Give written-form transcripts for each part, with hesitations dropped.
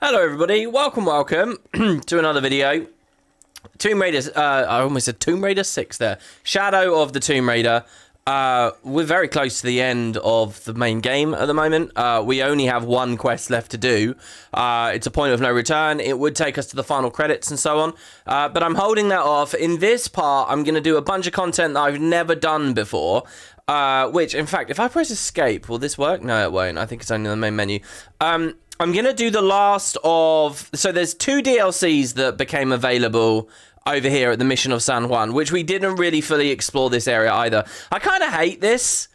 Hello everybody, welcome to another video. Tomb Raider, I almost said Tomb Raider 6 there. Shadow of the Tomb Raider. We're very close to the end of the main game at the moment. We only have one quest left to do. It's a point of no return. It would take us to the final credits and so on. But I'm holding that off. In this part, I'm going to do a bunch of content that I've never done before. Which, in fact, if I press escape, will this work? No, it won't. I think it's only on the main menu. I'm going to do the last of... So there's 2 DLCs that became available over here at the Mission of San Juan, which we didn't really fully explore this area either. I kind of hate this.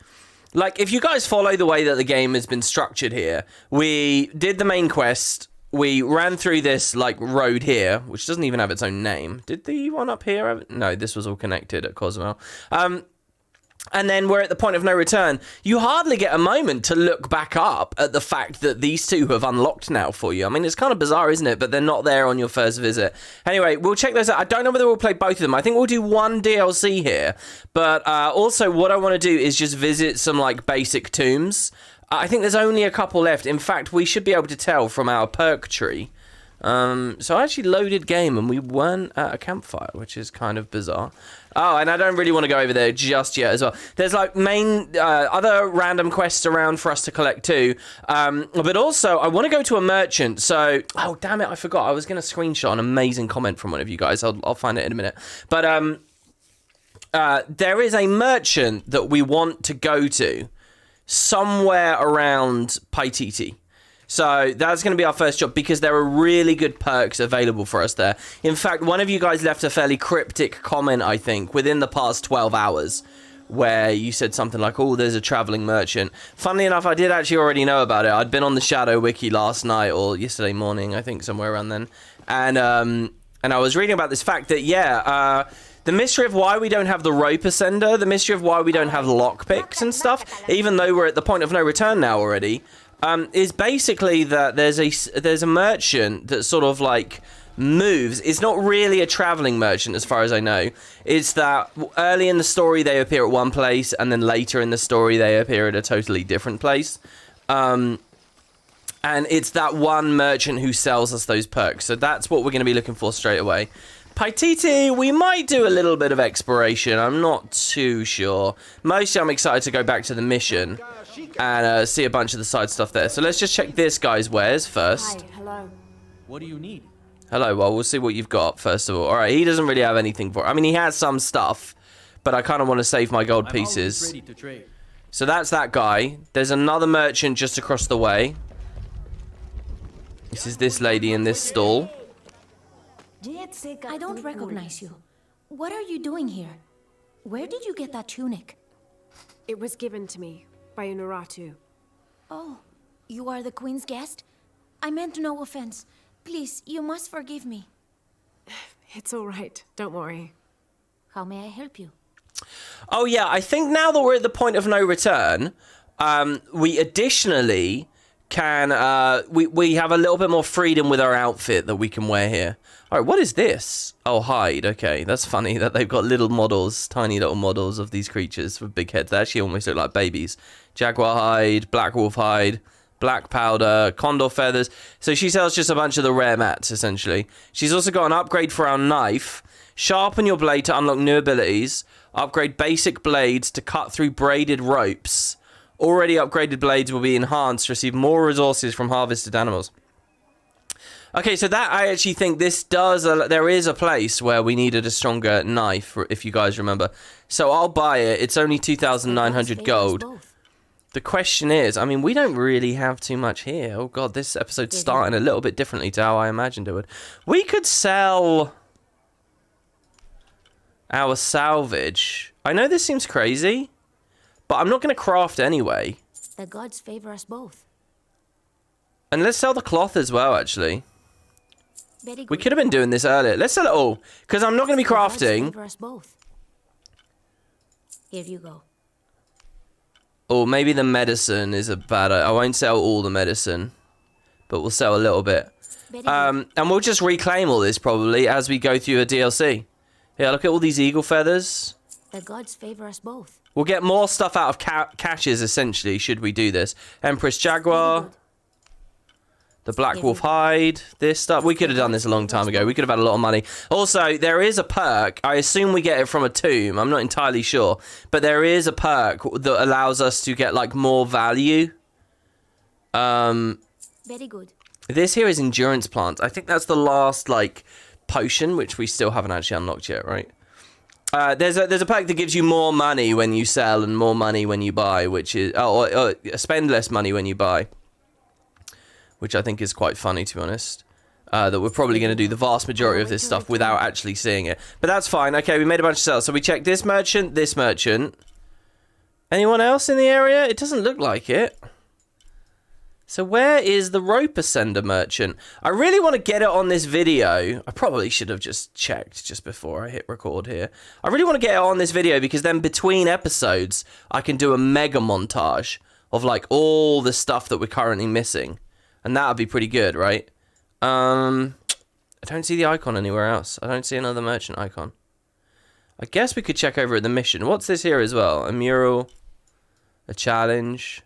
Like, if you guys follow the way that the game has been structured here, we did the main quest, we ran through this, like, road here, which doesn't even have its own name. Did the one up here have... No, this was all connected at Cozumel. And then we're at the point of no return. You hardly get a moment to look back up at the fact that these 2 have unlocked now for you. I mean, it's kind of bizarre, isn't it? But they're not there on your first visit. Anyway, we'll check those out. I don't know whether we'll play both of them. I think we'll do one DLC here. But also what I want to do is just visit some, like, basic tombs. I think there's only a couple left. In fact, we should be able to tell from our perk tree. So I actually loaded game and we weren't at a campfire, which is kind of bizarre. Oh, and I don't really want to go over there just yet as well. There's like other random quests around for us to collect too. But also I want to go to a merchant. So, oh damn it, I forgot. I was going to screenshot an amazing comment from one of you guys. I'll find it in a minute. But there is a merchant that we want to go to somewhere around Paititi. So that's going to be our first job because there are really good perks available for us there. In fact, one of you guys left a fairly cryptic comment, I think, within the past 12 hours where you said something like, oh, there's a traveling merchant. Funnily enough, I did actually already know about it. I'd been on the Shadow Wiki last night or yesterday morning, I think, somewhere around then. And I was reading about this fact that, yeah, the mystery of why we don't have the rope ascender, the mystery of why we don't have lockpicks and stuff, even though we're at the point of no return now already, is basically that there's a merchant that sort of like moves. It's not really a traveling merchant as far as I know. It's that early in the story they appear at one place and then later in the story they appear at a totally different place. And it's that one merchant who sells us those perks. So that's what we're going to be looking for straight away. Paititi, we might do a little bit of exploration. I'm not too sure. Mostly I'm excited to go back to the mission and see a bunch of the side stuff there. So let's just check this guy's wares first. Hi, hello. What do you need? Hello, well, we'll see what you've got first of all. All right, he doesn't really have anything for it. I mean, he has some stuff, but I kind of want to save my gold pieces. Ready to trade. So that's that guy. There's another merchant just across the way. This is this lady in this stall. I don't recognize you. What are you doing here? Where did you get that tunic? It was given to me by a Naratu. Oh, you are the Queen's guest? I meant no offense. Please, you must forgive me. It's all right. Don't worry. How may I help you? Oh, yeah, I think now that we're at the point of no return, we additionally can, we have a little bit more freedom with our outfit that we can wear here. All right, what is this? Oh, hide. Okay, that's funny that they've got little models, tiny little models of these creatures with big heads. They actually almost look like babies. Jaguar hide, black wolf hide, black powder, condor feathers. So she sells just a bunch of the rare mats, essentially. She's also got an upgrade for our knife. Sharpen your blade to unlock new abilities. Upgrade basic blades to cut through braided ropes. Already upgraded blades will be enhanced to receive more resources from harvested animals. Okay, so that I actually think this does... there is a place where we needed a stronger knife, if you guys remember. So I'll buy it. It's only 2,900 gold. The question is, I mean, we don't really have too much here. Oh, God, this episode's starting a little bit differently to how I imagined it would. We could sell our salvage. I know this seems crazy, but I'm not going to craft anyway. The gods favor us both. And let's sell the cloth as well, actually. We could have been doing this earlier. Let's sell it all, because I'm not going to be crafting. Favor us both. Here you go. Or maybe the medicine is a bad... I won't sell all the medicine, but we'll sell a little bit. And we'll just reclaim all this, probably, as we go through a DLC. Yeah, look at all these eagle feathers. The gods favor us both. We'll get more stuff out of caches, essentially, should we do this. Empress Very Jaguar, good. the Black Wolf Hide, this stuff. We could have done this a long time ago. We could have had a lot of money. Also, there is a perk. I assume we get it from a tomb. I'm not entirely sure. But there is a perk that allows us to get, like, more value. Very good. This here is Endurance Plant. I think that's the last, like, potion, which we still haven't actually unlocked yet, right? There's a perk that gives you more money when you sell and more money when you buy, which is spend less money when you buy, which I think is quite funny, to be honest. That we're probably going to do the vast majority of this stuff without actually seeing it, but that's fine. Okay, we made a bunch of sales, so we checked this merchant, this merchant. Anyone else in the area? It doesn't look like it. So where is the rope ascender merchant? I really want to get it on this video. I probably should have just checked just before I hit record here. I really want to get it on this video because then between episodes, I can do a mega montage of like all the stuff that we're currently missing. And that would be pretty good, right? I don't see the icon anywhere else. I don't see another merchant icon. I guess we could check over at the mission. What's this here as well? A mural, a challenge.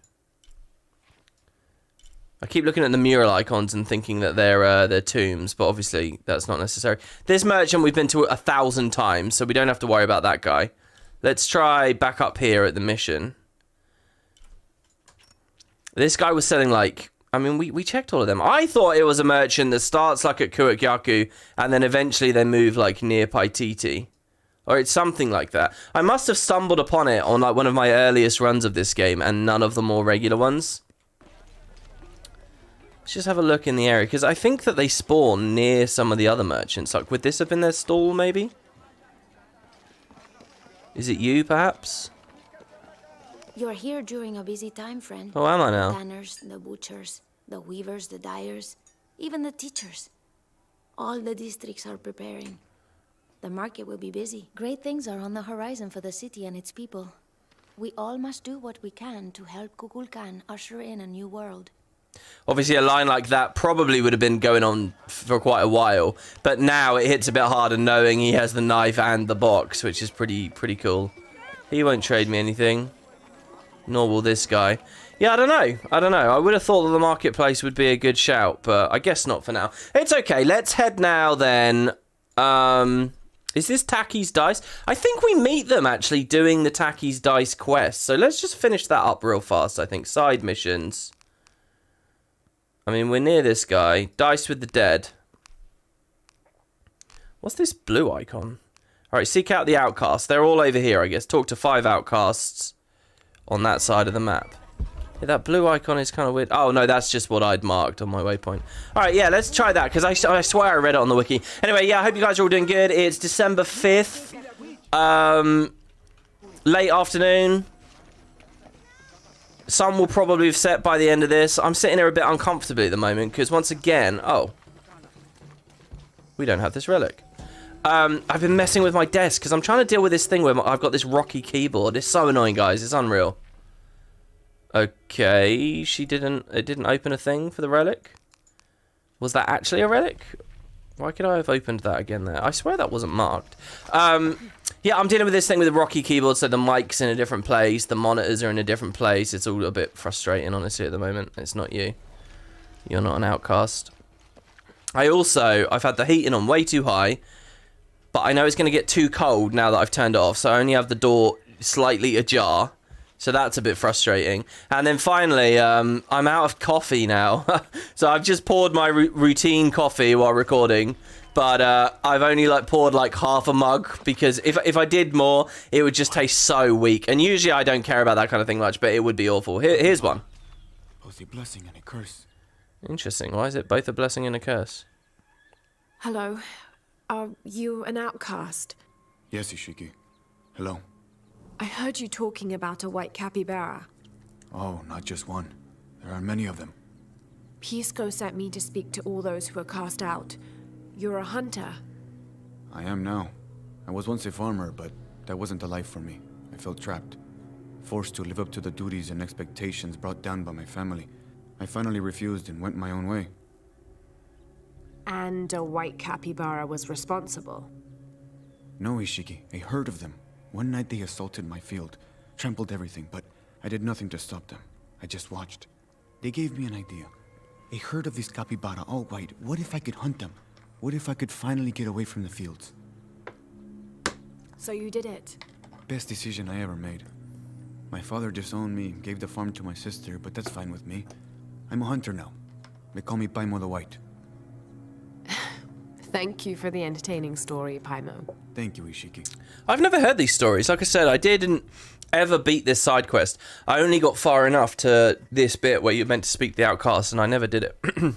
I keep looking at the mural icons and thinking that they're tombs, but obviously that's not necessary. This merchant we've been to 1,000 times, so we don't have to worry about that guy. Let's try back up here at the mission. This guy was selling like... I mean, we checked all of them. I thought it was a merchant that starts like at Kuwakyaku and then eventually they move like near Paititi. Or it's something like that. I must have stumbled upon it on like one of my earliest runs of this game and none of the more regular ones. Let's just have a look in the area, because I think that they spawn near some of the other merchants. Like, would this have been their stall, maybe? Is it you, perhaps? You're here during a busy time, friend. Oh, am I now? The tanners, the butchers, the weavers, the dyers, even the teachers. All the districts are preparing. The market will be busy. Great things are on the horizon for the city and its people. We all must do what we can to help Kukulkan usher in a new world. Obviously, a line like that probably would have been going on for quite a while, but now it hits a bit harder knowing he has the knife and the box, which is pretty cool. He won't trade me anything, nor will this guy. Yeah, I don't know. I would have thought that the marketplace would be a good shout, but I guess not for now. It's okay. Let's head now then. Is this Taki's Dice? I think we meet them actually doing the Taki's Dice quest, so let's just finish that up real fast. I think side missions. I mean, we're near this guy. Dice with the dead. What's this blue icon? Alright, seek out the outcasts. They're all over here, I guess. Talk to 5 outcasts on that side of the map. Yeah, that blue icon is kind of weird. Oh, no, that's just what I'd marked on my waypoint. Alright, yeah, let's try that, because I swear I read it on the wiki. Anyway, yeah, I hope you guys are all doing good. It's December 5th. Late afternoon. Sun will probably have set by the end of this. I'm sitting here a bit uncomfortably at the moment because once again, we don't have this relic. I've been messing with my desk because I'm trying to deal with this thing where I've got this rocky keyboard. It's so annoying, guys. It's unreal. Okay, it didn't open a thing for the relic. Was that actually a relic? Why could I have opened that again there? I swear that wasn't marked. Yeah, I'm dealing with this thing with a rocky keyboard, so the mic's in a different place, the monitors are in a different place. It's all a bit frustrating, honestly, at the moment. It's not you. You're not an outcast. I've had the heating on way too high, but I know it's going to get too cold now that I've turned it off, so I only have the door slightly ajar. So that's a bit frustrating. And then finally, I'm out of coffee now. So I've just poured my routine coffee while recording. But I've only poured half a mug because if I did more, it would just taste so weak. And usually I don't care about that kind of thing much, but it would be awful. Here's one. Both a blessing and a curse. Interesting. Why is it both a blessing and a curse? Hello. Are you an outcast? Yes, Ishiki. Hello. I heard you talking about a white capybara. Oh, not just one. There are many of them. Pisco sent me to speak to all those who are cast out. You're a hunter. I am now. I was once a farmer, but that wasn't the life for me. I felt trapped. Forced to live up to the duties and expectations brought down by my family. I finally refused and went my own way. And a white capybara was responsible. No, Ishiki. A herd of them. One night they assaulted my field, trampled everything, but I did nothing to stop them. I just watched. They gave me an idea. A herd of these capybara, all white. What if I could hunt them? What if I could finally get away from the fields? So you did it. Best decision I ever made. My father disowned me, gave the farm to my sister, but that's fine with me. I'm a hunter now. They call me Paimo the White. Thank you for the entertaining story, Paimo. Thank you, Ishiki. I've never heard these stories. Like I said, I didn't ever beat this side quest. I only got far enough to this bit where you're meant to speak the outcast, and I never did it.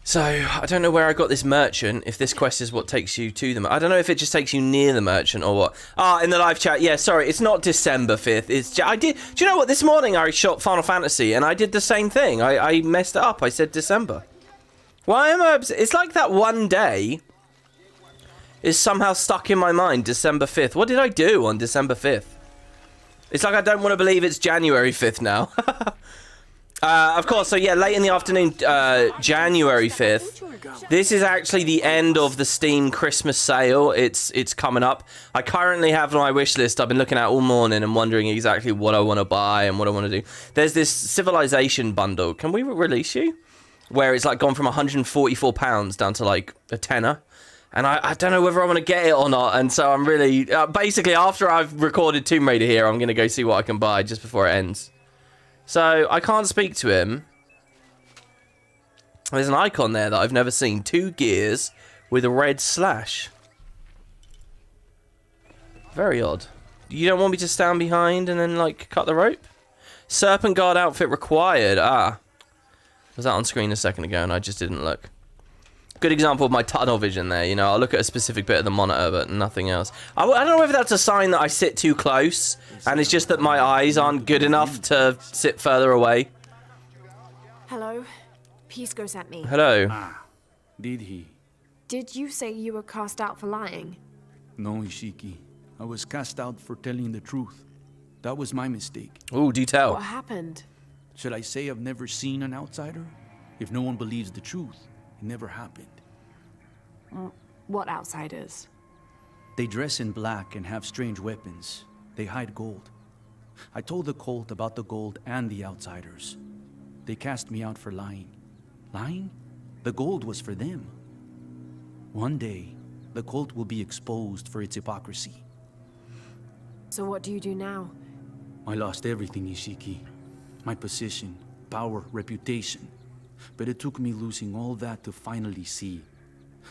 So, I don't know where I got this merchant, if this quest is what takes you to them. I don't know if it just takes you near the merchant or what. Ah, in the live chat, yeah, sorry, it's not December 5th. It's do you know what, this morning I shot Final Fantasy, and I did the same thing. I messed it up, I said December. Why am I it's like that one day is somehow stuck in my mind, December 5th. What did I do on December 5th? It's like I don't want to believe it's January 5th now. Of course, so yeah, late in the afternoon, January 5th. This is actually the end of the Steam Christmas sale. It's coming up. I currently have my wish list I've been looking at all morning and wondering exactly what I want to buy and what I want to do. There's this Civilization bundle. Can we release you? Where it's like gone from £144 down to like a tenner. And I don't know whether I want to get it or not. And so I'm really... basically, after I've recorded Tomb Raider here, I'm going to go see what I can buy just before it ends. So, I can't speak to him. There's an icon there that I've never seen. 2 gears with a red slash. Very odd. You don't want me to stand behind and then, like, cut the rope? Serpent guard outfit required. Ah. Was that on screen a second ago and I just didn't look? Good example of my tunnel vision there, you know. I'll look at a specific bit of the monitor, but nothing else. I don't know whether that's a sign that I sit too close, and it's just that my eyes aren't good enough to sit further away. Hello? Pisco sent me. Hello. Ah, did he? Did you say you were cast out for lying? No, Ishiki. I was cast out for telling the truth. That was my mistake. Ooh, do tell. What happened? Should I say I've never seen an outsider? If no one believes the truth, it never happened. What outsiders? They dress in black and have strange weapons. They hide gold. I told the cult about the gold and the outsiders. They cast me out for lying. Lying? The gold was for them. One day, the cult will be exposed for its hypocrisy. So what do you do now? I lost everything, Ishiki. My position, power, reputation. But it took me losing all that to finally see.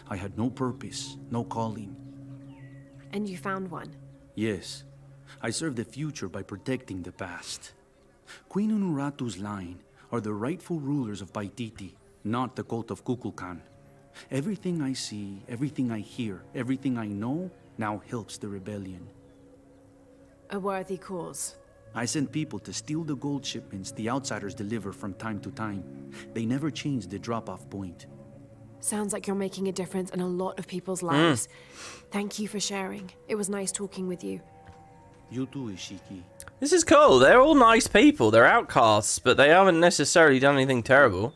I had no purpose, no calling. And you found one? Yes. I serve the future by protecting the past. Queen Unuratu's line are the rightful rulers of Paititi, not the cult of Kukulkan. Everything I see, everything I hear, everything I know now helps the rebellion. A worthy cause. I send people to steal the gold shipments the outsiders deliver from time to time. They never change the drop-off point. Sounds like you're making a difference in a lot of people's lives. Thank you for sharing. It was nice talking with you. You too, Ishiki. This is cool. They're all nice people. They're outcasts, but they haven't necessarily done anything terrible.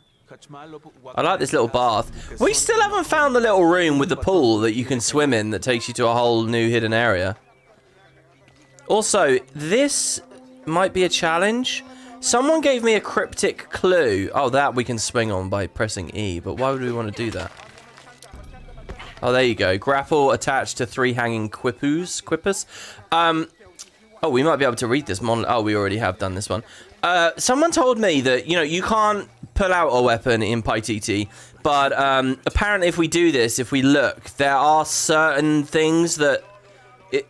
I like this little bath. We still haven't found the little room with the pool that you can swim in that takes you to a whole new hidden area. Also, this might be a challenge. Someone gave me a cryptic clue. Oh, that we can swing on by pressing E, but why would we want to do that? Oh, there you go. Grapple attached to 3 hanging quippers. Oh, we might be able to read this. Oh, we already have done this one. Someone told me that, you know, you can't pull out a weapon in Paititi, but apparently if we do this, if we look, there are certain things that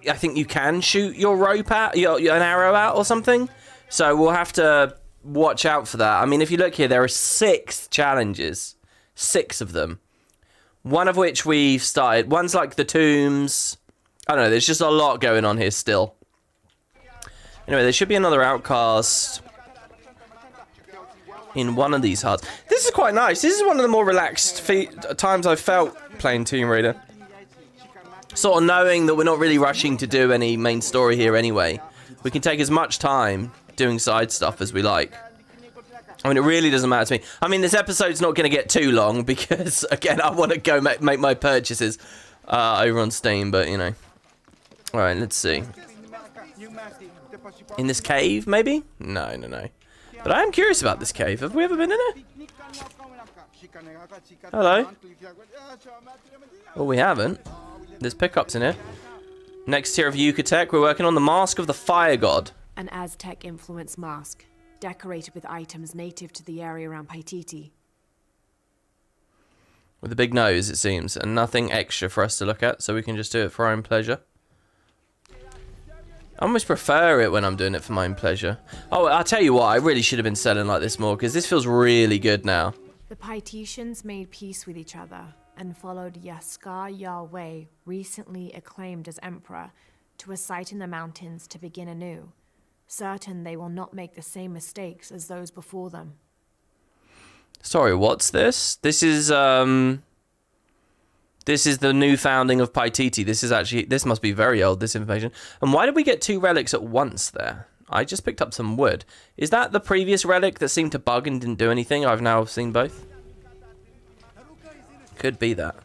I think you can shoot your rope at, an arrow at or something. So we'll have to watch out for that. I mean, if you look here, there are 6 challenges. 6 of them. One of which we've started. One's like the tombs. I don't know, there's just a lot going on here still. Anyway, there should be another outcast in one of these huts. This is quite nice. This is one of the more relaxed times I've felt playing Tomb Raider. Sort of knowing that we're not really rushing to do any main story here anyway. We can take as much time doing side stuff as we like. I mean, it really doesn't matter to me. I mean, this episode's not going to get too long because, again, I want to go make my purchases over on Steam, but, you know. All right, let's see. In this cave, maybe? No, no, no. But I am curious about this cave. Have we ever been in it? Hello? Well, we haven't. There's pickups in here. Next tier of Yucatec, we're working on the Mask of the Fire God. An Aztec-influenced mask, decorated with items native to the area around Paititi. With a big nose, it seems, and nothing extra for us to look at, so we can just do it for our own pleasure. I almost prefer it when I'm doing it for my own pleasure. Oh, I'll tell you what, I really should have been selling like this more, because this feels really good now. The Paititians made peace with each other and followed Yaskar Yahweh, recently acclaimed as emperor, to a site in the mountains to begin anew, certain they will not make the same mistakes as those before them. Sorry, what's this? This is the new founding of Paititi. This must be very old, this information. And why did we get 2 relics at once there? I just picked up some wood. Is that the previous relic that seemed to bug and didn't do anything? I've now seen both. Could be that.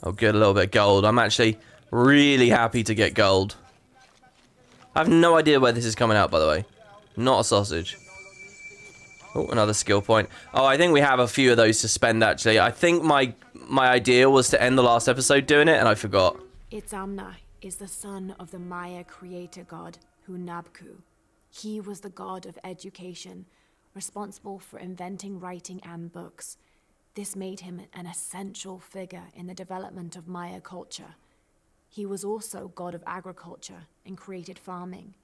Oh, good, a little bit of gold. I'm actually really happy to get gold. I have no idea where this is coming out, by the way. Not a sausage. Oh, another skill point. Oh, I think we have a few of those to spend, actually. I think my idea was to end the last episode doing it, and I forgot. Itzamna is the son of the Maya creator god, Hunabku. He was the god of education, responsible for inventing writing and books. This made him an essential figure in the development of Maya culture. He was also god of agriculture and created farming.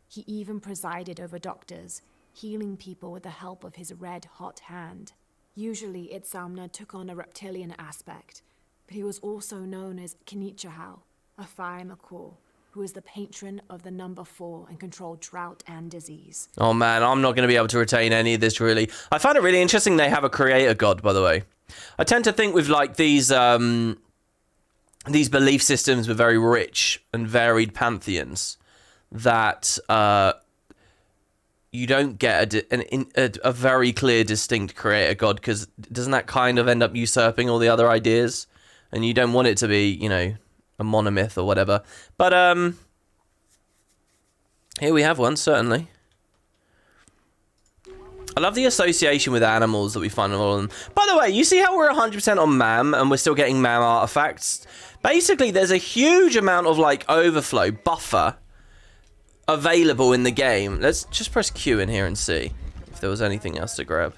He even presided over doctors, healing people with the help of his red-hot hand. Usually, Itzamna took on a reptilian aspect, but he was also known as Kinichahau, a fire macaw, who is the patron of the number 4 and controlled drought and disease. Oh man, I'm not going to be able to retain any of this, really. I find it really interesting they have a creator god, by the way. I tend to think with like these belief systems with very rich and varied pantheons that you don't get a very clear, distinct creator god, because doesn't that kind of end up usurping all the other ideas? And you don't want it to be, you know, a monomyth or whatever. But here we have one, certainly. I love the association with animals that we find in all of them. By the way, you see how we're 100% on MAM and we're still getting MAM artifacts? Basically, there's a huge amount of like overflow, buffer, available in the game. Let's just press Q in here and see if there was anything else to grab.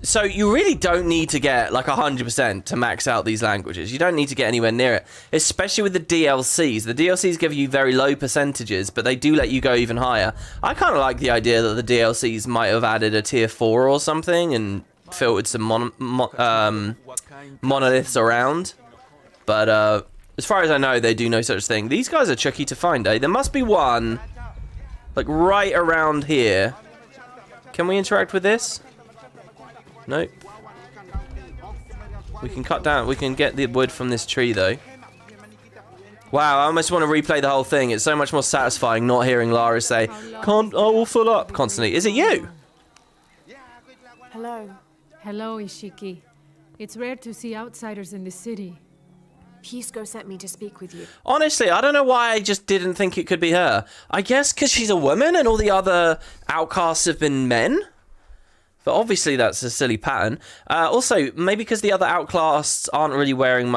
So you really don't need to get like 100% to max out these languages. You don't need to get anywhere near it, especially with the DLCs. The DLCs give you very low percentages, but they do let you go even higher. I kind of like the idea that the DLCs might have added a tier 4 or something and filtered some monoliths around. But as far as I know, they do no such thing. These guys are tricky to find, eh? There must be one like right around here. Can we interact with this? Nope. We can cut down. We can get the wood from this tree, though. Wow, I almost want to replay the whole thing. It's so much more satisfying not hearing Lara say, "Can't. I will fill up" constantly. Is it you? Hello. Hello, Ishiki. It's rare to see outsiders in the city. Pisco sent me to speak with you. Honestly, I don't know why I just didn't think it could be her. I guess because she's a woman and all the other outcasts have been men. But obviously that's a silly pattern. Also, maybe because the other outcasts aren't really wearing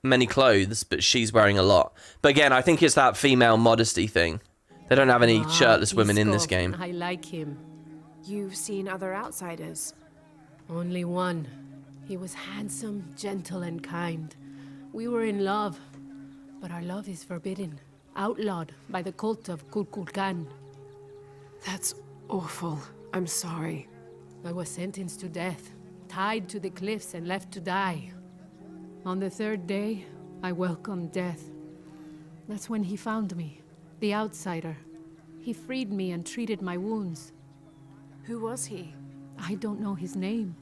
many clothes, but she's wearing a lot. But again, I think it's that female modesty thing. They don't have any shirtless women in this game. I like him. You've seen other outsiders? Only one. He was handsome, gentle, and kind. We were in love, but our love is forbidden, outlawed by the cult of Kulkulkan. That's awful. I'm sorry. I was sentenced to death, tied to the cliffs and left to die. On the 3rd day, I welcomed death. That's when he found me, the outsider. He freed me and treated my wounds. Who was he? I don't know his name.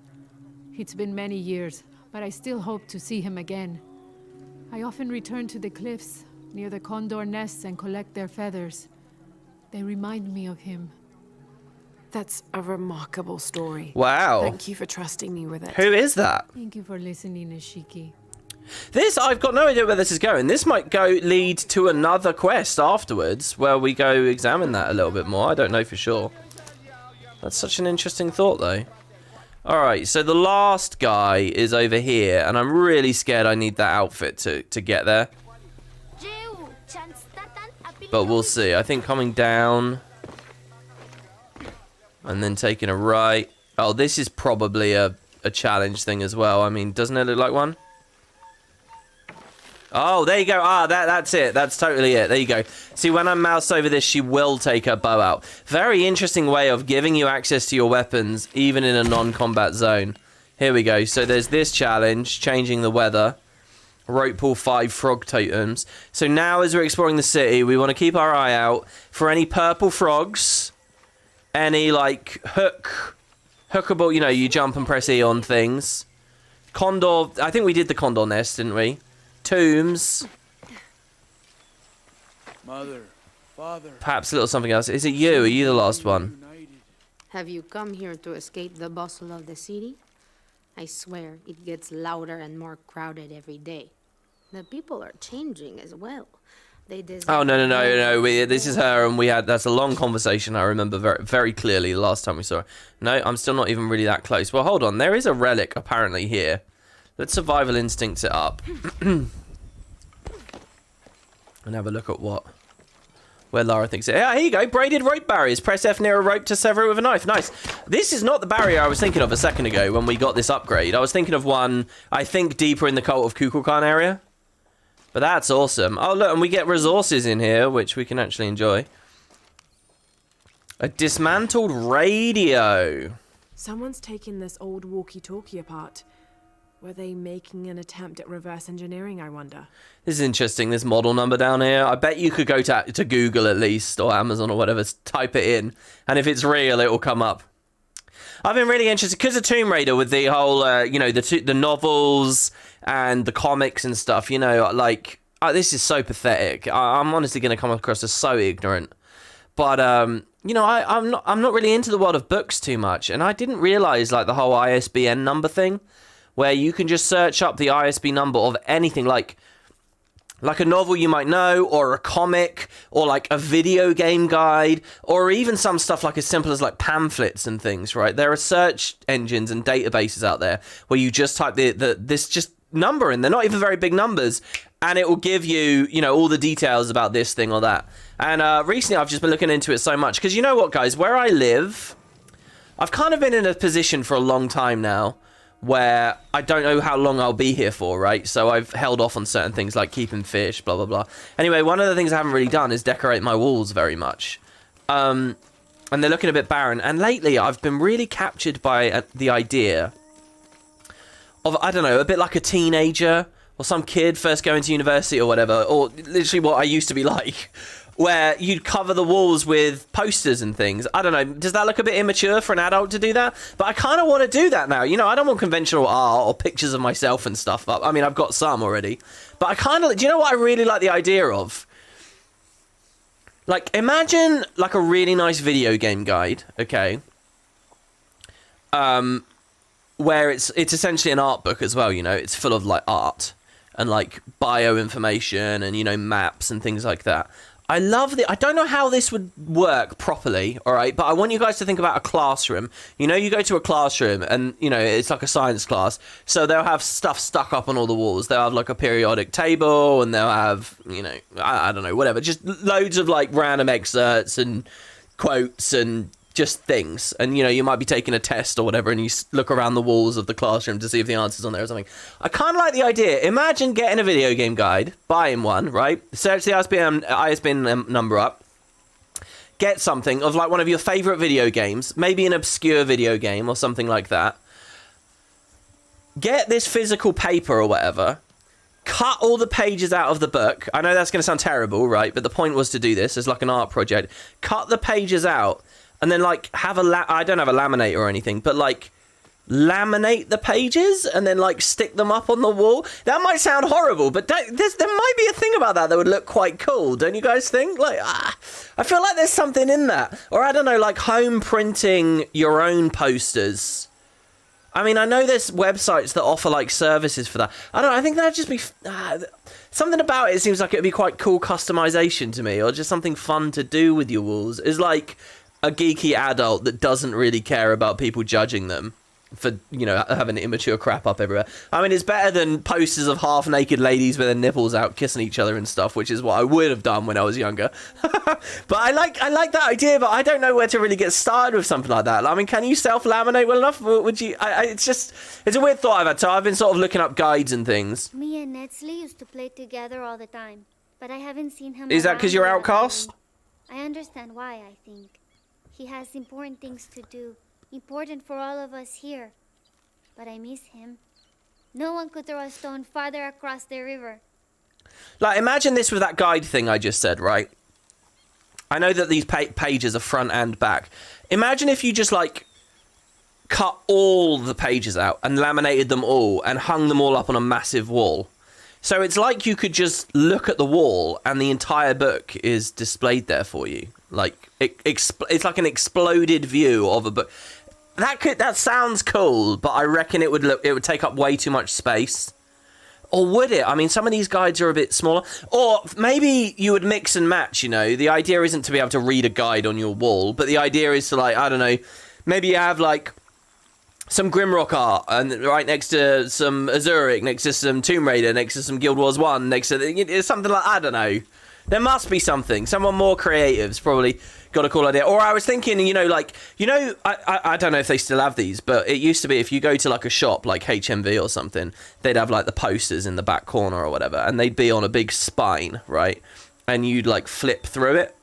It's been many years, but I still hope to see him again. I often return to the cliffs, near the condor nests, and collect their feathers. They remind me of him. That's a remarkable story. Wow. Thank you for trusting me with it. Who is that? Thank you for listening, Ishiki. This, I've got no idea where this is going. This might lead to another quest afterwards where we go examine that a little bit more. I don't know for sure. That's such an interesting thought, though. Alright, so the last guy is over here, and I'm really scared I need that outfit to get there. But we'll see. I think coming down and then taking a right. Oh, this is probably a challenge thing as well. I mean, doesn't it look like one? Oh, there you go. Ah, that's it. That's totally it. There you go. See, when I mouse over this, she will take her bow out. Very interesting way of giving you access to your weapons, even in a non-combat zone. Here we go. So there's this challenge, changing the weather. Rope pull 5 frog totems. So now as we're exploring the city, we want to keep our eye out for any purple frogs, any, like, hookable, you know, you jump and press E on things. Condor, I think we did the condor nest, didn't we? Tombs. Mother, father. Perhaps a little something else. Is it you? Are you the last one? Have you come here to escape the bustle of the city? I swear, it gets louder and more crowded every day. The people are changing as well. They Oh, no. This is her, and that's a long conversation I remember very, very clearly the last time we saw her. No, I'm still not even really that close. Well, hold on. There is a relic apparently here. Let's survival instincts it up. And have a look at where Lara thinks it. Yeah, here you go. Braided rope barriers. Press F near a rope to sever it with a knife. Nice. This is not the barrier I was thinking of a second ago when we got this upgrade. I was thinking of one, I think, deeper in the Cult of Kukulkan area. But that's awesome. Oh, look, and we get resources in here, which we can actually enjoy. A dismantled radio. Someone's taking this old walkie-talkie apart. Were they making an attempt at reverse engineering, I wonder? This is interesting, this model number down here. I bet you could go to Google at least, or Amazon or whatever, type it in. And if it's real, it will come up. I've been really interested, because of Tomb Raider, with the whole, you know, the novels and the comics and stuff, you know, like, this is so pathetic. I'm honestly going to come across as so ignorant. But, you know, I'm not really into the world of books too much. And I didn't realise, like, the whole ISBN number thing, where you can just search up the ISBN number of anything, like a novel you might know, or a comic, or like a video game guide, or even some stuff like as simple as like pamphlets and things, right? There are search engines and databases out there where you just type this just number in. They're not even very big numbers, and it will give you, you know, all the details about this thing or that. And recently I've just been looking into it so much, because you know what, guys, where I live, I've kind of been in a position for a long time now where I don't know how long I'll be here for, right? So I've held off on certain things like keeping fish, blah, blah, blah. Anyway, one of the things I haven't really done is decorate my walls very much. And they're looking a bit barren. And lately, I've been really captured by the idea of, I don't know, a bit like a teenager or some kid first going to university or whatever, or literally what I used to be like, where you'd cover the walls with posters and things. I don't know, does that look a bit immature for an adult to do that? But I kind of want to do that now. You know, I don't want conventional art or pictures of myself and stuff up. I mean, I've got some already. But I kind of, do you know what I really like the idea of? Like, imagine, like, a really nice video game guide, okay? Where it's essentially an art book as well, you know? It's full of, like, art and, like, bio information and, you know, maps and things like that. I love I don't know how this would work properly, all right? But I want you guys to think about a classroom. You know, you go to a classroom and, you know, it's like a science class. So they'll have stuff stuck up on all the walls. They'll have, like, a periodic table, and they'll have, you know, I don't know, whatever. Just loads of, like, random excerpts and quotes and just things. And, you know, you might be taking a test or whatever, and you look around the walls of the classroom to see if the answer's on there or something. I kind of like the idea. Imagine getting a video game guide, buying one, right? Search the ISBN number up. Get something of, like, one of your favorite video games, maybe an obscure video game or something like that. Get this physical paper or whatever. Cut all the pages out of the book. I know that's going to sound terrible, right? But the point was to do this as, like, an art project. Cut the pages out. And then, like, have I don't have a laminator or anything, but, like, laminate the pages and then, like, stick them up on the wall. That might sound horrible, but there might be a thing about that would look quite cool, don't you guys think? Like, I feel like there's something in that. Or, I don't know, like, home printing your own posters. I mean, I know there's websites that offer like services for that. I don't know, I think that'd just be something about it seems like it'd be quite cool customization to me, or just something fun to do with your walls. Is like a geeky adult that doesn't really care about people judging them for, you know, having immature crap up everywhere. I mean, it's better than posters of half-naked ladies with their nipples out kissing each other and stuff, which is what I would have done when I was younger. But I like that idea, but I don't know where to really get started with something like that. I mean, can you self-laminate well enough? Would you? It's a weird thought I've had. So I've been sort of looking up guides and things. Me and Netsley used to play together all the time, but I haven't seen him. Is that because you're around outcast? lately. I understand why, I think. He has important things to do. Important for all of us here. But I miss him. No one could throw a stone farther across the river. Like, imagine this with that guide thing I just said, right? I know that these pages are front and back. Imagine if you just, like, cut all the pages out and laminated them all and hung them all up on a massive wall. So it's like you could just look at the wall and the entire book is displayed there for you. Like, it's like an exploded view of a book. That sounds cool, but I reckon it would take up way too much space. Or would it? I mean, some of these guides are a bit smaller. Or maybe you would mix and match, you know. The idea isn't to be able to read a guide on your wall, but the idea is to, like, I don't know, maybe you have, like, some Grimrock art, and right next to some Azuric, next to some Tomb Raider, next to some Guild Wars 1, next to something like, I don't know. There must be something. Someone more creative's probably got a cool idea. Or I was thinking, you know, like, you know, I don't know if they still have these, but it used to be if you go to like a shop like HMV or something, they'd have like the posters in the back corner or whatever, and they'd be on a big spine, right? And you'd like flip through it.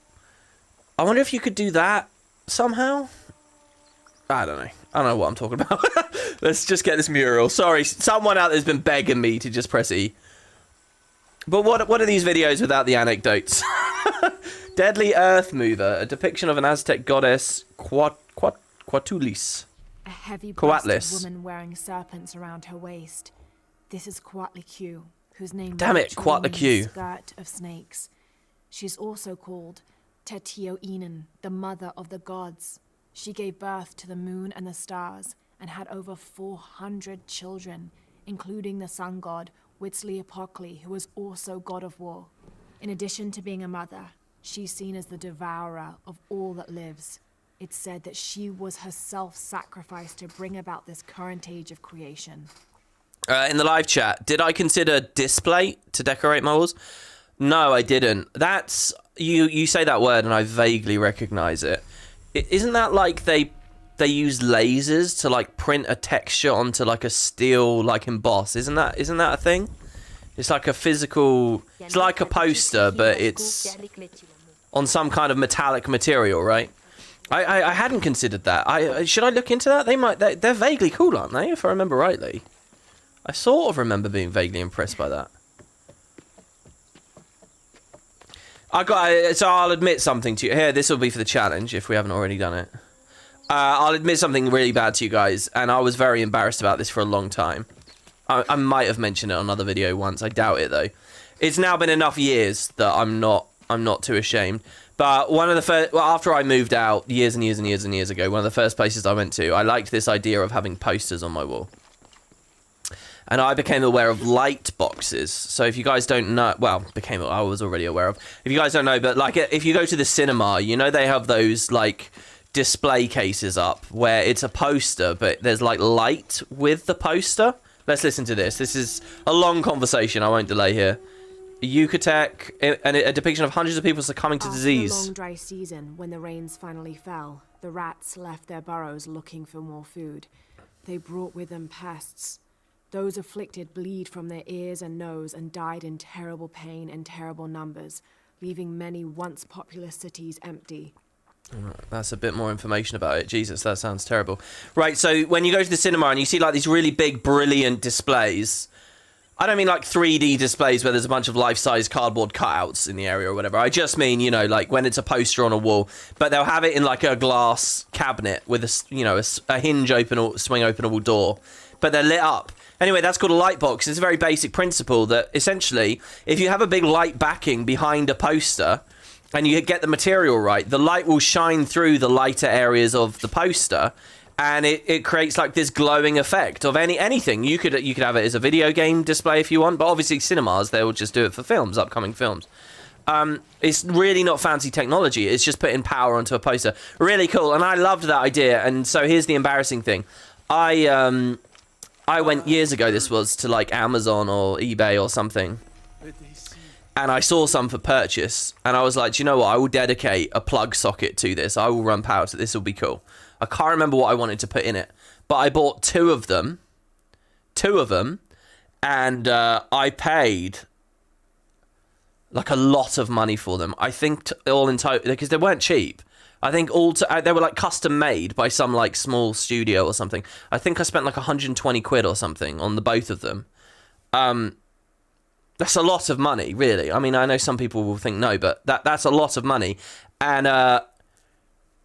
I wonder if you could do that somehow. I don't know. I don't know what I'm talking about. Let's just get this mural. Sorry, someone out there's been begging me to just press E. But what are these videos without the anecdotes? Deadly Earth Mover, a depiction of an Aztec goddess Quatulis. A heavy-breasted Coatlis. woman wearing serpents around her waist. This is Coatlicue, whose name Damn it, literally means Coatlicue. skirt of snakes. She's also called Tetioinen, the mother of the gods. She gave birth to the moon and the stars, and had over 400 children, including the sun god Huitzilopochtli, who was also god of war. In addition to being a mother, she's seen as the devourer of all that lives. It's said that she was herself sacrificed to bring about this current age of creation. In the live chat, did I consider display to decorate my walls? No, I didn't. That's you say that word and I vaguely recognize it. Isn't that like they use lasers to like print a texture onto like a steel like emboss? Isn't that a thing? It's like a physical, it's like a poster, but it's on some kind of metallic material, right? I hadn't considered that. Should I look into that? They're vaguely cool, aren't they? If I remember rightly, I sort of remember being vaguely impressed by that. So I'll admit something to you. Here, this will be for the challenge if we haven't already done it. I'll admit something really bad to you guys, and I was very embarrassed about this for a long time. I might have mentioned it on another video once. I doubt it though. It's now been enough years that I'm not too ashamed. But one of the first, well, after I moved out years and years and years and years ago, one of the first places I went to, I liked this idea of having posters on my wall. And I became aware of light boxes. So if you guys don't know, well, I was already aware of. If you guys don't know, but like if you go to the cinema, you know they have those like display cases up where it's a poster, but there's like light with the poster. Let's listen to this. This is a long conversation. I won't delay here. Yucatec, and a depiction of hundreds of people succumbing to disease. After a long dry season, when the rains finally fell, the rats left their burrows looking for more food. They brought with them pests. Those afflicted bleed from their ears and nose and died in terrible pain and terrible numbers, leaving many once populous cities empty. That's a bit more information about it. Jesus, that sounds terrible. Right, so when you go to the cinema and you see like these really big, brilliant displays, I don't mean like 3D displays where there's a bunch of life-size cardboard cutouts in the area or whatever. I just mean, you know, like when it's a poster on a wall, but they'll have it in like a glass cabinet with a hinge swing openable door, but they're lit up. Anyway, that's called a light box. It's a very basic principle that essentially, if you have a big light backing behind a poster and you get the material right, the light will shine through the lighter areas of the poster and it creates like this glowing effect of anything. You could have it as a video game display if you want, but obviously cinemas, they will just do it for films, upcoming films. It's really not fancy technology. It's just putting power onto a poster. Really cool, and I loved that idea. And so here's the embarrassing thing. I went years ago, this was, to like Amazon or eBay or something, and I saw some for purchase, and I was like, do you know what? I will dedicate a plug socket to this. I will run power to this. This will be cool. I can't remember what I wanted to put in it, but I bought two of them, and I paid like a lot of money for them. I think all in total, because they weren't cheap. I think they were like custom made by some like small studio or something. I think I spent like 120 quid or something on the both of them. That's a lot of money, really. I mean, I know some people will think no, but that's a lot of money. And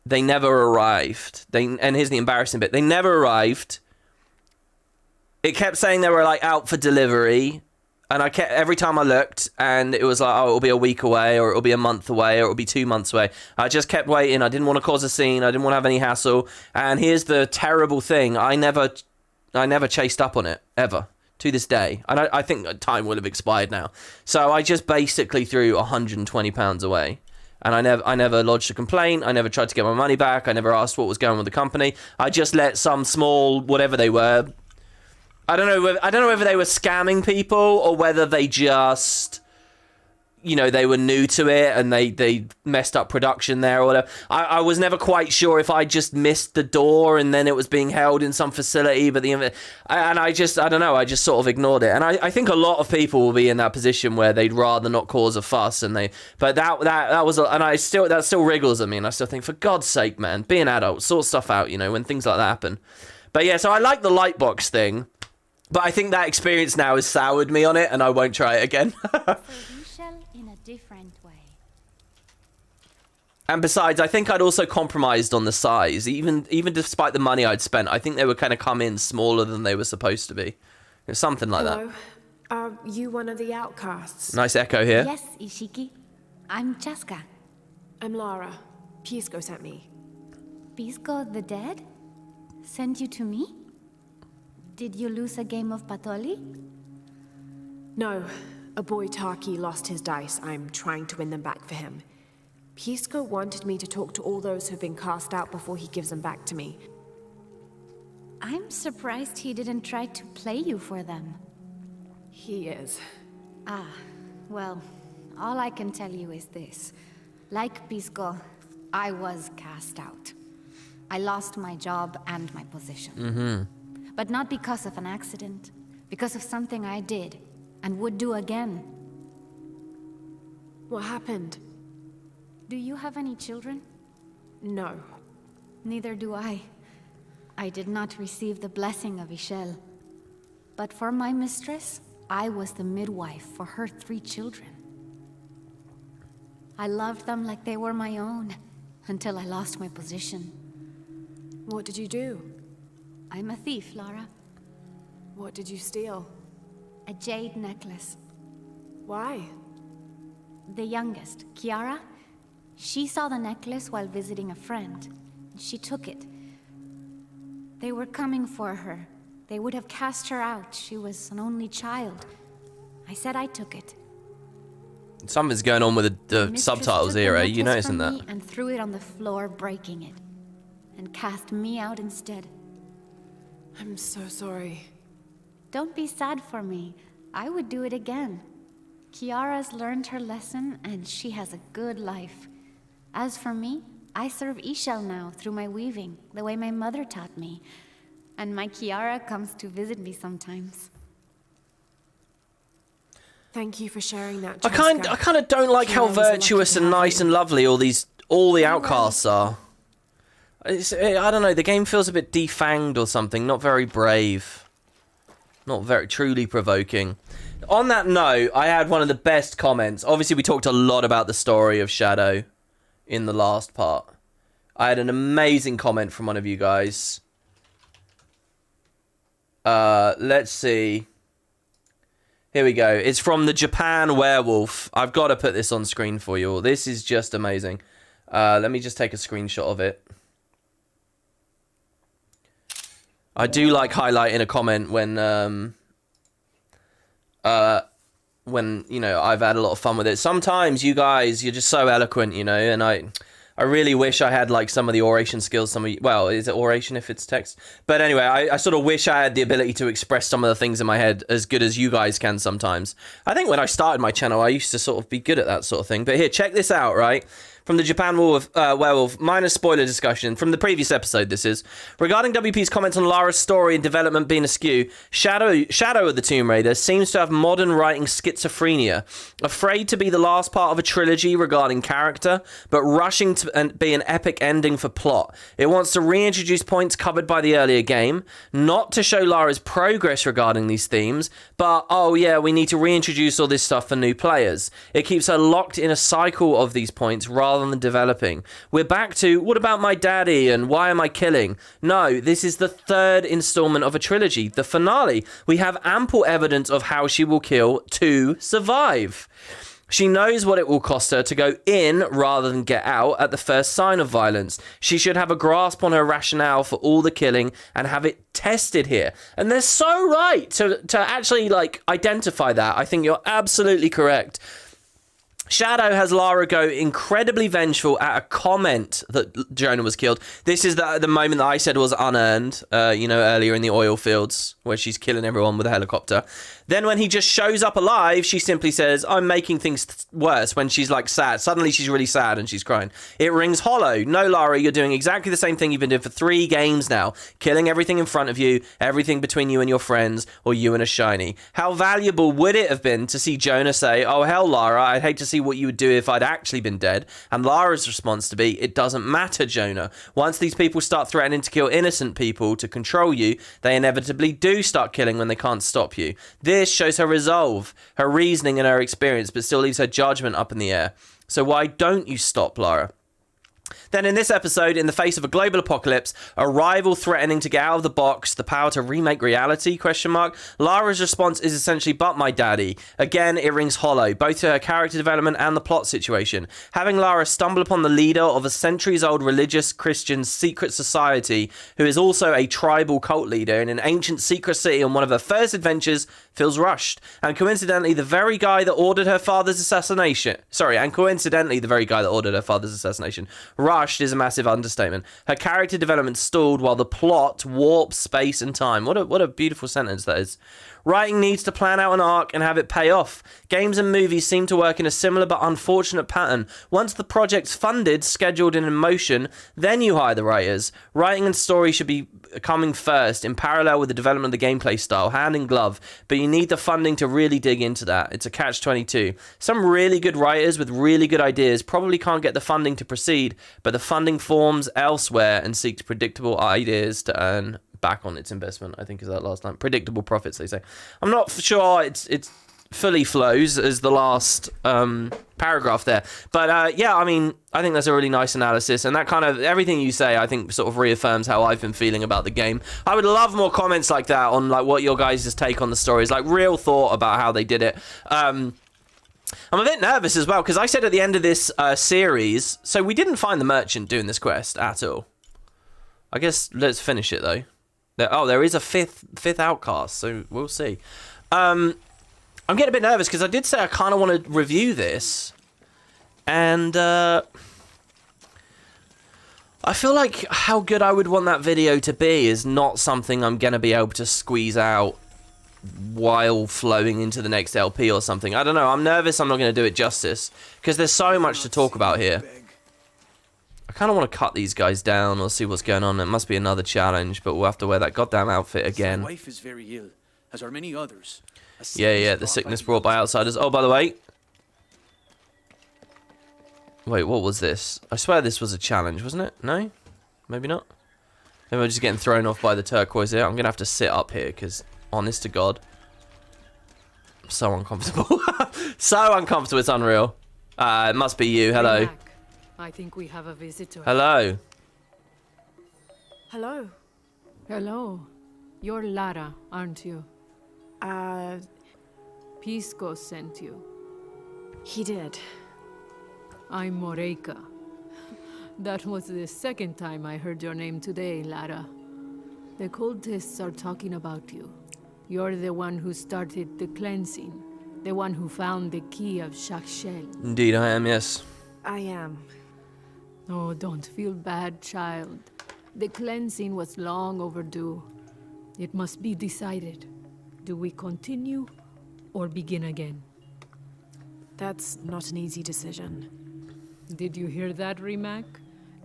they never arrived. And here's the embarrassing bit. They never arrived. It kept saying they were like out for delivery. And every time I looked, and it was like, oh, it'll be a week away, or it'll be a month away, or it'll be 2 months away. I just kept waiting. I didn't want to cause a scene. I didn't want to have any hassle. And here's the terrible thing. I never chased up on it, ever, to this day. And I think time will have expired now. So I just basically threw £120 away. And I never lodged a complaint. I never tried to get my money back. I never asked what was going on with the company. I just let some small, whatever they were, I don't know whether they were scamming people or whether they just, you know, they were new to it and they messed up production there or whatever. I was never quite sure if I just missed the door and then it was being held in some facility, but I don't know, I just sort of ignored it. And I think a lot of people will be in that position where they'd rather not cause a fuss, but that was, and that still wriggles at me, and I still think, for God's sake, man, be an adult, sort stuff out, you know, when things like that happen. But yeah, so I like the lightbox thing. But I think that experience now has soured me on it, and I won't try it again. In a different way. And besides, I think I'd also compromised on the size. Even despite the money I'd spent, I think they would kind of come in smaller than they were supposed to be. It was something like Hello. Are you one of the outcasts? that. Nice echo here. Yes, Ishiki. I'm Chaska. I'm Lara. Pisco sent me. Pisco the dead? Sent you to me? Did you lose a game of Patoli? No. A boy Taki lost his dice. I'm trying to win them back for him. Pisco wanted me to talk to all those who've been cast out before he gives them back to me. I'm surprised he didn't try to play you for them. He is. Ah, well, all I can tell you is this. Like Pisco, I was cast out. I lost my job and my position. Mm-hmm. But not because of an accident. Because of something I did, and would do again. What happened? Do you have any children? No. Neither do I. I did not receive the blessing of Ishel. But for my mistress, I was the midwife for her 3 children. I loved them like they were my own, until I lost my position. What did you do? I'm a thief, Lara. What did you steal? A jade necklace. Why? The youngest, Kiara, she saw the necklace while visiting a friend. She took it. They were coming for her. They would have cast her out. She was an only child. I said I took it. Something's going on with the subtitles here, eh? You noticing that? And threw it on the floor, breaking it. And cast me out instead. I'm so sorry. Don't be sad for me. I would do it again. Kiara's learned her lesson, and she has a good life. As for me, I serve Ishel now through my weaving, the way my mother taught me. And my Kiara comes to visit me sometimes. Thank you for sharing that, I Jessica. kind of don't like how Kiara's a lucky virtuous and nice and lovely all the outcasts are. I don't know, the game feels a bit defanged or something, not very brave. Not very truly provoking. On that note, I had one of the best comments. Obviously, we talked a lot about the story of Shadow in the last part. I had an amazing comment from one of you guys. Let's see. Here we go. It's from the Japan Werewolf. I've got to put this on screen for you all. This is just amazing. Let me just take a screenshot of it. I do like highlighting a comment when you know, I've had a lot of fun with it. Sometimes you guys, you're just so eloquent, you know, and I really wish I had like some of the oration skills. Well, is it oration if it's text? But anyway, I sort of wish I had the ability to express some of the things in my head as good as you guys can sometimes. I think when I started my channel, I used to sort of be good at that sort of thing. But here, check this out, right? From the Japan Werewolf, minor spoiler discussion from the previous episode, this is. Regarding WP's comments on Lara's story and development being askew, Shadow of the Tomb Raider seems to have modern writing schizophrenia, afraid to be the last part of a trilogy regarding character, but rushing to be an epic ending for plot. It wants to reintroduce points covered by the earlier game, not to show Lara's progress regarding these themes, but, oh yeah, we need to reintroduce all this stuff for new players. It keeps her locked in a cycle of these points rather than developing. We're back to, what about my daddy and why am I killing? No, this is the third installment of a trilogy, the finale. We have ample evidence of how she will kill to survive. She knows what it will cost her to go in rather than get out at the first sign of violence. She should have a grasp on her rationale for all the killing and have it tested here. And they're so right to actually like identify that. I think you're absolutely correct. Shadow has Lara go incredibly vengeful at a comment that Jonah was killed. This is the moment that I said was unearned, you know, earlier in the oil fields, where she's killing everyone with a helicopter. Then when he just shows up alive, she simply says, I'm making things worse, when she's like sad. Suddenly she's really sad and she's crying. It rings hollow. No, Lara, you're doing exactly the same thing you've been doing for 3 games now. Killing everything in front of you, everything between you and your friends, or you and a shiny. How valuable would it have been to see Jonah say, oh, hell, Lara, I'd hate to see what you would do if I'd actually been dead. And Lara's response to be, it doesn't matter, Jonah. Once these people start threatening to kill innocent people to control you, they inevitably do start killing when they can't stop you. This shows her resolve, her reasoning and her experience, but still leaves her judgment up in the air. So why don't you stop, Lara? Then in this episode, in the face of a global apocalypse, a rival threatening to get out of the box, the power to remake reality, Lara's response is essentially, but my daddy. Again, it rings hollow, both to her character development and the plot situation. Having Lara stumble upon the leader of a centuries-old religious Christian secret society, who is also a tribal cult leader in an ancient secret city on one of her first adventures, feels rushed. And coincidentally, the very guy that ordered her father's assassination... Rushed is a massive understatement. Her character development stalled while the plot warps space and time. What a beautiful sentence that is. Writing needs to plan out an arc and have it pay off. Games and movies seem to work in a similar but unfortunate pattern. Once the project's funded, scheduled and in motion, then you hire the writers. Writing and story should be coming first, in parallel with the development of the gameplay style, hand in glove, but you need the funding to really dig into that. It's a catch-22. Some really good writers with really good ideas probably can't get the funding to proceed, but the funding forms elsewhere and seeks predictable ideas to earn back on its investment, I think is that last line. Predictable profits, they say. I'm not sure it's fully flows as the last paragraph there. But yeah, I mean, I think that's a really nice analysis, and that kind of, everything you say, I think sort of reaffirms how I've been feeling about the game. I would love more comments like that on like what your guys' take on the story is, like real thought about how they did it. I'm a bit nervous as well, because I said at the end of this series, so we didn't find the merchant doing this quest at all. I guess let's finish it though. There is a fifth outcast, so we'll see. I'm getting a bit nervous because I did say I kind of want to review this, and I feel like how good I would want that video to be is not something I'm going to be able to squeeze out while flowing into the next LP or something. I don't know. I'm nervous I'm not going to do it justice because there's so much to talk about here. I kind of want to cut these guys down or see what's going on. It must be another challenge, but we'll have to wear that goddamn outfit again. My wife is very ill, as are many others. Yeah, the sickness brought by outsiders. Oh, by the way. Wait, what was this? I swear this was a challenge, wasn't it? No? Maybe not? Maybe I'm just getting thrown off by the turquoise here. I'm going to have to sit up here, because, honest to God, I'm so uncomfortable. So uncomfortable, it's unreal. It must be you. Hello. I think we have a visitor. Hello. Hello. Hello. You're Lara, aren't you? Pisco sent you. He did. I'm Moreika. That was the second time I heard your name today, Lara. The cultists are talking about you. You're the one who started the cleansing. The one who found the key of Shakshel. Indeed I am, yes. I am. Oh, don't feel bad, child. The cleansing was long overdue. It must be decided. Do we continue or begin again? That's not an easy decision. Did you hear that, Rimac?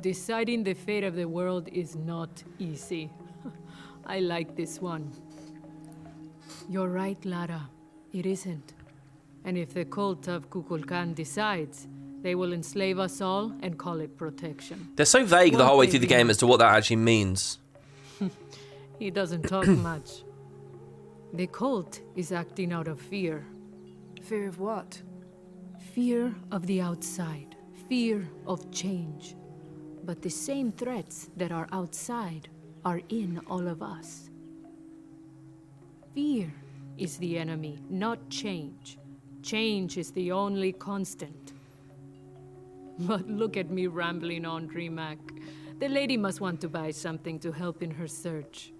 Deciding the fate of the world is not easy. I like this one. You're right, Lara. It isn't. And if the cult of Kukulkan decides, they will enslave us all and call it protection. They're so vague the whole way through the game as to what that actually means. He doesn't talk much. The cult is acting out of fear. Fear of what? Fear of the outside. Fear of change. But the same threats that are outside are in all of us. Fear is the enemy, not change. Change is the only constant. But look at me rambling on, Rimac. The lady must want to buy something to help in her search.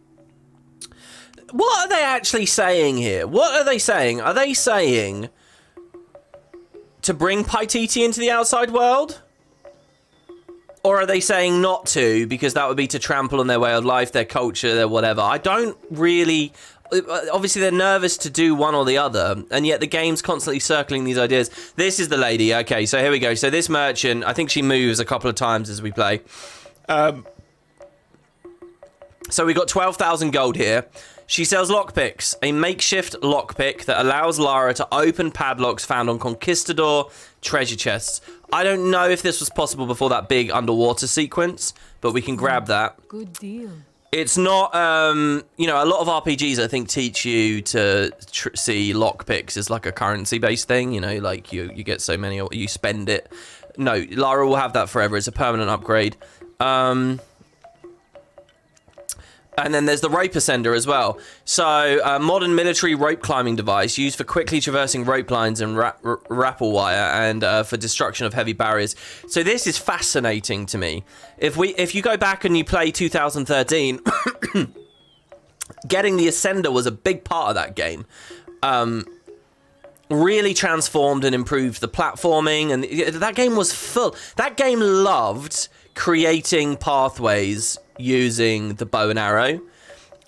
What are they actually saying here? What are they saying? Are they saying to bring Paititi into the outside world? Or are they saying not to, because that would be to trample on their way of life, their culture, their whatever? I don't really... Obviously, they're nervous to do one or the other, and yet the game's constantly circling these ideas. This is the lady. Okay, so here we go. So this merchant, I think she moves a couple of times as we play. So we got 12,000 gold here. She sells lockpicks, a makeshift lockpick that allows Lara to open padlocks found on conquistador treasure chests. I don't know if this was possible before that big underwater sequence, but we can grab that. Good deal. It's not, you know, a lot of RPGs, I think, teach you to see lockpicks as like a currency-based thing, you know, like you get so many, or you spend it. No, Lara will have that forever. It's a permanent upgrade. And then there's the rope ascender as well. So, a modern military rope climbing device used for quickly traversing rope lines and rappel wire and for destruction of heavy barriers. So this is fascinating to me. If you go back and you play 2013, getting the ascender was a big part of that game. Really transformed and improved the platforming, and that game was full. That game loved creating pathways using the bow and arrow,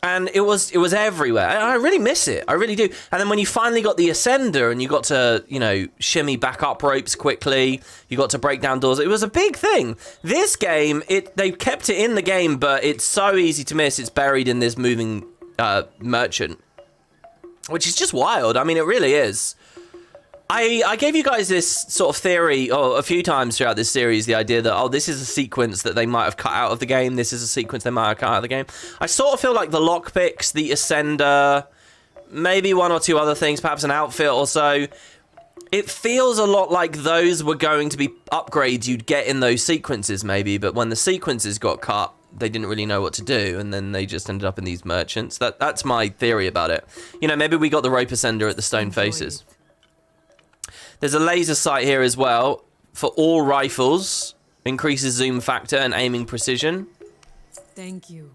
and it was everywhere. I really miss it. I really do. And then when you finally got the ascender and you got to, you know, shimmy back up ropes quickly, you got to break down doors, it was a big thing. This game, they kept it in the game, but it's so easy to miss. It's buried in this moving merchant, which is just wild. I mean, it really is. I gave you guys this sort of theory a few times throughout this series, the idea that, oh, this is a sequence that they might have cut out of the game, this is a sequence they might have cut out of the game. I sort of feel like the lockpicks, the ascender, maybe one or two other things, perhaps an outfit or so, it feels a lot like those were going to be upgrades you'd get in those sequences maybe, but when the sequences got cut, they didn't really know what to do, and then they just ended up in these merchants. That's my theory about it. You know, maybe we got the rope ascender at the stone faces. There's a laser sight here as well for all rifles. Increases zoom factor and aiming precision. Thank you.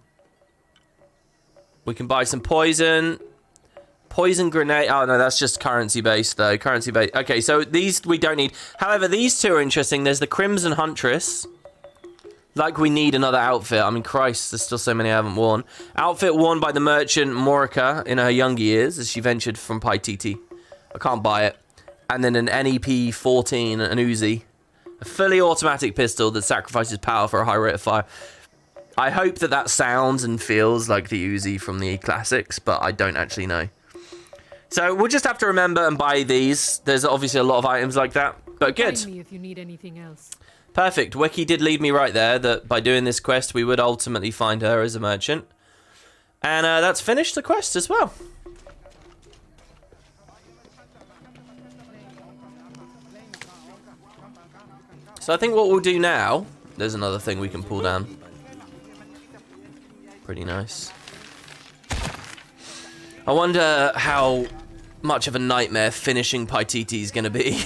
We can buy some poison. Poison grenade. Oh, no, that's just currency based, though. Currency based. Okay, so these we don't need. However, these two are interesting. There's the Crimson Huntress. Like we need another outfit. I mean, Christ, there's still so many I haven't worn. Outfit worn by the merchant Morica in her younger years as she ventured from Paititi. I can't buy it. And then an NEP-14, an Uzi. A fully automatic pistol that sacrifices power for a high rate of fire. I hope that sounds and feels like the Uzi from the classics, but I don't actually know. So we'll just have to remember and buy these. There's obviously a lot of items like that, but good. Find me if you need anything else. Perfect. Wiki did lead me right there that by doing this quest, we would ultimately find her as a merchant. And that's finished the quest as well. So I think what we'll do now, there's another thing we can pull down. Pretty nice. I wonder how much of a nightmare finishing Paititi is going to be.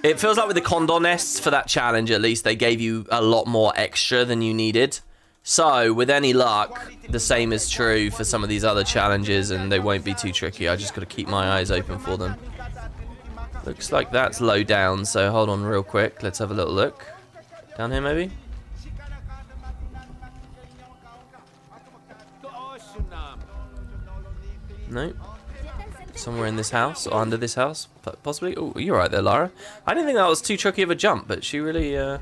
It feels like with the condor nests for that challenge, at least, they gave you a lot more extra than you needed. So, with any luck, the same is true for some of these other challenges, and they won't be too tricky. I just got to keep my eyes open for them. Looks like that's low down, so hold on real quick. Let's have a little look. Down here, maybe? No. Somewhere in this house, or under this house, possibly. Oh, you're right there, Lara. I didn't think that was too tricky of a jump, but she really, Oh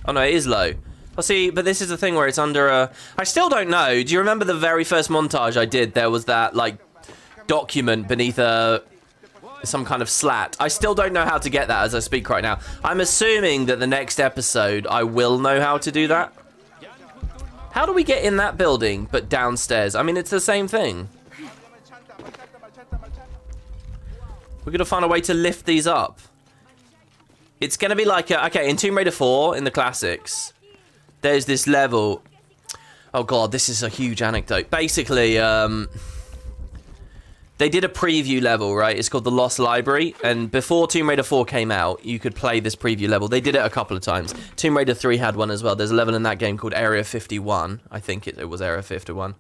no, it is low. Well, see, but this is the thing where it's under a... I still don't know. Do you remember the very first montage I did? There was that, like, document beneath some kind of slat. I still don't know how to get that as I speak right now. I'm assuming that the next episode I will know how to do that. How do we get in that building, but downstairs? I mean, it's the same thing. We're going to find a way to lift these up. It's going to be like... okay, in Tomb Raider 4, in the classics, there's this level... Oh, God, this is a huge anecdote. Basically, they did a preview level, right? It's called The Lost Library. And before Tomb Raider 4 came out, you could play this preview level. They did it a couple of times. Tomb Raider 3 had one as well. There's a level in that game called Area 51. I think it was Area 51.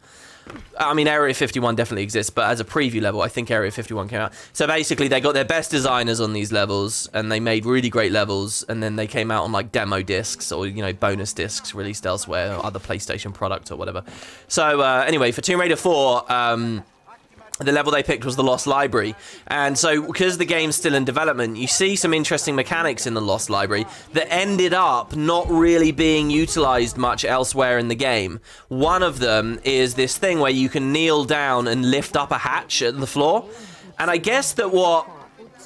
I mean, Area 51 definitely exists, but as a preview level, I think Area 51 came out. So basically, they got their best designers on these levels, and they made really great levels, and then they came out on, like, demo discs, or, you know, bonus discs released elsewhere, or other PlayStation products, or whatever. So, anyway, for Tomb Raider 4, the level they picked was the Lost Library. And so, because the game's still in development, you see some interesting mechanics in the Lost Library that ended up not really being utilized much elsewhere in the game. One of them is this thing where you can kneel down and lift up a hatch at the floor. And I guess that what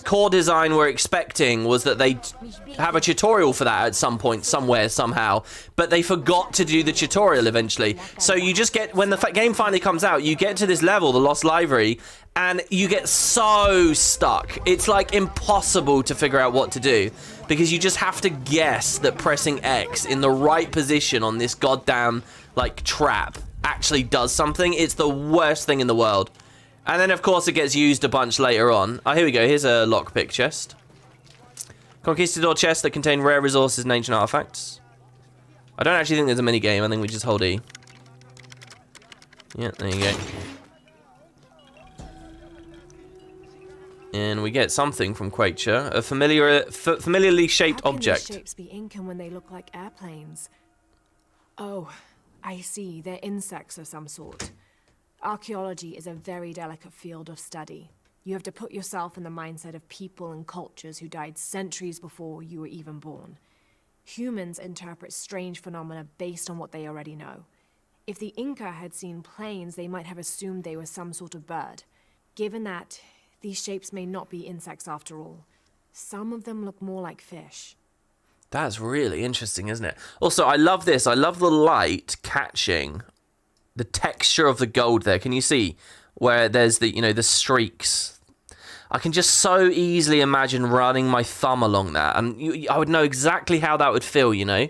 core design were expecting was that they'd have a tutorial for that at some point, somewhere, somehow, but they forgot to do the tutorial eventually. So you just get, when the game finally comes out, you get to this level, the Lost Library, and you get so stuck. It's like impossible to figure out what to do, because you just have to guess that pressing X in the right position on this goddamn, like, trap actually does something. It's the worst thing in the world. And then, of course, it gets used a bunch later on. Oh, here we go. Here's a lockpick chest. Conquistador chest that contain rare resources and ancient artifacts. I don't actually think there's a mini-game. I think we just hold E. Yeah, there you go. And we get something from Quacher. A familiarly shaped object. How can these shapes be Incan when they look like airplanes? Oh, I see. They're insects of some sort. Archaeology is a very delicate field of study. You have to put yourself in the mindset of people and cultures who died centuries before you were even born. Humans interpret strange phenomena based on what they already know. If the Inca had seen planes, they might have assumed they were some sort of bird. Given that, these shapes may not be insects after all. Some of them look more like fish. That's really interesting, isn't it? Also, I love this. I love the light catching the texture of the gold there. Can you see where there's the, you know, the streaks? I can just so easily imagine running my thumb along that, and I would know exactly how that would feel, you know,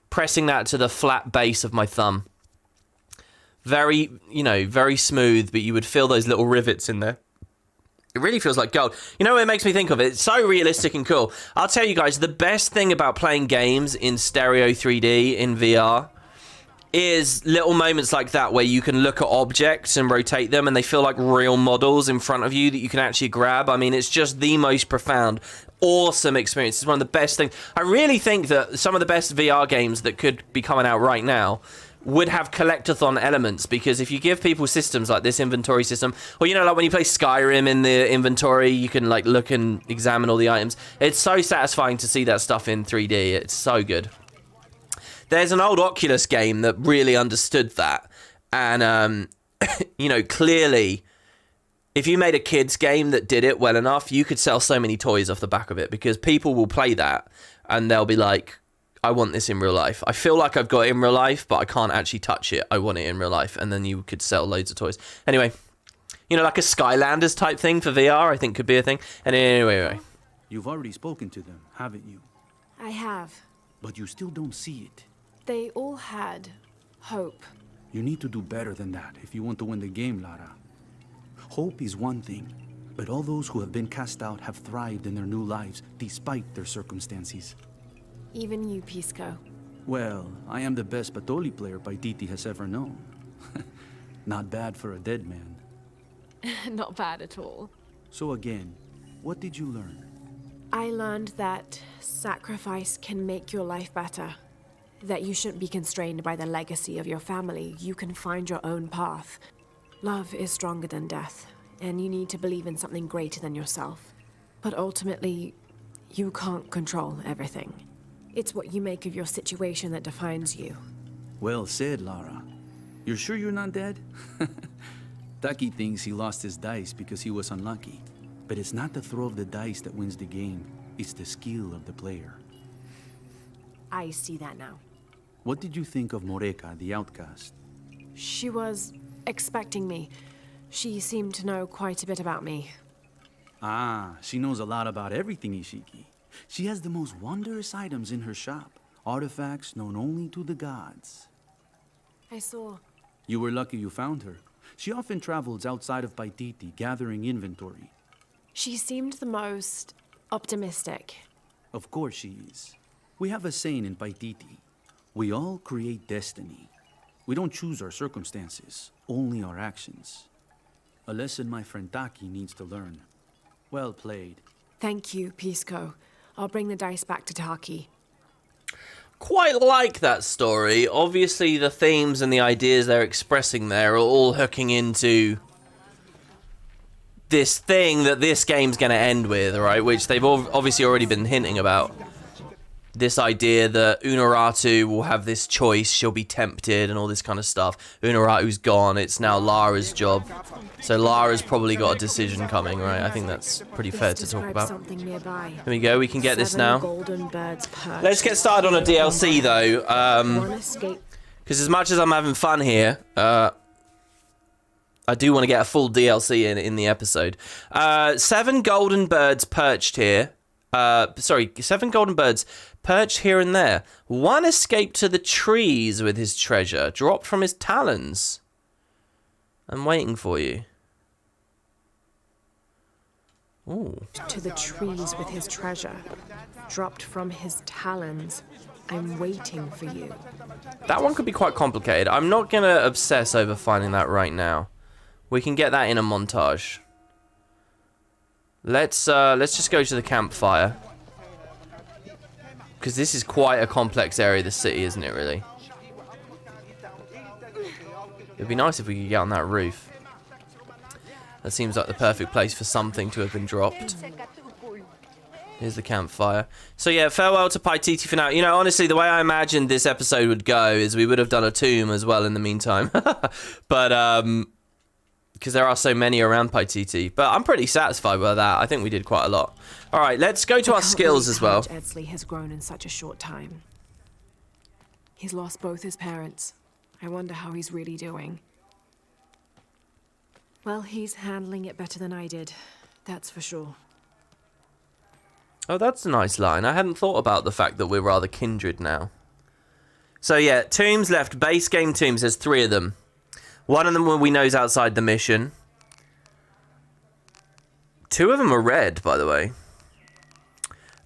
pressing that to the flat base of my thumb. Very, you know, very smooth, but you would feel those little rivets in there. It really feels like gold. You know what it makes me think of? It's so realistic and cool. I'll tell you guys, the best thing about playing games in stereo 3D in VR is little moments like that where you can look at objects and rotate them and they feel like real models in front of you that you can actually grab. I mean, it's just the most profound, awesome experience. It's one of the best things. I really think that some of the best VR games that could be coming out right now would have collectathon elements, because if you give people systems like this inventory system, or, you know, like when you play Skyrim in the inventory, you can, like, look and examine all the items. It's so satisfying to see that stuff in 3D. It's so good. There's an old Oculus game that really understood that. And, you know, clearly, if you made a kid's game that did it well enough, you could sell so many toys off the back of it, because people will play that and they'll be like, I want this in real life. I feel like I've got it in real life, but I can't actually touch it. I want it in real life. And then you could sell loads of toys. Anyway, you know, like a Skylanders type thing for VR, I think could be a thing. And anyway. You've already spoken to them, haven't you? I have. But you still don't see it. They all had hope. You need to do better than that if you want to win the game, Lara. Hope is one thing, but all those who have been cast out have thrived in their new lives despite their circumstances. Even you, Pisco. Well, I am the best Patoli player Paititi has ever known. Not bad for a dead man. Not bad at all. So again, what did you learn? I learned that sacrifice can make your life better. That you shouldn't be constrained by the legacy of your family. You can find your own path. Love is stronger than death, and you need to believe in something greater than yourself. But ultimately, you can't control everything. It's what you make of your situation that defines you. Well said, Lara. You're sure you're not dead? Taki thinks he lost his dice because he was unlucky. But it's not the throw of the dice that wins the game. It's the skill of the player. I see that now. What did you think of Moreka, the outcast? She was expecting me. She seemed to know quite a bit about me. Ah, she knows a lot about everything, Ishiki. She has the most wondrous items in her shop. Artifacts known only to the gods. I saw. You were lucky you found her. She often travels outside of Paititi, gathering inventory. She seemed the most optimistic. Of course she is. We have a saying in Paititi. We all create destiny. We don't choose our circumstances, only our actions. A lesson my friend Taki needs to learn. Well played. Thank you, Pisco. I'll bring the dice back to Taki. Quite like that story. Obviously, the themes and the ideas they're expressing there are all hooking into this thing that this game's going to end with, right? Which they've obviously already been hinting about. This idea that Unuratu will have this choice, she'll be tempted and all this kind of stuff. Unuratu's gone, it's now Lara's job. So Lara's probably got a decision coming, right? I think that's pretty fair to talk about. Something nearby. Here we go, we can get this now. Golden birds perched. Let's get started on a DLC though. One escape. Because as much as I'm having fun here, I do want to get a full DLC in the episode. 7 golden birds perched here. 7 golden birds perched here and there. One escaped to the trees with his treasure, dropped from his talons. I'm waiting for you. Ooh. To the trees with his treasure, dropped from his talons. I'm waiting for you. That one could be quite complicated. I'm not going to obsess over finding that right now. We can get that in a montage. Let's just go to the campfire. Because this is quite a complex area of the city, isn't it, really? It'd be nice if we could get on that roof. That seems like the perfect place for something to have been dropped. Here's the campfire. So yeah, farewell to Paititi for now. You know, honestly, the way I imagined this episode would go is we would have done a tomb as well in the meantime. But, because there are so many around Paititi. But I'm pretty satisfied with that. I think we did quite a lot. All right, let's go to our skills as well. Edsley has grown in such a short time. He's lost both his parents. I wonder how he's really doing. Well, he's handling it better than I did. That's for sure. Oh, that's a nice line. I hadn't thought about the fact that we're rather kindred now. So yeah, tombs left. Base game tombs. There's 3 of them. One of them we know is outside the mission. 2 of them are red, by the way.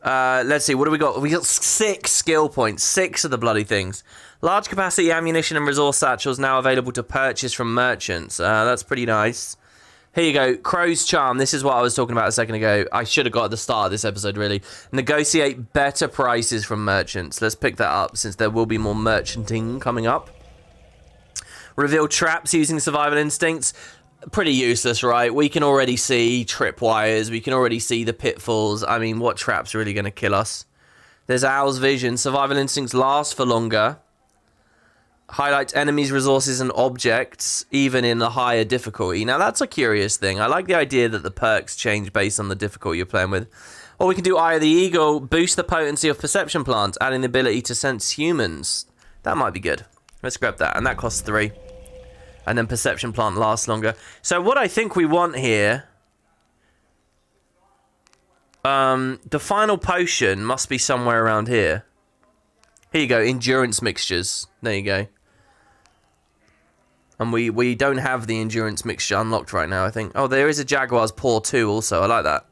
Let's see, what do we got? We got 6 skill points. 6 of the bloody things. Large capacity ammunition and resource satchels now available to purchase from merchants. That's pretty nice. Here you go. Crow's Charm. This is what I was talking about a second ago. I should have got at the start of this episode, really. Negotiate better prices from merchants. Let's pick that up since there will be more merchanting coming up. Reveal traps using survival instincts. Pretty useless, right? We can already see tripwires. We can already see the pitfalls. I mean, what trap's really going to kill us? There's Owl's Vision. Survival instincts last for longer. Highlights enemies, resources, and objects, even in the higher difficulty. Now, that's a curious thing. I like the idea that the perks change based on the difficulty you're playing with. Or we can do Eye of the Eagle. Boost the potency of perception plants, adding the ability to sense humans. That might be good. Let's grab that. And that costs 3. And then perception plant lasts longer. So what I think we want here... the final potion must be somewhere around here. Here you go. Endurance mixtures. There you go. And we don't have the endurance mixture unlocked right now, I think. Oh, there is a Jaguar's Paw 2 also. I like that.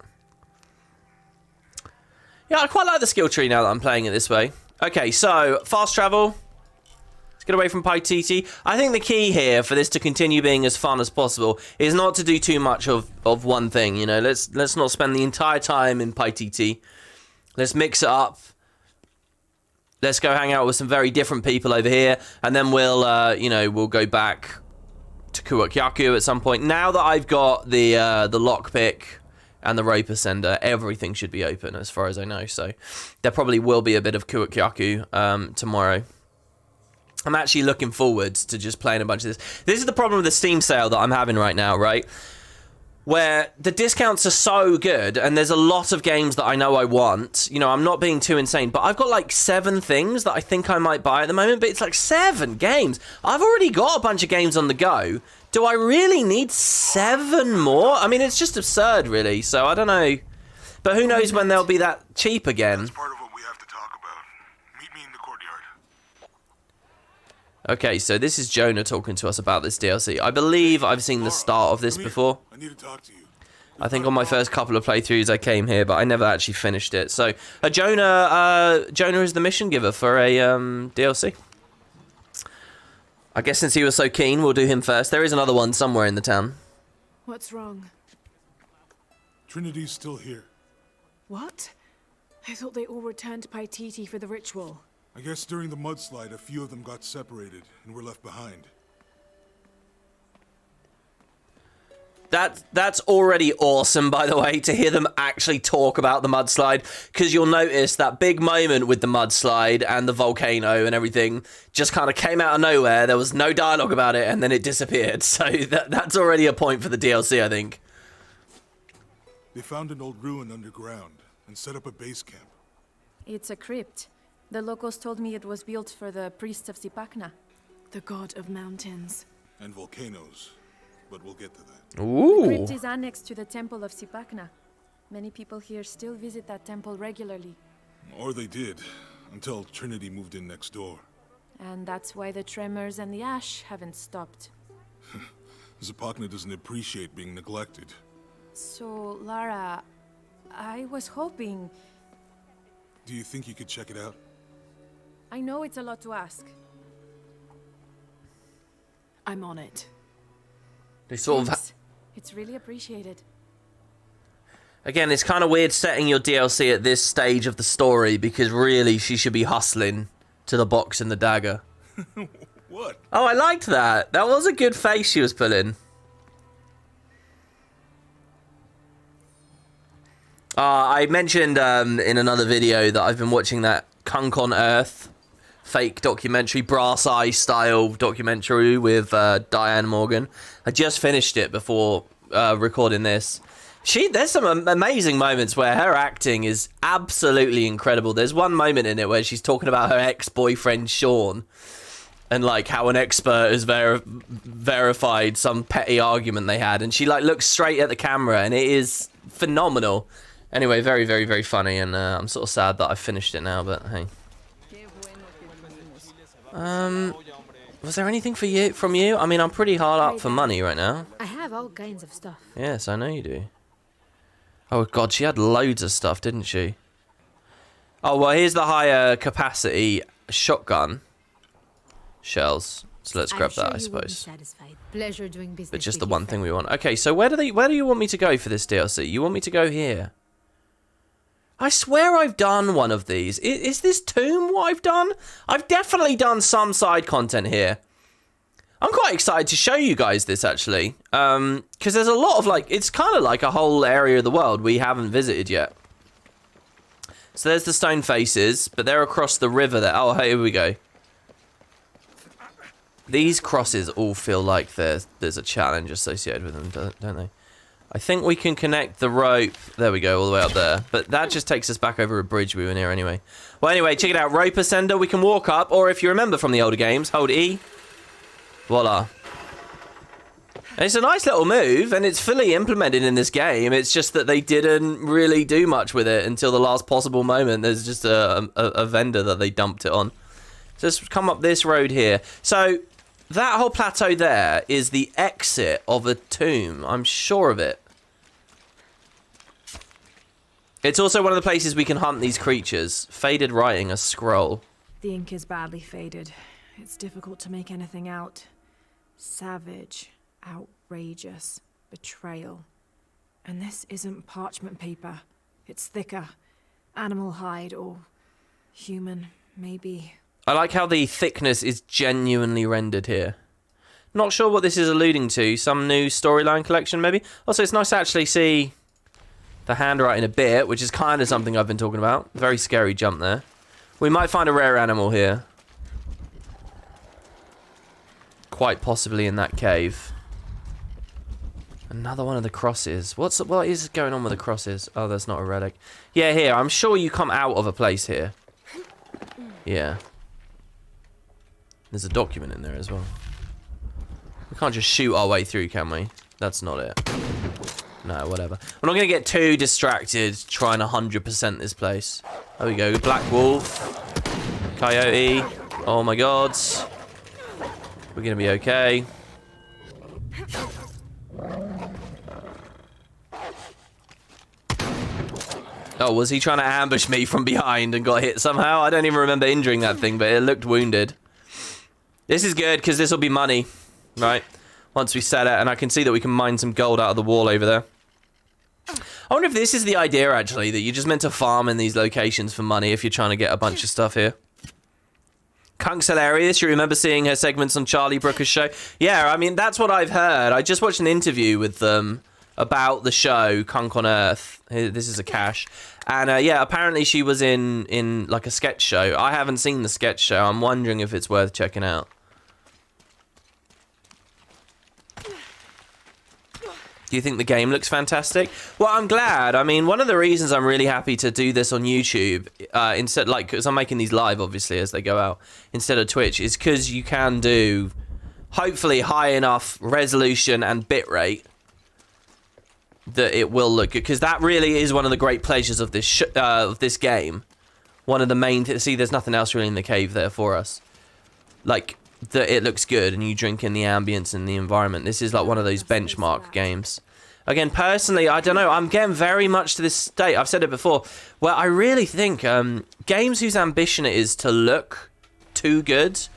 Yeah, I quite like the skill tree now that I'm playing it this way. Okay, so fast travel. Let's get away from Paititi. I think the key here for this to continue being as fun as possible is not to do too much of one thing. You know, let's not spend the entire time in Paititi. Let's mix it up. Let's go hang out with some very different people over here, and then we'll, you know, we'll go back to Kuwakyaku at some point. Now that I've got the lockpick and the rope ascender, everything should be open as far as I know. So there probably will be a bit of Kuwakyaku tomorrow. I'm actually looking forward to just playing a bunch of this. This is the problem with the Steam sale that I'm having right now, right? Where the discounts are so good, and there's a lot of games that I know I want. You know, I'm not being too insane, but I've got like 7 things that I think I might buy at the moment, but it's like 7 games. I've already got a bunch of games on the go. Do I really need 7 more? I mean, it's just absurd, really, so I don't know. But who knows when they'll be that cheap again. That's part of what we have to talk about. Meet me in the courtyard. Okay, so this is Jonah talking to us about this DLC. I believe I've seen the start of this before. I need to talk to you. I think on my first couple of playthroughs I came here, but I never actually finished it. So, Jonah is the mission giver for a DLC. I guess since he was so keen, we'll do him first. There is another one somewhere in the town. What's wrong? Trinity's still here. What? I thought they all returned to Paititi for the ritual. I guess during the mudslide, a few of them got separated and were left behind. That's already awesome, by the way, to hear them actually talk about the mudslide, because you'll notice that big moment with the mudslide and the volcano and everything just kind of came out of nowhere. There was no dialogue about it, and then it disappeared. So that's already a point for the DLC, I think. They found an old ruin underground and set up a base camp. It's a crypt. The locals told me it was built for the priest of Sipakna. The god of mountains. And volcanoes. But we'll get to that. Ooh. The crypt is annexed to the temple of Sipakna. Many people here still visit that temple regularly. Or they did, until Trinity moved in next door. And that's why the tremors and the ash haven't stopped. Sipakna doesn't appreciate being neglected. So, Lara, I was hoping... Do you think you could check it out? I know it's a lot to ask. I'm on it. They sort of... Thanks. It's really appreciated. Again, it's kind of weird setting your DLC at this stage of the story, because really she should be hustling to the box and the dagger. What? Oh, I liked that. That was a good face she was pulling. I mentioned in another video that I've been watching that Kunk on Earth fake documentary, Brass Eye style documentary with Diane Morgan. I just finished it before recording this. There's some amazing moments where her acting is absolutely incredible. There's one moment in it where she's talking about her ex-boyfriend Sean, and like how an expert has verified some petty argument they had, and she like looks straight at the camera, and it is phenomenal. Anyway, very, very, very funny, and I'm sort of sad that I've finished it now, but hey. Was there anything from you? I mean, I'm pretty hard up for money right now. I have all kinds of stuff. Yes, I know you do. Oh god, she had loads of stuff, didn't she? Oh, well, here's the higher capacity shotgun shells. So let's grab that, I suppose. Pleasure doing business. But just the one thing we want. Okay, so where do you want me to go for this DLC? You want me to go here? I swear I've done one of these. Is this tomb what I've done? I've definitely done some side content here. I'm quite excited to show you guys this, actually. Because there's a lot of, like, it's kind of like a whole area of the world we haven't visited yet. So there's the stone faces, but they're across the river there. Oh, here we go. These crosses all feel like there's a challenge associated with them, don't they? I think we can connect the rope. There we go, all the way up there. But that just takes us back over a bridge we were near anyway. Well, anyway, check it out. Rope ascender. We can walk up, or if you remember from the older games, hold E. Voila. And it's a nice little move, and it's fully implemented in this game. It's just that they didn't really do much with it until the last possible moment. There's just a vendor that they dumped it on. So let's come up this road here. So that whole plateau there is the exit of a tomb. I'm sure of it. It's also one of the places we can hunt these creatures. Faded writing, a scroll. The ink is badly faded. It's difficult to make anything out. Savage, outrageous, betrayal. And this isn't parchment paper. It's thicker. Animal hide or human, maybe. I like how the thickness is genuinely rendered here. Not sure what this is alluding to. Some new storyline collection, maybe? Also, it's nice to actually see the handwriting a bit, which is kind of something I've been talking about. Very scary jump there. We might find a rare animal here. Quite possibly in that cave. Another one of the crosses. What is going on with the crosses? Oh, that's not a relic. Yeah, here. I'm sure you come out of a place here. Yeah. There's a document in there as well. We can't just shoot our way through, can we? That's not it. No, whatever. We're not going to get too distracted trying 100% this place. There we go. Black wolf. Coyote. Oh my god. We're going to be okay. Oh, was he trying to ambush me from behind and got hit somehow? I don't even remember injuring that thing, but it looked wounded. This is good, because this will be money, right? Once we set it, and I can see that we can mine some gold out of the wall over there. I wonder if this is the idea, actually, that you're just meant to farm in these locations for money if you're trying to get a bunch of stuff here. Kunk's hilarious. You remember seeing her segments on Charlie Brooker's show? Yeah, I mean, that's what I've heard. I just watched an interview with them about the show, Kunk on Earth. This is a cache. And yeah, apparently she was in like a sketch show. I haven't seen the sketch show. I'm wondering if it's worth checking out. Do you think the game looks fantastic? Well, I'm glad. I mean, one of the reasons I'm really happy to do this on YouTube, instead, like, because I'm making these live, obviously, as they go out, instead of Twitch, is because you can do, hopefully, high enough resolution and bitrate that it will look good. Because that really is one of the great pleasures of this game. One of the main... See, there's nothing else really in the cave there for us. Like... that it looks good and you drink in the ambience and the environment. This is like one of those benchmark games. Again, personally, I don't know. I'm getting very much to this state. I've said it before. Well, I really think games whose ambition it is to look too good,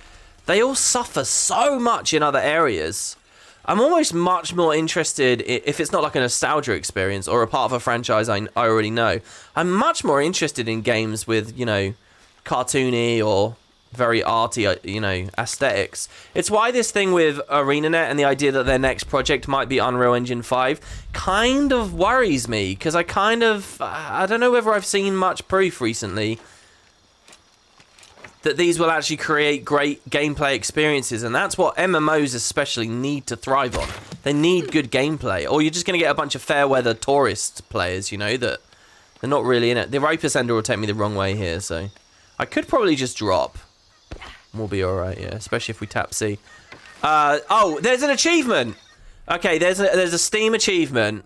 they all suffer so much in other areas. I'm almost much more interested, if it's not like a nostalgia experience or a part of a franchise I already know, I'm much more interested in games with, you know, cartoony or... very arty, you know, aesthetics. It's why this thing with ArenaNet and the idea that their next project might be Unreal Engine 5 kind of worries me, because I don't know whether I've seen much proof recently that these will actually create great gameplay experiences, and that's what MMOs especially need to thrive on. They need good gameplay, or you're just going to get a bunch of fair-weather tourist players, you know, that they're not really in it. The Raper Sender will take me the wrong way here, so I could probably just drop. We'll be alright, yeah. Especially if we tap C. Oh, there's an achievement! Okay, there's a Steam achievement,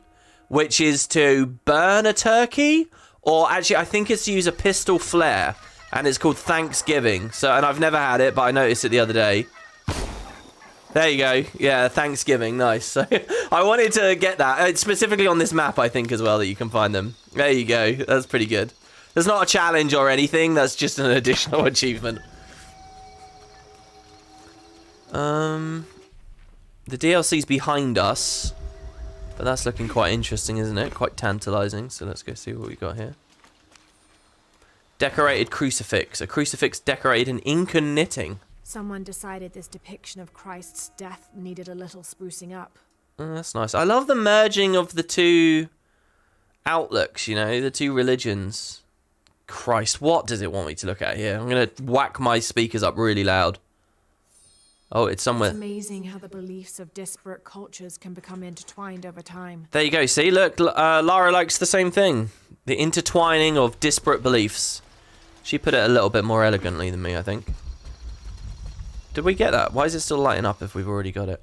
which is to burn a turkey, or actually, I think it's to use a pistol flare, and it's called Thanksgiving. So, and I've never had it, but I noticed it the other day. There you go. Yeah, Thanksgiving. Nice. So, I wanted to get that. It's specifically on this map, I think, as well, that you can find them. There you go. That's pretty good. There's not a challenge or anything. That's just an additional achievement. The DLC's behind us, but that's looking quite interesting, isn't it? Quite tantalizing. So let's go see what we got here. Decorated crucifix. A crucifix decorated in ink and knitting. Someone decided this depiction of Christ's death needed a little sprucing up. Oh, that's nice. I love the merging of the two outlooks, you know, the two religions. Christ, what does it want me to look at here? I'm going to whack my speakers up really loud. Oh, it's somewhere. It's amazing how the beliefs of disparate cultures can become intertwined over time. There you go. See, look, Lara likes the same thing. The intertwining of disparate beliefs. She put it a little bit more elegantly than me, I think. Did we get that? Why is it still lighting up if we've already got it?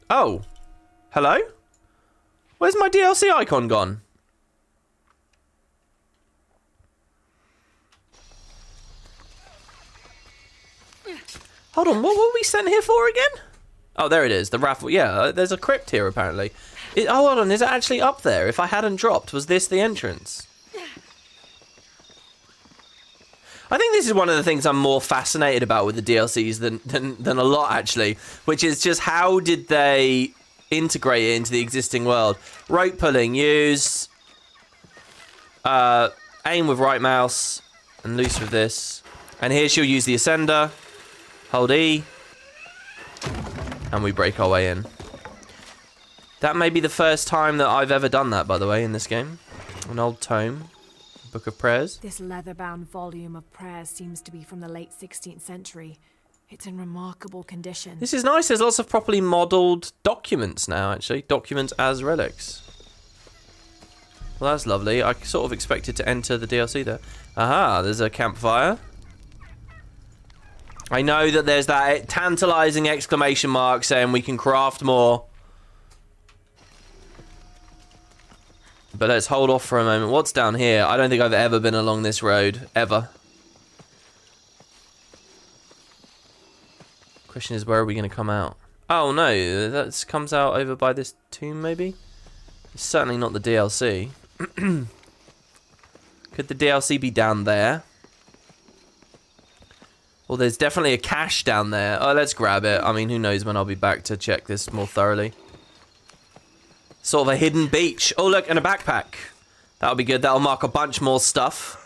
Oh. Hello? Where's my DLC icon gone? Hold on, what were we sent here for again? Oh, there it is, the raffle. Yeah, there's a crypt here, apparently. Oh, hold on, is it actually up there? If I hadn't dropped, was this the entrance? I think this is one of the things I'm more fascinated about with the DLCs than a lot, actually, which is just how did they integrate it into the existing world. Rope pulling, use aim with right mouse and loose with this. And here she'll use the ascender, hold E, and we break our way in. That may be the first time that I've ever done that, by the way, in this game. An old tome. Book of Prayers. This leather-bound volume of prayers seems to be from the late 16th century. It's in remarkable condition. This is nice. There's lots of properly modelled documents now, actually. Documents as relics. Well, that's lovely. I sort of expected to enter the DLC there. Aha, there's a campfire. I know that there's that tantalising exclamation mark saying we can craft more. But let's hold off for a moment. What's down here? I don't think I've ever been along this road. Ever. Question is, where are we going to come out? Oh, no. That comes out over by this tomb, maybe? It's certainly not the DLC. Could the DLC be down there? Well, there's definitely a cache down there. Oh, let's grab it. I mean, who knows when I'll be back to check this more thoroughly. Sort of a hidden beach. Oh, look, and a backpack. That'll be good. That'll mark a bunch more stuff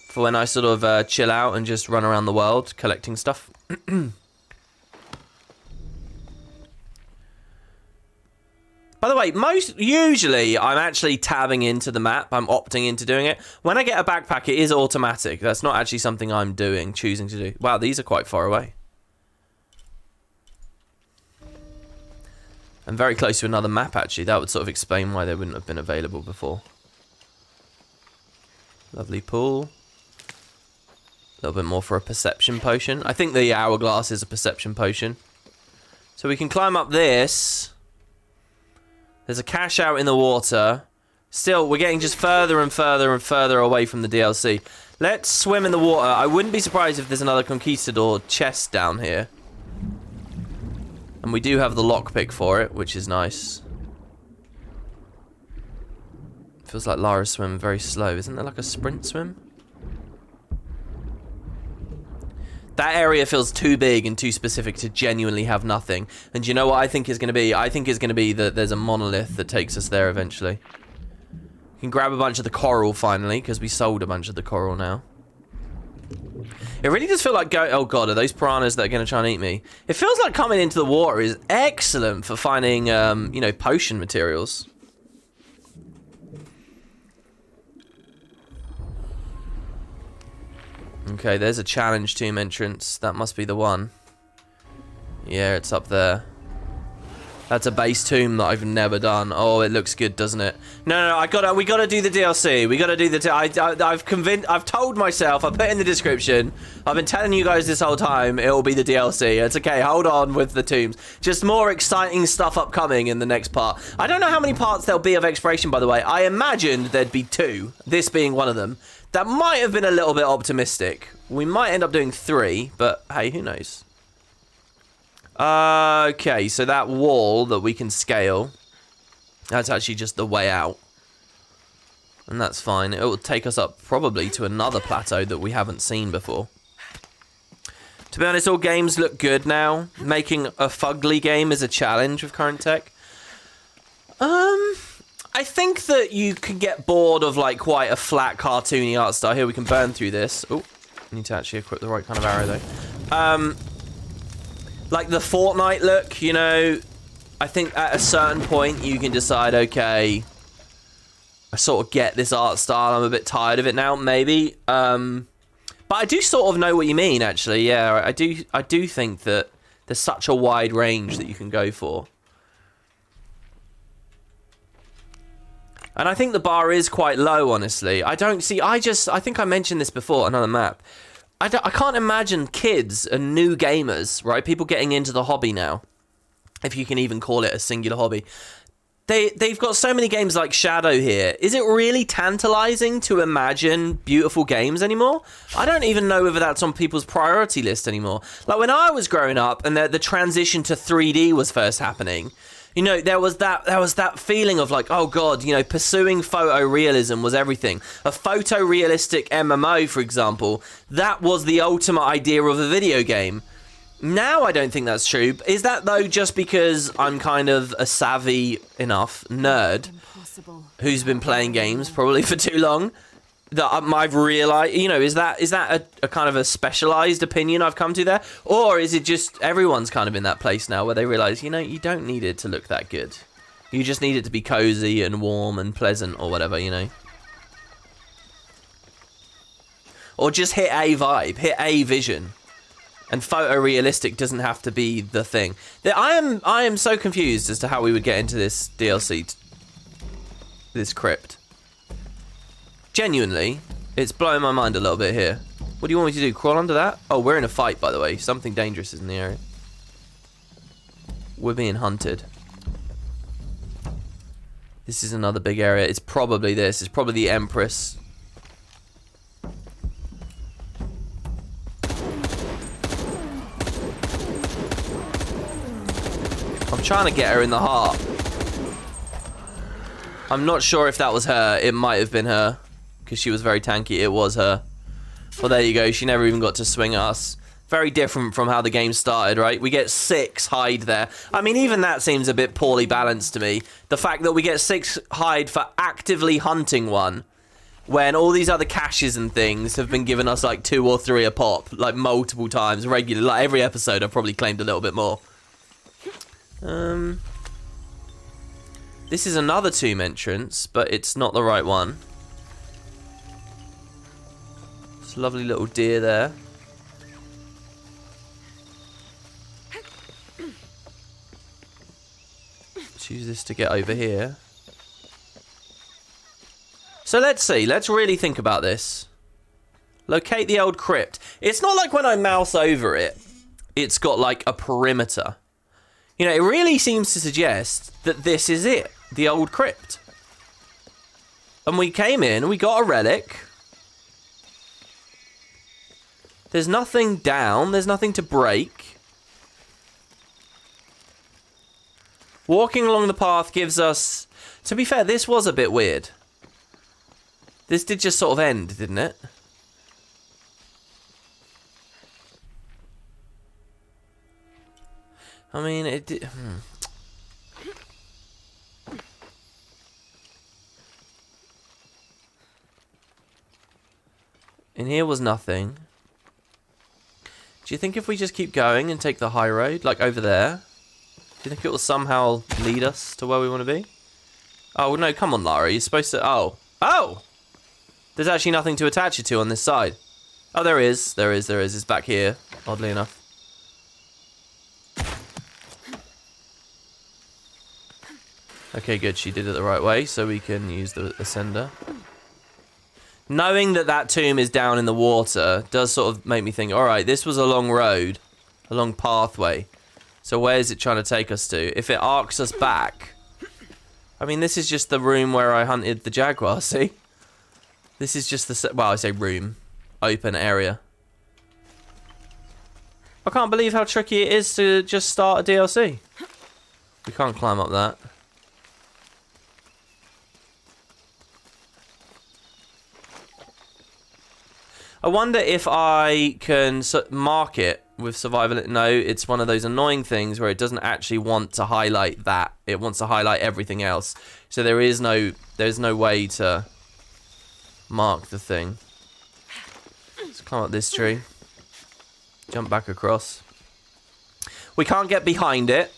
for when I sort of chill out and just run around the world collecting stuff. By the way, usually I'm actually tabbing into the map. I'm opting into doing it. When I get a backpack, it is automatic. That's not actually something I'm choosing to do. Wow, these are quite far away. I'm very close to another map, actually. That would sort of explain why they wouldn't have been available before. Lovely pool. A little bit more for a perception potion. I think the hourglass is a perception potion. So we can climb up this. There's a cache out in the water. Still, we're getting just further and further and further away from the DLC. Let's swim in the water. I wouldn't be surprised if there's another conquistador chest down here. And we do have the lockpick for it, which is nice. Feels like Lara's swim very slow. Isn't there like a sprint swim? That area feels too big and too specific to genuinely have nothing. And you know what I think is going to be? I think it's going to be that there's a monolith that takes us there eventually. We can grab a bunch of the coral finally, because we sold a bunch of the coral now. It really does feel like oh god, are those piranhas that are going to try and eat me? It feels like coming into the water is excellent for finding, you know, potion materials. Okay, there's a challenge tomb entrance. That must be the one. Yeah, it's up there. That's a base tomb that I've never done. Oh, it looks good, doesn't it? No, we gotta do the DLC. We gotta do the. I've told myself. I put in the description. I've been telling you guys this whole time. It will be the DLC. It's okay. Hold on with the tombs. Just more exciting stuff upcoming in the next part. I don't know how many parts there'll be of exploration. By the way, I imagined there'd be 2. This being one of them. That might have been a little bit optimistic. We might end up doing 3, but hey, who knows? Okay, so that wall that we can scale, that's actually just the way out. And that's fine. It will take us up probably to another plateau that we haven't seen before. To be honest, all games look good now. Making a fugly game is a challenge with current tech. I think that you can get bored of like quite a flat cartoony art style. Here we can burn through this. Oh, need to actually equip the right kind of arrow though. Like the Fortnite look, you know, I think at a certain point you can decide, okay, I sort of get this art style, I'm a bit tired of it now, maybe. But I do sort of know what you mean, actually, yeah, I do think that there's such a wide range that you can go for. And I think the bar is quite low, honestly. I think I mentioned this before, another map. I can't imagine kids and new gamers, right? People getting into the hobby now, if you can even call it a singular hobby. They've got so many games like Shadow here. Is it really tantalizing to imagine beautiful games anymore? I don't even know whether that's on people's priority list anymore. Like when I was growing up and the transition to 3D was first happening, You know, there was that feeling of like, oh god, you know, pursuing photorealism was everything. A photorealistic MMO, for example, that was the ultimate idea of a video game. Now I don't think that's true. Is that though just because I'm kind of a savvy enough nerd who's been playing games probably for too long that I've realised, you know, is that a kind of a specialised opinion I've come to there? Or is it just everyone's kind of in that place now where they realise, you know, you don't need it to look that good. You just need it to be cosy and warm and pleasant or whatever, you know. Or just hit a vibe, hit a vision. And photorealistic doesn't have to be the thing. I am so confused as to how we would get into this DLC, this crypt. Genuinely, it's blowing my mind a little bit here. What do you want me to do? Crawl under that? Oh, we're in a fight, by the way. Something dangerous is in the area. We're being hunted. This is another big area. It's probably this. It's probably the Empress. I'm trying to get her in the heart. I'm not sure if that was her. It might have been her. Because she was very tanky. It was her. Well, there you go. She never even got to swing at us. Very different from how the game started, right? We get 6 hide there. I mean, even that seems a bit poorly balanced to me. The fact that we get 6 hide for actively hunting one, when all these other caches and things have been giving us like 2 or 3 a pop, like multiple times, regularly. Like every episode, I've probably claimed a little bit more. This is another tomb entrance, but it's not the right one. It's a lovely little deer there. Let's use this to get over here. So let's see. Let's really think about this. Locate the old crypt. It's not like when I mouse over it, it's got like a perimeter. You know, it really seems to suggest that this is it. The old crypt. And we came in, we got a relic. There's nothing down, there's nothing to break. Walking along the path gives us... To be fair, this was a bit weird. This did just sort of end, didn't it? I mean, it did... In here was nothing. Do you think if we just keep going and take the high road, like over there, do you think it will somehow lead us to where we want to be? Oh, no, come on, Lara. You're supposed to... Oh! Oh! There's actually nothing to attach it to on this side. Oh, there is. There is. It's back here, oddly enough. Okay, good. She did it the right way, so we can use the ascender. Knowing that that tomb is down in the water does sort of make me think, alright, this was a long road, a long pathway. So where is it trying to take us to? If it arcs us back... I mean, this is just the room where I hunted the jaguar, see? This is just the... Well, I say room. Open area. I can't believe how tricky it is to just start a DLC. We can't climb up that. I wonder if I can mark it with survival. No, it's one of those annoying things where it doesn't actually want to highlight that. It wants to highlight everything else. So there's no way to mark the thing. Let's climb up this tree. Jump back across. We can't get behind it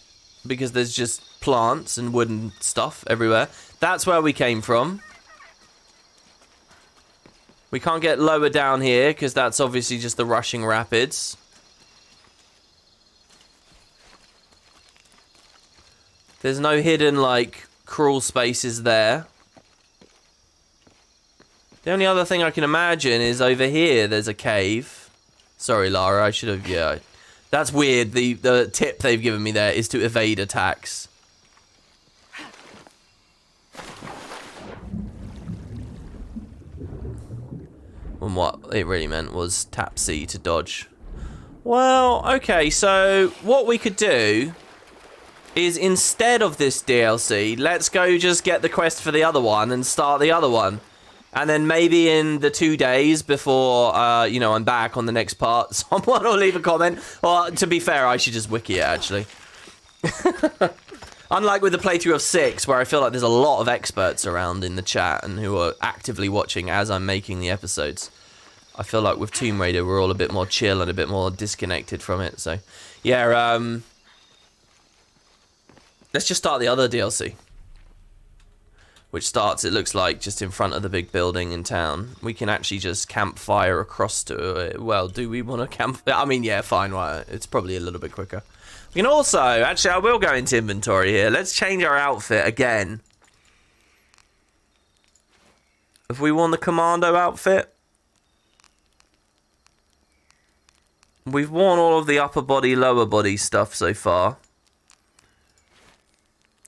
because there's just plants and wooden stuff everywhere. That's where we came from. We can't get lower down here because that's obviously just the rushing rapids. There's no hidden, like, crawl spaces there. The only other thing I can imagine is over here there's a cave. Sorry, Lara, I should have, yeah. That's weird. The tip they've given me there is to evade attacks. And what it really meant was tap C to dodge. Well, okay, so what we could do is instead of this DLC, let's go just get the quest for the other one and start the other one. And then maybe in the 2 days before, you know, I'm back on the next part, someone will leave a comment. Or, to be fair, I should just wiki it, actually. Unlike with the playthrough of 6, where I feel like there's a lot of experts around in the chat and who are actively watching as I'm making the episodes. I feel like with Tomb Raider, we're all a bit more chill and a bit more disconnected from it. So, yeah, let's just start the other DLC. Which starts, it looks like, just in front of the big building in town. We can actually just campfire across to it. Well, do we want to camp? I mean, yeah, fine. Right. It's probably a little bit quicker. We can also, actually, I will go into inventory here. Let's change our outfit again. Have we worn the commando outfit? We've worn all of the upper body, lower body stuff so far.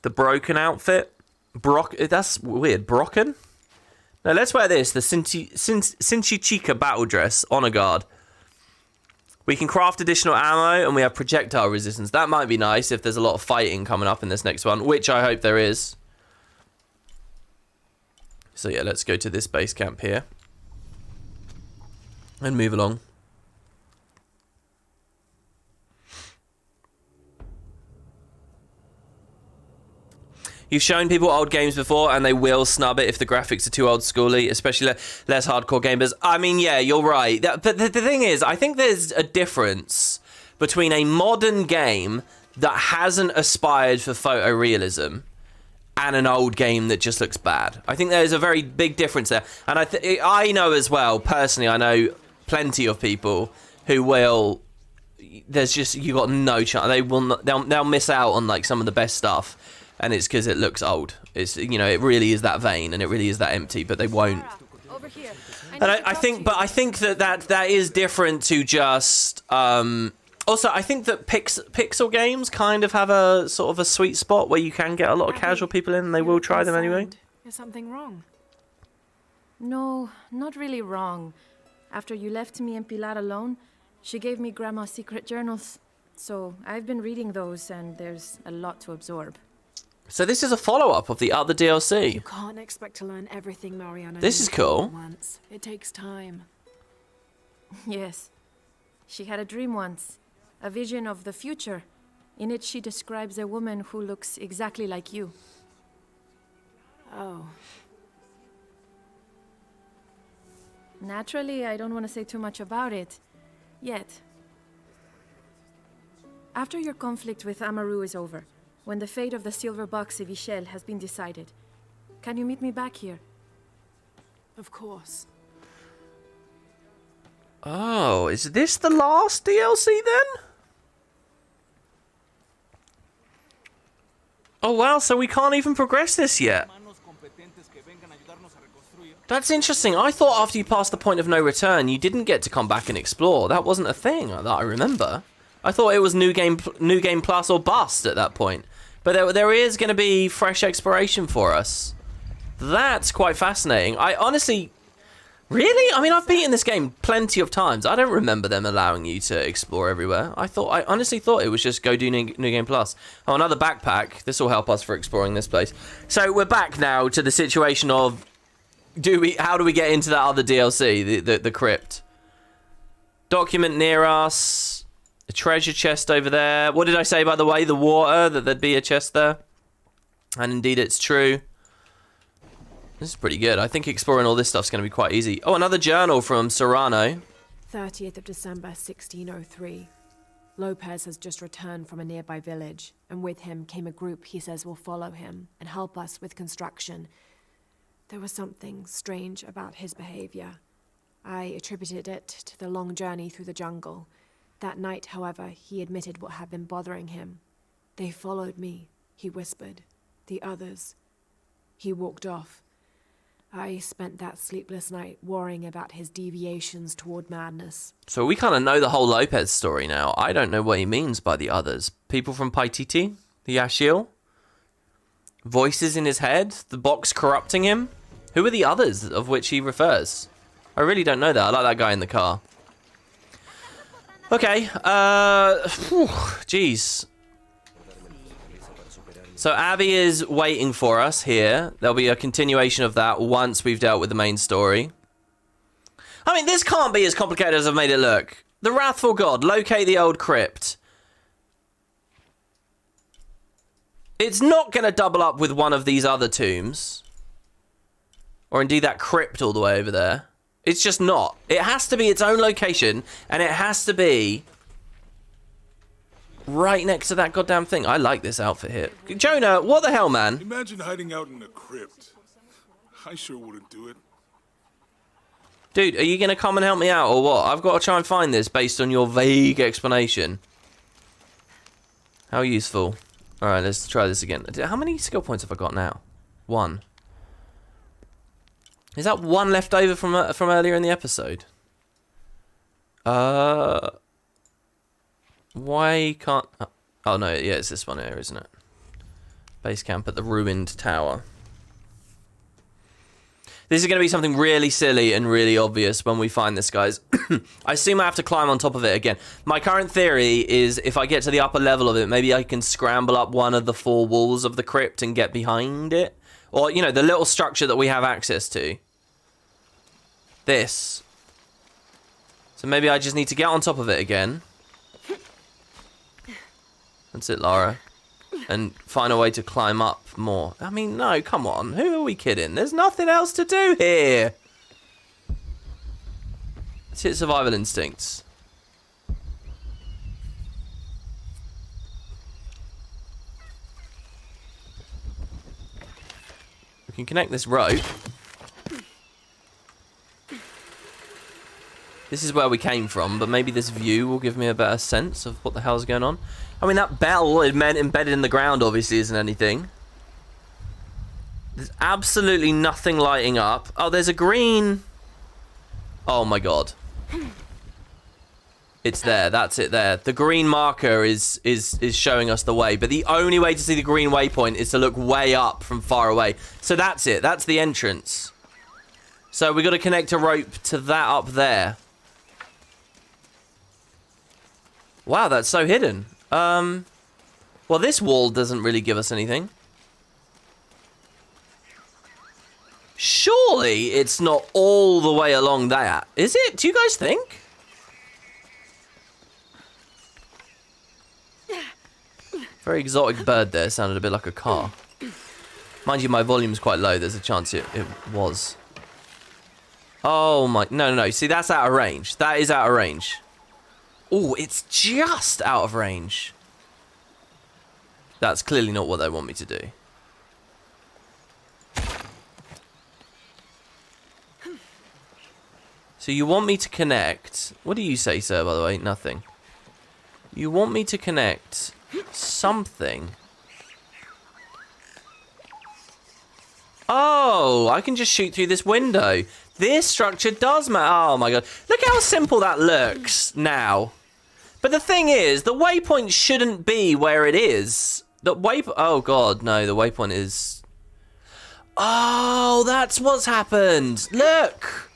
The broken outfit. That's weird. Brocken? Now let's wear this. The Cinchi Chica battle dress. Honor guard. We can craft additional ammo and we have projectile resistance. That might be nice if there's a lot of fighting coming up in this next one, which I hope there is. So yeah, let's go to this base camp here. And move along. You've shown people old games before, and they will snub it if the graphics are too old schooly, especially less hardcore gamers. I mean, yeah, you're right. But the thing is, I think there's a difference between a modern game that hasn't aspired for photorealism and an old game that just looks bad. I think there's a very big difference there. And I know as well, personally, I know plenty of people who will... There's just... You got no chance. They will not, they'll miss out on, like, some of the best stuff. And it's because it looks old. It's, you know, it really is that vain and it really is that empty, but they won't. And I think that is different to just. Also, I think that pixel games kind of have a sort of a sweet spot where you can get a lot of casual people in, and they will try them anyway. Is something wrong? No, not really wrong. After you left me and Pilar alone, she gave me Grandma's secret journals. So I've been reading those, and there's a lot to absorb. So this is a follow-up of the other DLC. You can't expect to learn everything, Mariana. This is cool. Once. It takes time. Yes. She had a dream once. A vision of the future. In it, she describes a woman who looks exactly like you. Oh. Naturally, I don't want to say too much about it. Yet. After your conflict with Amaru is over, when the fate of the silver box Evichel has been decided, can you meet me back here? Of course. Oh, is this the last DLC then? Oh wow, so we can't even progress this yet. That's interesting. I thought after you passed the point of no return, you didn't get to come back and explore. That wasn't a thing that I remember. I thought it was new game plus or bust at that point. But there is going to be fresh exploration for us. That's quite fascinating. I honestly... Really? I mean, I've beaten this game plenty of times. I don't remember them allowing you to explore everywhere. I honestly thought it was just go do new game plus. Oh, another backpack. This will help us for exploring this place. So we're back now to the situation of... How do we get into that other DLC, the crypt? Document near us... A treasure chest over there. What did I say, by the way? The water, that there'd be a chest there. And indeed, it's true. This is pretty good. I think exploring all this stuff's going to be quite easy. Oh, another journal from Serrano. 30th of December, 1603. Lopez has just returned from a nearby village, and with him came a group he says will follow him and help us with construction. There was something strange about his behavior. I attributed it to the long journey through the jungle. That night, however, he admitted what had been bothering him. They followed me, he whispered. The others. He walked off. I spent that sleepless night worrying about his deviations toward madness. So we kind of know the whole Lopez story now. I don't know what he means by the others. People from Paititi? The Yashil? Voices in his head? The box corrupting him? Who are the others of which he refers? I really don't know that. I like that guy in the car. Okay, jeez. So Abby is waiting for us here. There'll be a continuation of that once we've dealt with the main story. I mean, this can't be as complicated as I've made it look. The Wrathful God, locate the old crypt. It's not going to double up with one of these other tombs. Or indeed that crypt all the way over there. It's just not. It has to be its own location, and it has to be right next to that goddamn thing. I like this outfit here. Jonah, what the hell, man? Imagine hiding out in a crypt. I sure wouldn't do it. Dude, are you going to come and help me out or what? I've got to try and find this based on your vague explanation. How useful. Alright, let's try this again. How many skill points have I got now? 1. Is that 1 left over from earlier in the episode? Why can't... Oh, no, yeah, it's this one here, isn't it? Base camp at the ruined tower. This is going to be something really silly and really obvious when we find this, guys. I assume I have to climb on top of it again. My current theory is if I get to the upper level of it, maybe I can scramble up one of the 4 walls of the crypt and get behind it. Or, you know, the little structure that we have access to. This. So maybe I just need to get on top of it again. That's it, Lara. And find a way to climb up more. I mean, no, come on. Who are we kidding? There's nothing else to do here. Let's hit survival instincts. We can connect this rope. This is where we came from, but maybe this view will give me a better sense of what the hell's going on. I mean, that bell embedded in the ground obviously isn't anything. There's absolutely nothing lighting up. Oh, there's a green... Oh my god. It's there, that's it there. The green marker is showing us the way, but the only way to see the green waypoint is to look way up from far away. So that's it, that's the entrance. So we got to connect a rope to that up there. Wow, that's so hidden. Well, this wall doesn't really give us anything. Surely it's not all the way along that. Is it? Do you guys think? Very exotic bird there. Sounded a bit like a car. Mind you, my volume's quite low. There's a chance it was. Oh my... No. See, that's out of range. That is out of range. Oh, it's just out of range. That's clearly not what they want me to do. So you want me to connect... What do you say, sir, by the way? Nothing. You want me to connect something. Oh, I can just shoot through this window. This structure does matter. Oh my god. Look how simple that looks now. But the thing is, the waypoint shouldn't be where it is. The waypoint... Oh god, no, the waypoint is... Oh, that's what's happened. Look.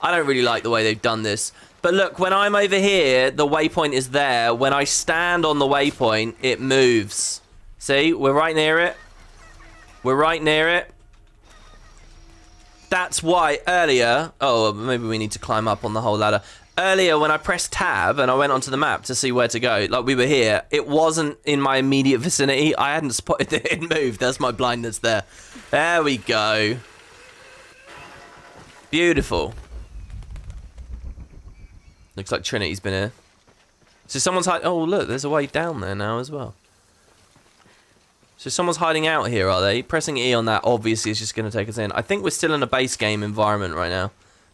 I don't really like the way they've done this. But look, when I'm over here, the waypoint is there. When I stand on the waypoint, it moves. See, we're right near it. We're right near it. That's why earlier... Oh, maybe we need to climb up on the whole ladder. Earlier, when I pressed tab and I went onto the map to see where to go, like we were here, it wasn't in my immediate vicinity. I hadn't spotted that it moved. That's my blindness there. There we go. Beautiful. Looks like Trinity's been here. So someone's hiding... Oh, look, there's a way down there now as well. So someone's hiding out here, are they? Pressing E on that obviously is just going to take us in. I think we're still in a base game environment right now.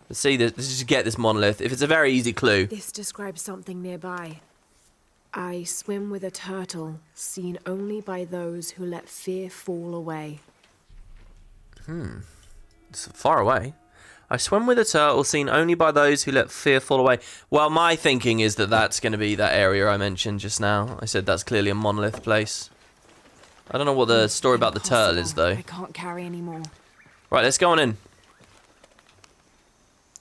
Let's see this. Let's just get this monolith. If it's a very easy clue. This describes something nearby. I swim with a turtle, seen only by those who let fear fall away. It's far away. I swim with a turtle, seen only by those who let fear fall away. Well, my thinking is that that's going to be that area I mentioned just now. I said that's clearly a monolith place. I don't know what the story about the turtle is, though. I can't carry anymore. Right, let's go on in.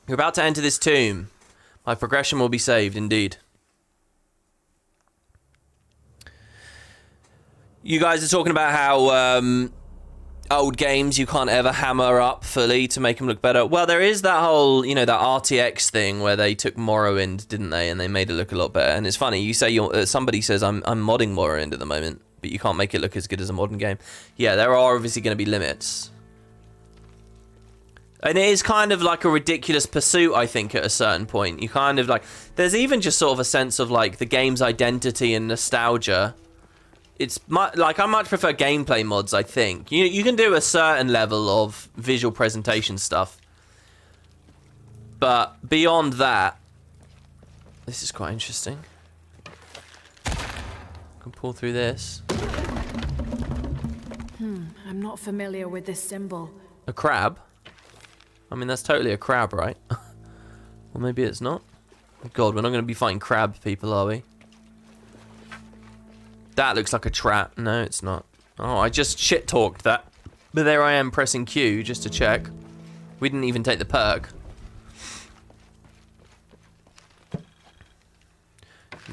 You're about to enter this tomb. My progression will be saved, indeed. You guys are talking about how old games you can't ever hammer up fully to make them look better. Well, there is that whole, you know, that RTX thing where they took Morrowind, didn't they? And they made it look a lot better. And it's funny, you say somebody says I'm modding Morrowind at the moment, but you can't make it look as good as a modern game. Yeah, there are obviously going to be limits. And it is kind of like a ridiculous pursuit, I think, at a certain point. You kind of like, there's even just sort of a sense of like the game's identity and nostalgia. It's like, I much prefer gameplay mods, I think. You can do a certain level of visual presentation stuff. But beyond that, this is quite interesting. I can pull through this. I'm not familiar with this symbol. A crab? I mean, that's totally a crab, right? Or maybe it's not. God, we're not going to be fighting crab people, are we? That looks like a trap. No, it's not. Oh, I just shit-talked that. But there I am pressing Q just to check. We didn't even take the perk.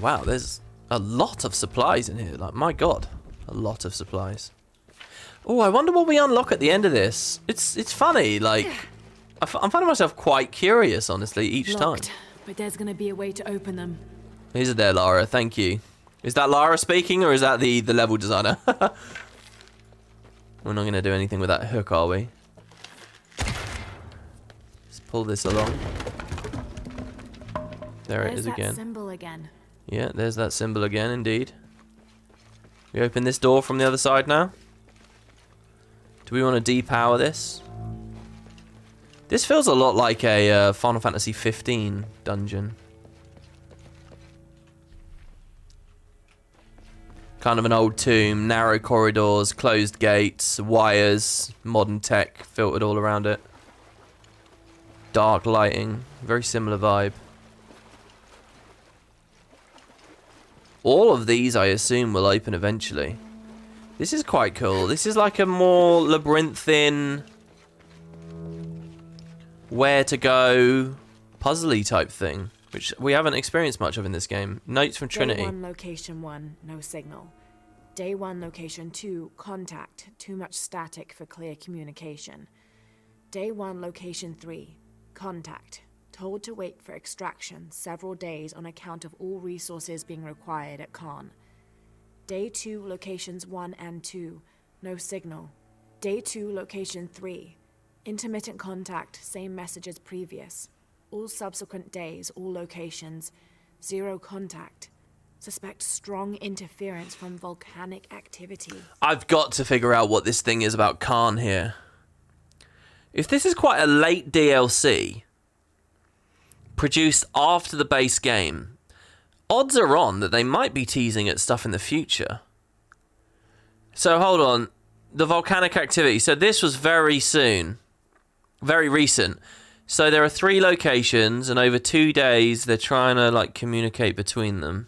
Wow, there's a lot of supplies in here. Like, my God. A lot of supplies. Oh, I wonder what we unlock at the end of this. It's funny, like... I'm finding myself quite curious, honestly, each Locked, time. but there's gonna be a way to open them. Is there, Lara? Thank you. Is that Lara speaking, or is that the level designer? We're not going to do anything with that hook, are we? Let's pull this along. There it is again. There's that symbol again. Yeah, there's that symbol again, indeed. We open this door from the other side now. Do we want to depower this? This feels a lot like a Final Fantasy 15 dungeon. Kind of an old tomb, narrow corridors, closed gates, wires, modern tech filtered all around it. Dark lighting, very similar vibe. All of these, I assume, will open eventually. This is quite cool. This is like a more labyrinthine, where to go, puzzly type thing, which we haven't experienced much of in this game. Notes from Trinity. Day 1, location 1, no signal. Day 1, location 2, contact, too much static for clear communication. Day 1, location 3, contact, told to wait for extraction several days on account of all resources being required at Khan. Day 2, locations 1 and 2, no signal. Day 2, location 3, intermittent contact, same message as previous. All subsequent days, all locations, 0 contact. Suspect strong interference from volcanic activity. I've got to figure out what this thing is about Khan here. If this is quite a late DLC, produced after the base game, odds are on that they might be teasing at stuff in the future. So hold on. The volcanic activity. So this was very soon. Very recent. So there are 3 locations, and over 2 days they're trying to like communicate between them.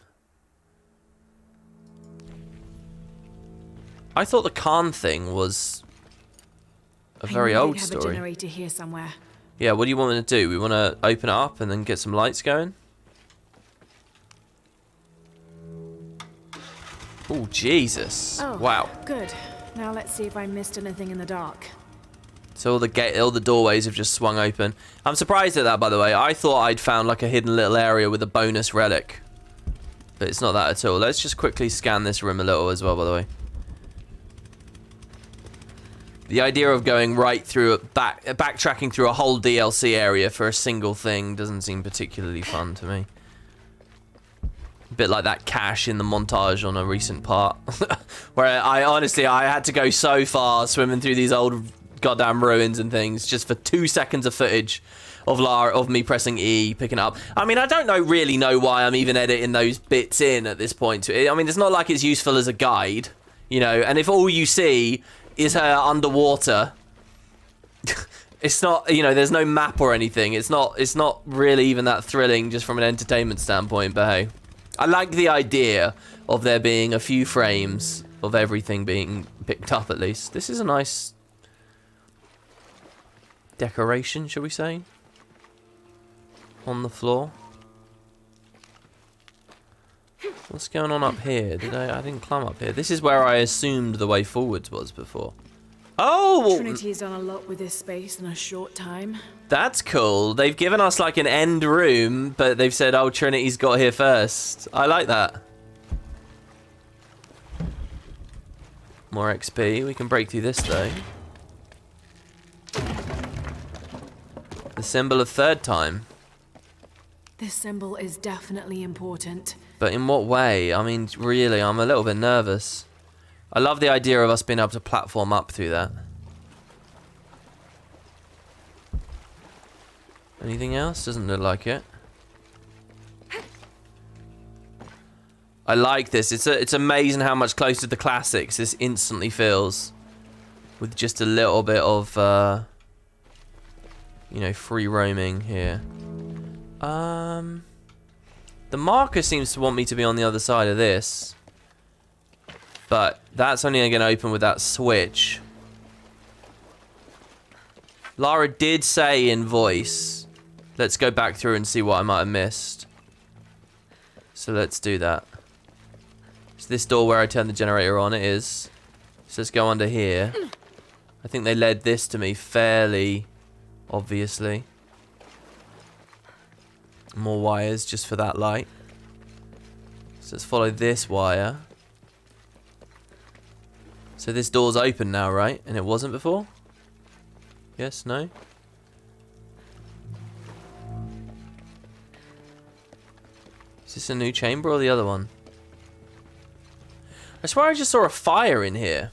I thought the Khan thing was a very old story. I have a generator here somewhere. Yeah, what do you want me to do? We want to open it up and then get some lights going? Oh, Jesus. Oh, wow. Good. Now let's see if I missed anything in the dark. So all the doorways have just swung open. I'm surprised at that, by the way. I thought I'd found like a hidden little area with a bonus relic. But it's not that at all. Let's just quickly scan this room a little as well, by the way. The idea of going right through backtracking through a whole DLC area for a single thing doesn't seem particularly fun to me. A bit like that cache in the montage on a recent part. Where I honestly had to go so far swimming through these old goddamn ruins and things just for 2 seconds of footage of me pressing E, picking it up. I mean, I don't really know why I'm even editing those bits in at this point. I mean, it's not like it's useful as a guide, you know, and if all you see is her underwater, it's not, you know, there's no map or anything. It's not really even that thrilling just from an entertainment standpoint, but hey. I like the idea of there being a few frames of everything being picked up at least. This is a nice decoration, shall we say, on the floor. What's going on up here? I didn't climb up here. This is where I assumed the way forwards was before. Oh! Trinity's done a lot with this space in a short time. That's cool. They've given us like an end room, but they've said, oh, Trinity's got here first. I like that. More XP. We can break through this though. The symbol of third time. This symbol is definitely important. But in what way? I mean, really, I'm a little bit nervous. I love the idea of us being able to platform up through that. Anything else? Doesn't look like it. I like this. It's amazing how much closer to the classics this instantly feels. With just a little bit of, you know, free roaming here. The marker seems to want me to be on the other side of this. But that's only going to open with that switch. Lara did say in voice, let's go back through and see what I might have missed. So let's do that. So this door where I turned the generator on, it is. So let's go under here. I think they led this to me fairly obviously. More wires just for that light. So let's follow this wire. So this door's open now, right? And it wasn't before? Yes, no? Is this a new chamber or the other one? I swear I just saw a fire in here.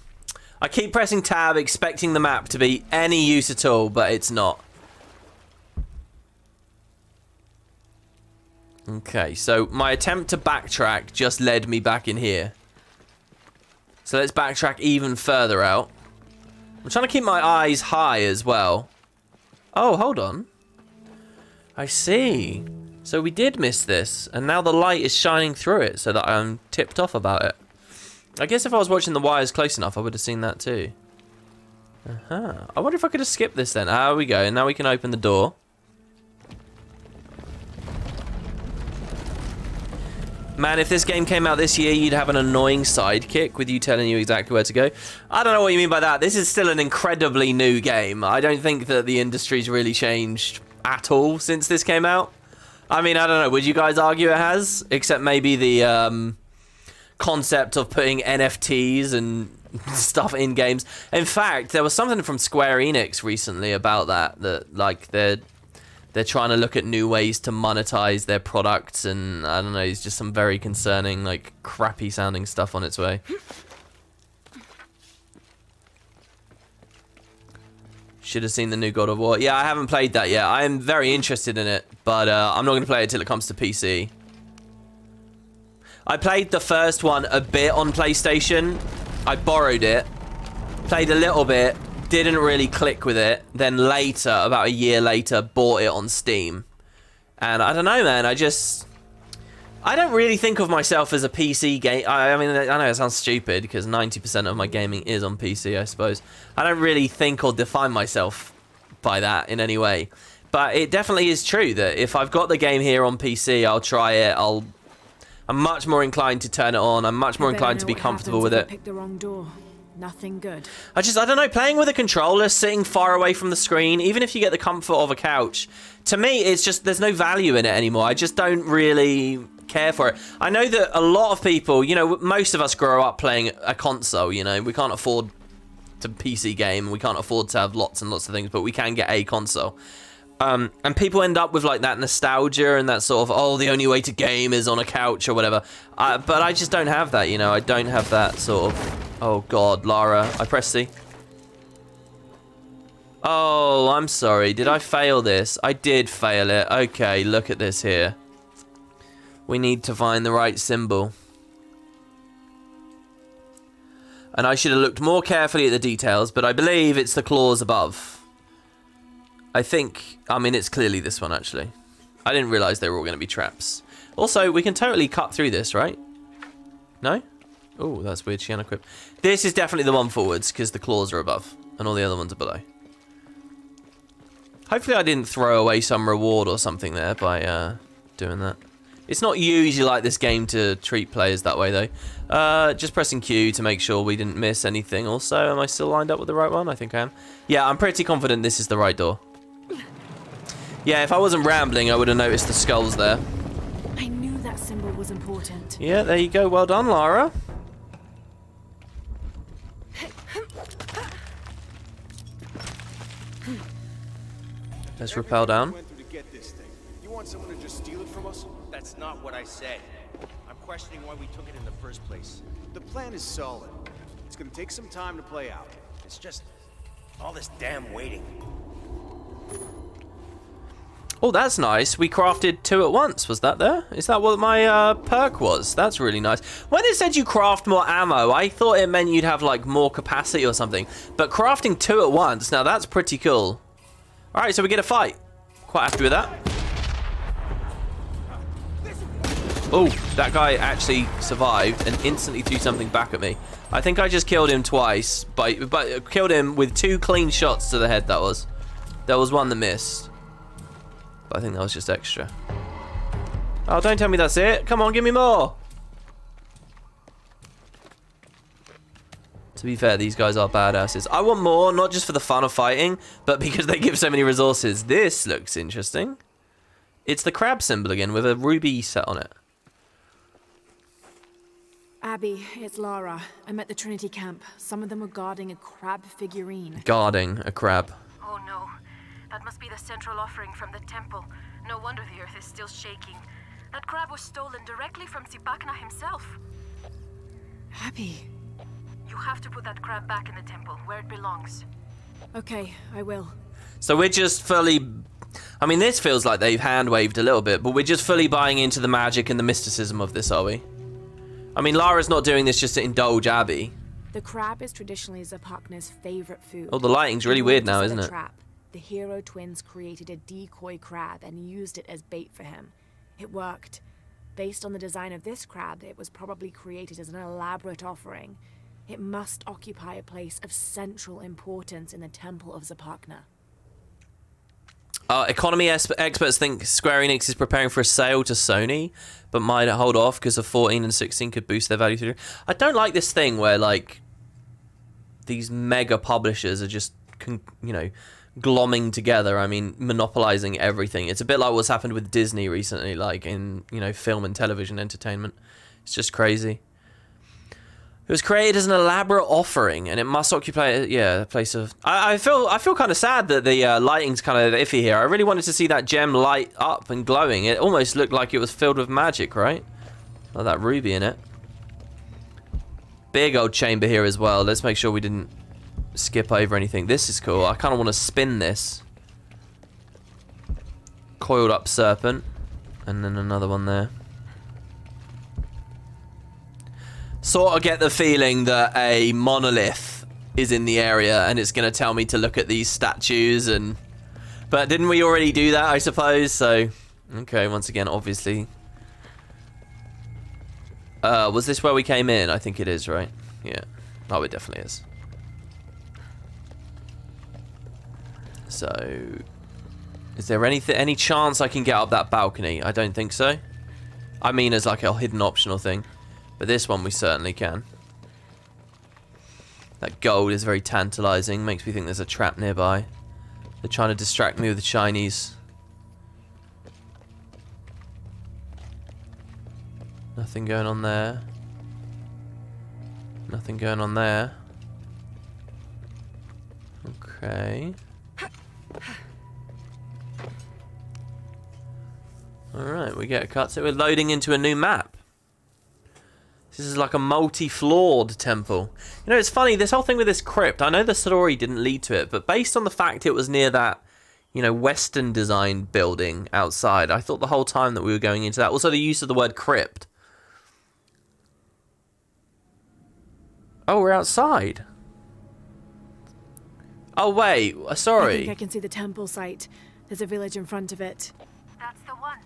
I keep pressing tab expecting the map to be any use at all, but it's not. Okay, so my attempt to backtrack just led me back in here. So let's backtrack even further out. I'm trying to keep my eyes high as well. Oh, hold on. I see. So we did miss this, and now the light is shining through it so that I'm tipped off about it. I guess if I was watching the wires close enough, I would have seen that too. I wonder if I could have skipped this then. Ah, we go. Now we can open the door. Man, if this game came out this year, you'd have an annoying sidekick with you telling you exactly where to go. I don't know what you mean by that. This is still an incredibly new game. I don't think that the industry's really changed at all since this came out. I mean, I don't know. Would you guys argue it has? Except maybe the concept of putting NFTs and stuff in games. In fact, there was something from Square Enix recently about that like they're trying to look at new ways to monetize their products, and I don't know, it's just some very concerning, like, crappy sounding stuff on its way. Should have seen the new God of War. Yeah, I haven't played that yet. I am very interested in it, but I'm not going to play it till it comes to PC. I played the first one a bit on PlayStation. I borrowed it, played a little bit, didn't really click with it. Then later, about a year later, bought it on Steam. And I don't know, man. I don't really think of myself as a PC game. I mean, I know it sounds stupid because 90% of my gaming is on PC, I suppose. I don't really think or define myself by that in any way. But it definitely is true that if I've got the game here on PC, I'll try it. I'm much more inclined to turn it on. I'm much more inclined to be comfortable with it. Pick the wrong door. Nothing good. I don't know, playing with a controller, sitting far away from the screen, even if you get the comfort of a couch, to me, it's just, there's no value in it anymore. I just don't really care for it. I know that a lot of people, you know, most of us grow up playing a console, you know, we can't afford to PC game, we can't afford to have lots and lots of things, but we can get a console. And people end up with like that nostalgia and that sort of, oh, the only way to game is on a couch or whatever. But I just don't have that, you know, I don't have that sort of, oh God, Lara, I pressed C. Oh, I'm sorry, did I fail this? I did fail it. Okay, look at this here. We need to find the right symbol. And I should have looked more carefully at the details, but I believe it's the claws above. I think, I mean, it's clearly this one, actually. I didn't realize they were all going to be traps. Also, we can totally cut through this, right? No? Oh, that's weird. She unequipped. This is definitely the one forwards, because the claws are above, and all the other ones are below. Hopefully I didn't throw away some reward or something there by doing that. It's not usually like this game to treat players that way, though. Just pressing Q to make sure we didn't miss anything. Also, am I still lined up with the right one? I think I am. Yeah, I'm pretty confident this is the right door. Yeah, if I wasn't rambling, I would have noticed the skulls there. I knew that symbol was important. Yeah, there you go. Well done, Lara. Let's rappel down. You want someone to just steal it from us? That's not what I said. I'm questioning why we took it in the first place. The plan is solid. It's gonna take some time to play out. It's just all this damn waiting. Oh, that's nice. We crafted 2 at once. Was that there? Is that what my perk was? That's really nice. When it said you craft more ammo, I thought it meant you'd have like more capacity or something. But crafting 2 at once, now that's pretty cool. All right, so we get a fight. Quite happy with that. Oh, that guy actually survived and instantly threw something back at me. I think I just killed him twice, but killed him with 2 clean shots to the head. That was. There was one that missed. But I think that was just extra. Oh, don't tell me that's it. Come on, give me more. To be fair, these guys are badasses. I want more, not just for the fun of fighting, but because they give so many resources. This looks interesting. It's the crab symbol again with a ruby set on it. Abby, it's Lara. I'm at the Trinity camp. Some of them were guarding a crab figurine. Guarding a crab. Oh no. That must be the central offering from the temple. No wonder the earth is still shaking. That crab was stolen directly from Zipacna himself. Abby. You have to put that crab back in the temple, where it belongs. Okay, I will. So we're just fully... I mean, this feels like they've hand-waved a little bit, but we're just fully buying into the magic and the mysticism of this, are we? I mean, Lara's not doing this just to indulge Abby. The crab is traditionally Zipacna's favorite food. Oh, the lighting's really weird now, isn't it? Trap. The hero twins created a decoy crab and used it as bait for him. It worked. Based on the design of this crab, it was probably created as an elaborate offering. It must occupy a place of central importance in the Temple of Zipacna. Economy experts think Square Enix is preparing for a sale to Sony, but might hold off because of 14 and 16 could boost their value through. I don't like this thing where, like, these mega publishers are just, you know, glomming together. I mean, monopolizing everything. It's a bit like what's happened with Disney recently, like in, you know, film and television entertainment. It's just crazy. It was created as an elaborate offering, and it must occupy, a place of... I feel kind of sad that the lighting's kind of iffy here. I really wanted to see that gem light up and glowing. It almost looked like it was filled with magic, right? Like that ruby in it. Big old chamber here as well. Let's make sure we didn't skip over anything. This is cool. I kind of want to spin this. Coiled up serpent. And then another one there. Sort of get the feeling that a monolith is in the area and it's going to tell me to look at these statues and... But didn't we already do that, I suppose? So, okay, once again, obviously. Was this where we came in? I think it is, right? Yeah. Oh, it definitely is. So, is there any chance I can get up that balcony? I don't think so. I mean, as like a hidden optional thing. But this one we certainly can. That gold is very tantalizing. Makes me think there's a trap nearby. They're trying to distract me with the Chinese. Nothing going on there. Nothing going on there. Okay. Alright, we get a cut. So we're loading into a new map. This is like a multi-floored temple. You know, it's funny, this whole thing with this crypt, I know the story didn't lead to it, but based on the fact it was near that, you know, Western designed building outside, I thought the whole time that we were going into that. Also, the use of the word crypt. Oh, we're outside. Oh, wait, sorry. I think I can see the temple site. There's a village in front of it. That's the one.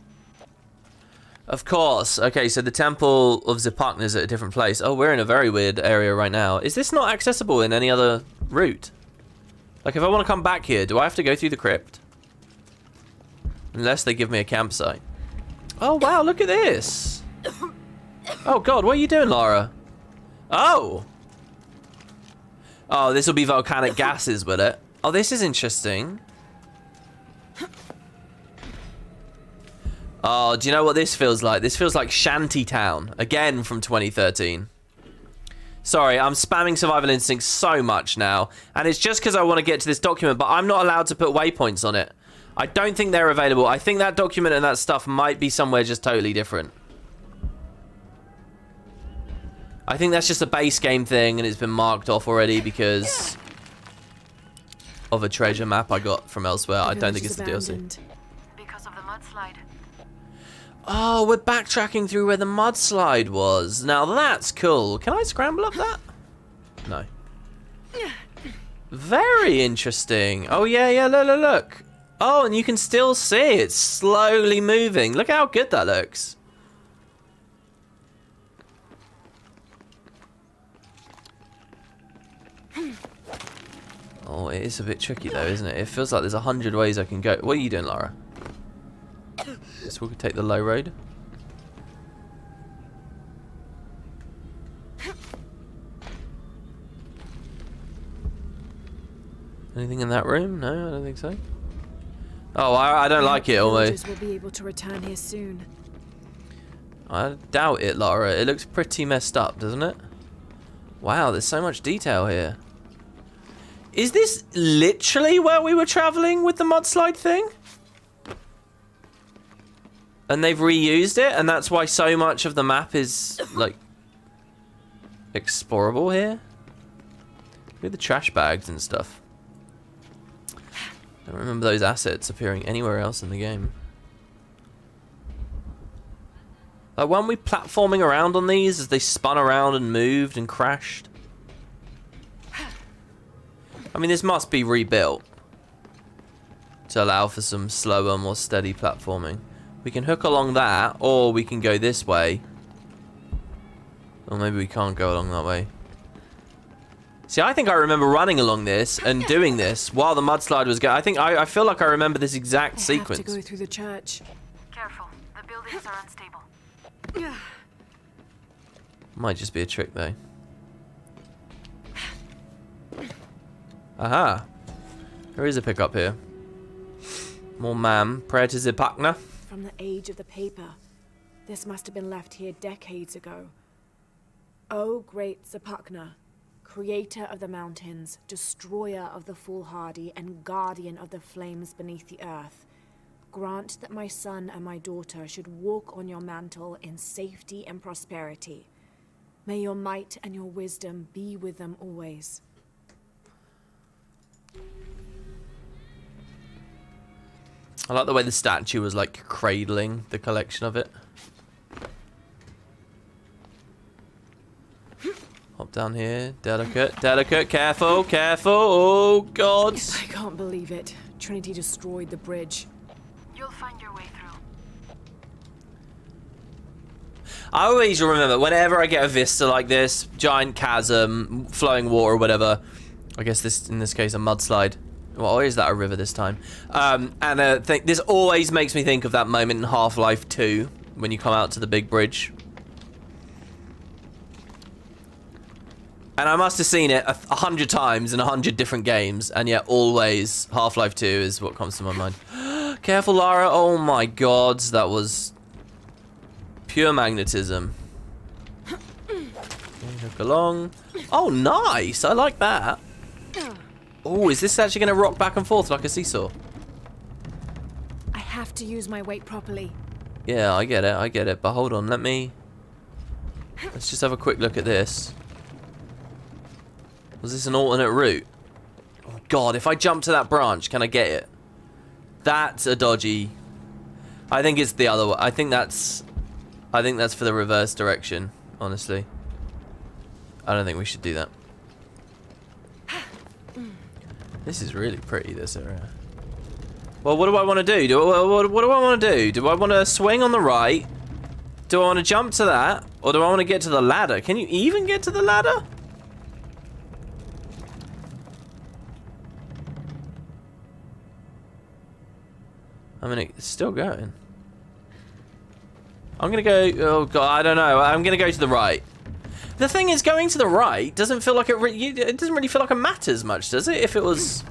Of course. Okay, so the Temple of Zipacna is at a different place. Oh, we're in a very weird area right now. Is this not accessible in any other route? Like, if I want to come back here, do I have to go through the crypt? Unless they give me a campsite. Oh, wow, look at this. Oh, God, what are you doing, Lara? Oh. Oh, this will be volcanic gases, will it? Oh, this is interesting. Oh, do you know what this feels like? This feels like Shantytown, again from 2013. Sorry, I'm spamming Survival Instinct so much now, and it's just because I want to get to this document, but I'm not allowed to put waypoints on it. I don't think they're available. I think that document and that stuff might be somewhere just totally different. I think that's just a base game thing, and it's been marked off already because of a treasure map I got from elsewhere. I don't think it's the DLC. Because of the mudslide. Oh, we're backtracking through where the mudslide was. Now that's cool. Can I scramble up that? No. Very interesting. Oh, yeah, look. Oh, and you can still see it's slowly moving. Look how good that looks. Oh, it is a bit tricky though, isn't it? It feels like there's 100 ways I can go. What are you doing, Lara? Guess we could take the low road. Anything in that room? No, I don't think so. Oh, I don't like it almost. Will be able to return here soon. I doubt it, Lara. It looks pretty messed up, doesn't it? Wow, there's so much detail here. Is this literally where we were traveling with the mudslide thing? And they've reused it, and that's why so much of the map is, like, explorable here? Look at the trash bags and stuff. Don't remember those assets appearing anywhere else in the game. Like, weren't we platforming around on these as they spun around and moved and crashed? I mean, this must be rebuilt to allow for some slower, more steady platforming. We can hook along that, or we can go this way. Or maybe we can't go along that way. See, I think I remember running along this and doing this while the mudslide was going. I feel like I remember this exact sequence. I have to go through the church. Careful, the buildings are unstable. Might just be a trick, though. Aha. There is a pickup here. More ma'am. Prayer to Zipakna. From the age of the paper. This must have been left here decades ago. O great Zipakna, creator of the mountains, destroyer of the foolhardy, and guardian of the flames beneath the earth, grant that my son and my daughter should walk on your mantle in safety and prosperity. May your might and your wisdom be with them always. I like the way the statue was like cradling the collection of it. Hop down here. Delicate, delicate, careful, careful. Oh, God. I can't believe it. Trinity destroyed the bridge. You'll find your way through. I always remember, whenever I get a vista like this, giant chasm, flowing water or whatever, I guess this, in this case, a mudslide. Well, or is that a river this time? This always makes me think of that moment in Half-Life 2 when you come out to the big bridge. And I must have seen it 100 times in 100 different games, and yet always Half-Life 2 is what comes to my mind. Careful, Lara. Oh my God, that was pure magnetism. Hook along. Oh, nice. I like that. Oh, is this actually going to rock back and forth like a seesaw? I have to use my weight properly. Yeah, I get it. But hold on, let's just have a quick look at this. Was this an alternate route? Oh God, if I jump to that branch, can I get it? That's a dodgy. I think it's the other one. I think that's for the reverse direction, honestly. I don't think we should do that. This is really pretty, this area. Well, what do I want to do? What do I want to do? Do I want to swing on the right? Do I want to jump to that? Or do I want to get to the ladder? Can you even get to the ladder? I mean, it's still going. I'm gonna go, oh god, I don't know. I'm gonna go to the right. The thing is, going to the right doesn't feel like it doesn't really feel like it matters much, does it? If it was,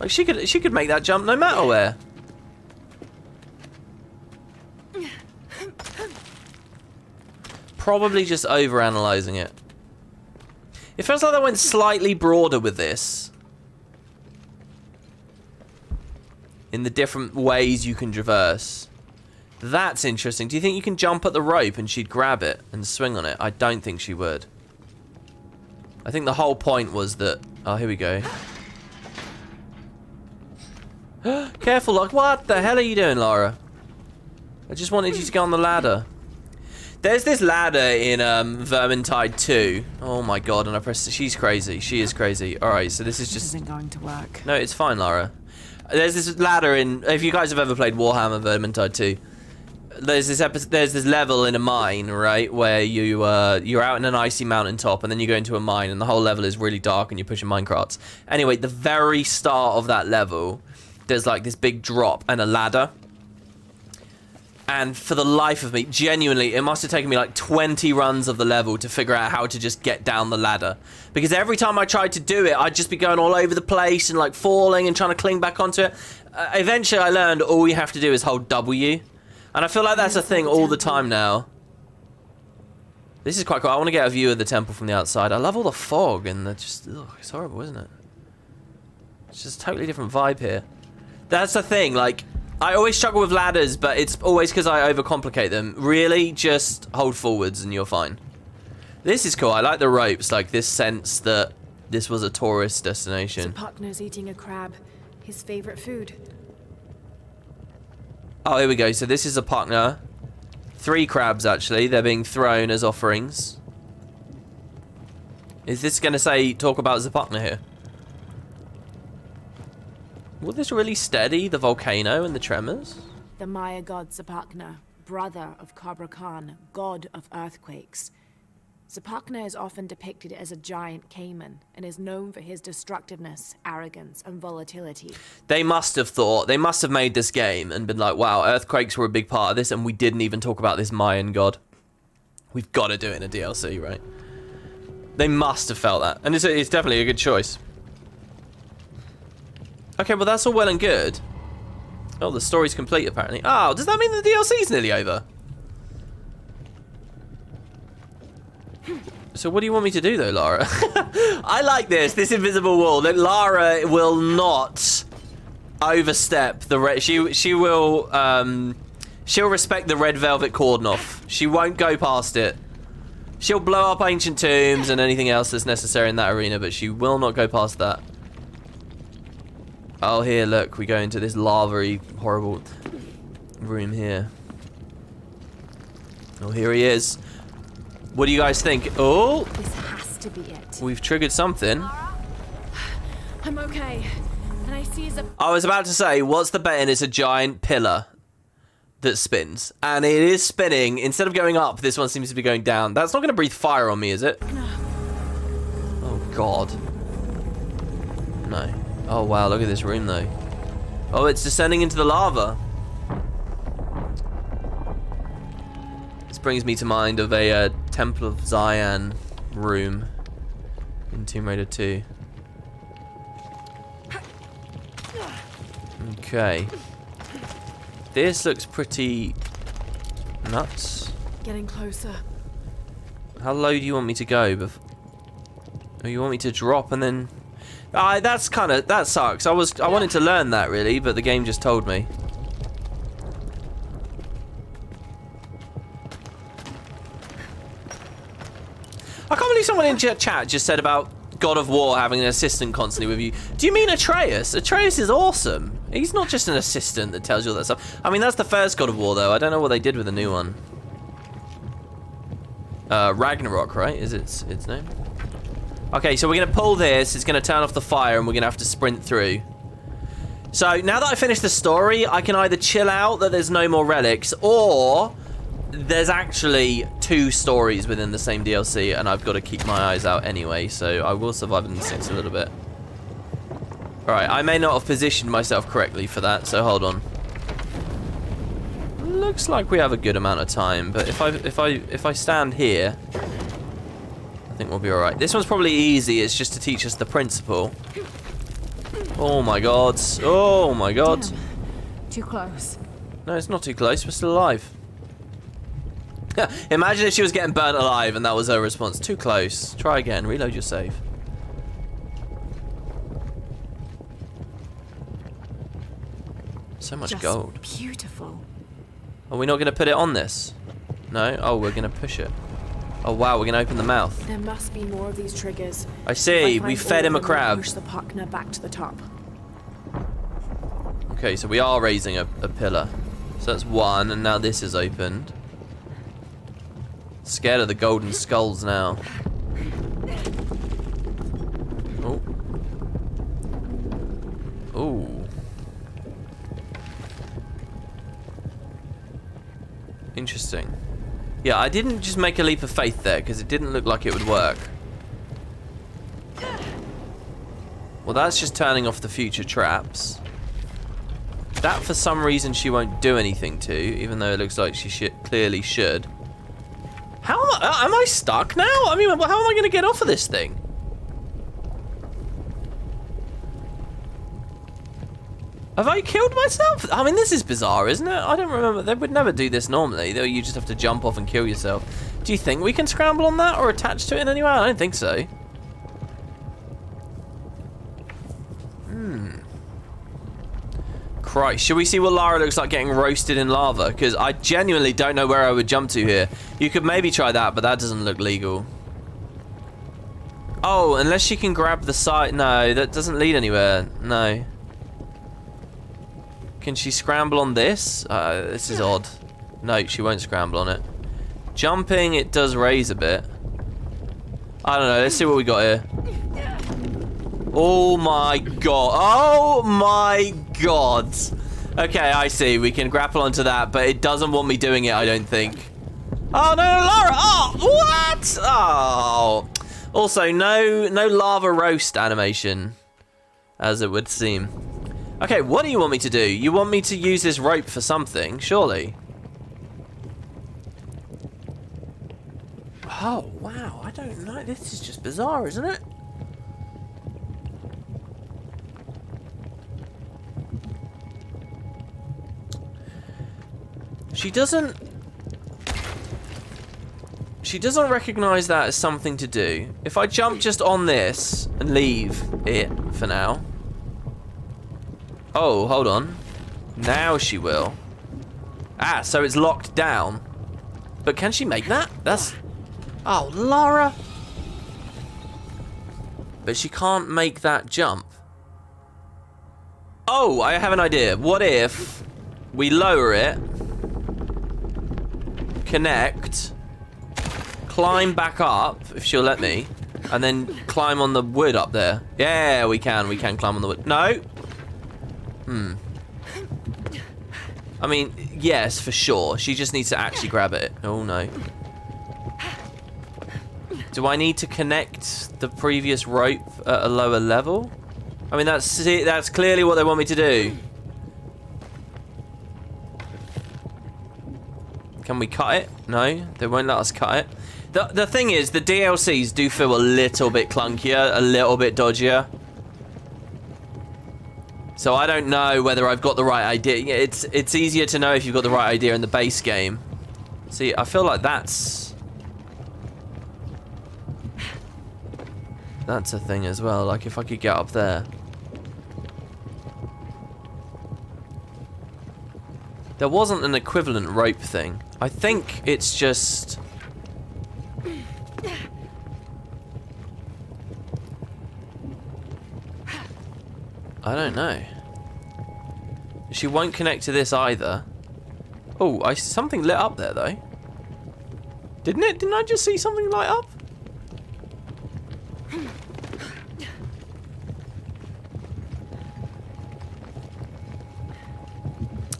like, she could make that jump no matter where. Probably just overanalyzing it. It feels like they went slightly broader with this. In the different ways you can traverse. That's interesting. Do you think you can jump at the rope and she'd grab it and swing on it? I don't think she would. I think the whole point was that... Oh, here we go. Careful, like, what the hell are you doing, Lara? I just wanted you to go on the ladder. There's this ladder in Vermintide 2. Oh my god, and I pressed... She's crazy. She is crazy. Alright, so this is just... This isn't going to work. No, it's fine, Lara. There's this ladder in... If you guys have ever played Warhammer Vermintide 2, there's this level in a mine, right, where you're out in an icy mountaintop, and then you go into a mine, and the whole level is really dark, and you're pushing minecarts. Anyway, the very start of that level, there's like this big drop and a ladder. And for the life of me, genuinely, it must have taken me like 20 runs of the level to figure out how to just get down the ladder. Because every time I tried to do it, I'd just be going all over the place and like falling and trying to cling back onto it. Eventually, I learned all you have to do is hold W. And I feel like that's a thing all the time now. This is quite cool. I want to get a view of the temple from the outside. I love all the fog and just... Ugh, it's horrible, isn't it? It's just a totally different vibe here. That's the thing, like... I always struggle with ladders, but it's always because I overcomplicate them. Really, just hold forwards and you're fine. This is cool. I like the ropes, like this sense that this was a tourist destination. Puckner's eating a crab, his favorite food. Oh, here we go. So this is a Puckner. 3 crabs, actually. They're being thrown as offerings. Is this going to say, talk about Zapuckner here? Will this really steady the volcano and the tremors? The Maya god Zapakna, brother of Kabra Khan, god of earthquakes. Zapakna is often depicted as a giant caiman and is known for his destructiveness, arrogance, and volatility. They must have made this game and been like, wow, earthquakes were a big part of this and we didn't even talk about this Mayan god. We've got to do it in a DLC, right? They must have felt that. And it's definitely a good choice. Okay, well that's all well and good. Oh, the story's complete apparently. Oh, does that mean the DLC's nearly over? So what do you want me to do though, Lara? I like this invisible wall. That Lara will not overstep the red. She'll respect the red velvet cordon off. She won't go past it. She'll blow up ancient tombs and anything else that's necessary in that arena, but she will not go past that. Oh, here, look, we go into this lava-y, horrible room here. Oh, here he is. What do you guys think? Oh! This has to be it. We've triggered something. I'm okay. And I see I was about to say, what's the betting? It's a giant pillar that spins. And it is spinning. Instead of going up, this one seems to be going down. That's not going to breathe fire on me, is it? Oh, God. No. Oh, wow, look at this room, though. Oh, it's descending into the lava. This brings me to mind of a Temple of Zion room in Tomb Raider 2. Okay. This looks pretty nuts. Getting closer. How low do you want me to go? Oh, you want me to drop and then... that sucks. I wanted to learn that really, but the game just told me. I can't believe someone in chat just said about God of War having an assistant constantly with you. Do you mean Atreus? Atreus is awesome. He's not just an assistant that tells you all that stuff. I mean, that's the first God of War though. I don't know what they did with the new one. Ragnarok, right? Is its name? Okay, so we're going to pull this, it's going to turn off the fire, and we're going to have to sprint through. So, now that I finished the story, I can either chill out that there's no more relics, or there's actually 2 stories within the same DLC, and I've got to keep my eyes out anyway, so I will survive in the 6 a little bit. Alright, I may not have positioned myself correctly for that, so hold on. Look looks like we have a good amount of time, but if I stand here, I think we'll be all right. This one's probably easy. It's just to teach us the principle. Oh my god! Oh my god! Damn. Too close. No, it's not too close. We're still alive. Imagine if she was getting burnt alive and that was her response. Too close. Try again. Reload your save. So much Just gold. Beautiful. Are we not going to put it on this? No? Oh, we're going to push it. Oh wow, we're going to open the mouth. There must be more of these triggers. I see. We fed him a crab. Push the Puckner back to the top. Okay, so we are raising a pillar. So that's one, and now this is opened. Scared of the golden skulls now. Oh. Ooh. Interesting. Yeah, I didn't just make a leap of faith there, because it didn't look like it would work. Well, that's just turning off the future traps. That, for some reason, she won't do anything to, even though it looks like she clearly should. How am I stuck now? I mean, how am I going to get off of this thing? Have I killed myself? I mean, this is bizarre, isn't it? I don't remember. They would never do this normally. You just have to jump off and kill yourself. Do you think we can scramble on that or attach to it in any way? I don't think so. Christ, should we see what Lara looks like getting roasted in lava? Because I genuinely don't know where I would jump to here. You could maybe try that, but that doesn't look legal. Oh, unless she can grab the side. No, that doesn't lead anywhere. No. Can she scramble on this? This is odd. No, she won't scramble on it. Jumping, it does raise a bit. I don't know. Let's see what we got here. Oh my god. Oh my god. Okay, I see. We can grapple onto that, but it doesn't want me doing it, I don't think. Oh, no, Lara. Oh, what? Oh. Also, no lava roast animation, as it would seem. Okay, what do you want me to do? You want me to use this rope for something, surely? Oh, wow. I don't know. This is just bizarre, isn't it? She doesn't recognize that as something to do. If I jump just on this and leave it for now. Oh, hold on. Now she will. Ah, so it's locked down. But can she make that? That's... Oh, Lara. But she can't make that jump. Oh, I have an idea. What if we lower it, connect, climb back up, if she'll let me, and then climb on the wood up there? Yeah, we can climb on the wood. No. I mean, yes, for sure. She just needs to actually grab it. Oh, no. Do I need to connect the previous rope at a lower level? I mean, that's clearly what they want me to do. Can we cut it? No, they won't let us cut it. The thing is, the DLCs do feel a little bit clunkier, a little bit dodgier. So I don't know whether I've got the right idea. It's easier to know if you've got the right idea in the base game. See, I feel like that's a thing as well. Like if I could get up there. There wasn't an equivalent rope thing. I think it's just... I don't know. She won't connect to this either. Oh, something lit up there though. Didn't it? Didn't I just see something light up?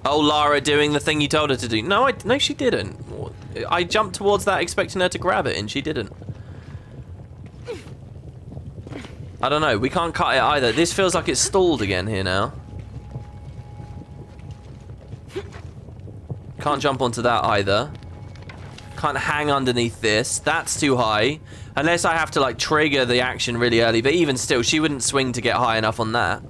Oh, Lara doing the thing you told her to do. No, no, she didn't. I jumped towards that expecting her to grab it and she didn't. I don't know. We can't cut it either. This feels like it's stalled again here now. Can't jump onto that either. Can't hang underneath this. That's too high. Unless I have to, like, trigger the action really early. But even still, she wouldn't swing to get high enough on that.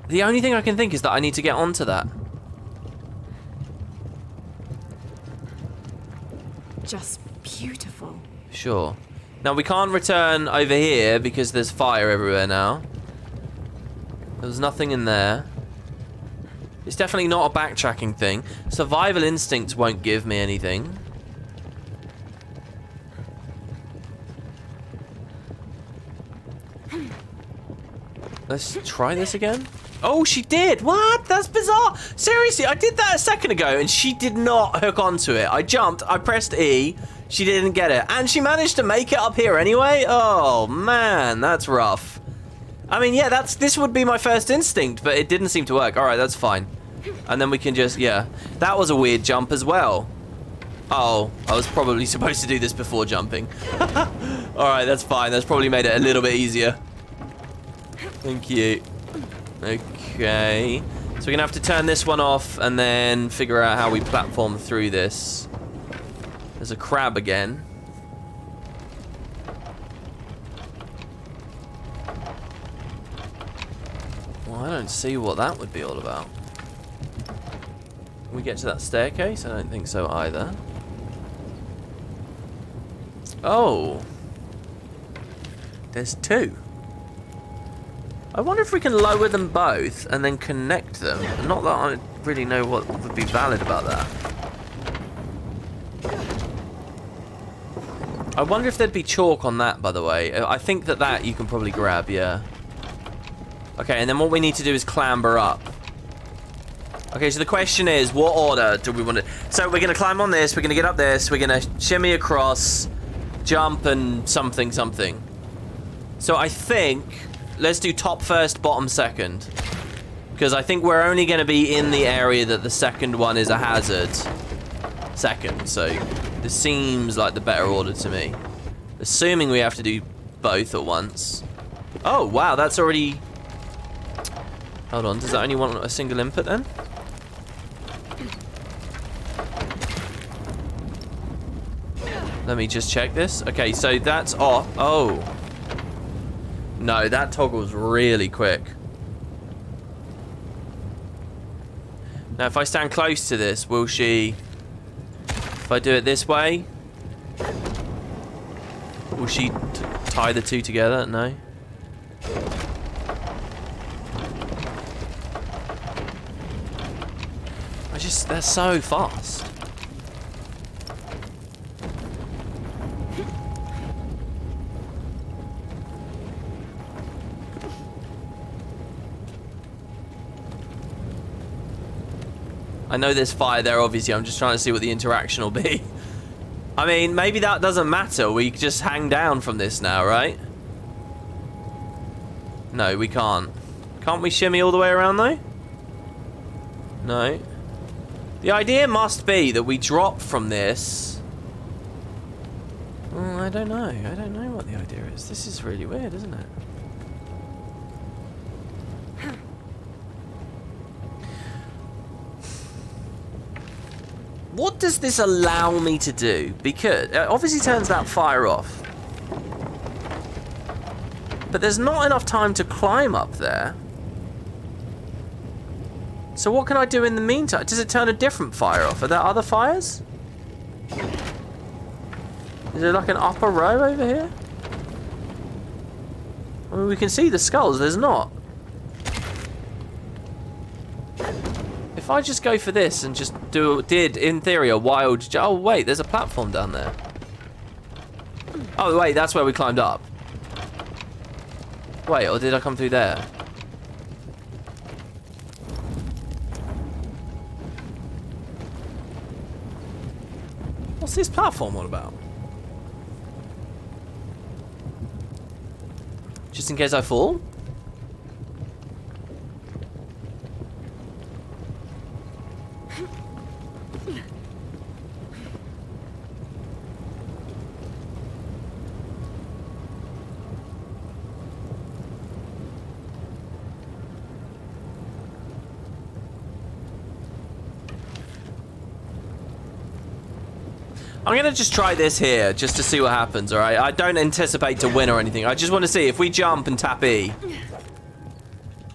The only thing I can think is that I need to get onto that. Just beautiful. Sure. Now, we can't return over here because there's fire everywhere now. There's nothing in there. It's definitely not a backtracking thing. Survival instincts won't give me anything. Let's try this again. Oh, she did! What? That's bizarre! Seriously, I did that a second ago and she did not hook onto it. I jumped, I pressed E, she didn't get it. And she managed to make it up here anyway? Oh, man, that's rough. I mean, yeah, this would be my first instinct, but it didn't seem to work. Alright, that's fine. And then we can just, yeah. That was a weird jump as well. Oh, I was probably supposed to do this before jumping. Alright, that's fine. That's probably made it a little bit easier. Thank you. Okay. So we're going to have to turn this one off and then figure out how we platform through this. There's a crab again. Well, I don't see what that would be all about. Can we get to that staircase? I don't think so either. Oh. There's two. I wonder if we can lower them both and then connect them. Not that I really know what would be valid about that. I wonder if there'd be chalk on that, by the way. I think that you can probably grab, yeah. Okay, and then what we need to do is clamber up. Okay, so the question is, what order do we want to... So we're going to climb on this, we're going to get up this, we're going to shimmy across, jump, and something. So I think... Let's do top first, bottom second. Because I think we're only going to be in the area that the second one is a hazard. Second, so this seems like the better order to me. Assuming we have to do both at once. Oh, wow, that's already... Hold on, does that only want a single input then? Let me just check this. Okay, so that's off. Oh. No, that toggle's really quick. Now, if I stand close to this, will she... If I do it this way... Will she tie the two together? No. They're so fast. I know there's fire there, obviously. I'm just trying to see what the interaction will be. I mean, maybe that doesn't matter. We just hang down from this now, right? No, we can't. Can't we shimmy all the way around, though? No. The idea must be that we drop from this. Well, I don't know. I don't know what the idea is. This is really weird, isn't it? What does this allow me to do? Because it obviously turns that fire off. But there's not enough time to climb up there. So what can I do in the meantime? Does it turn a different fire off? Are there other fires? Is there like an upper row over here? I mean, we can see the skulls. There's not. If I just go for this and just did, in theory, a wild... Oh, wait, there's a platform down there. Oh, wait, that's where we climbed up. Wait, or did I come through there? What's this platform all about? Just in case I fall? I'm going to just try this here, just to see what happens, alright? I don't anticipate to win or anything. I just want to see if we jump and tap E.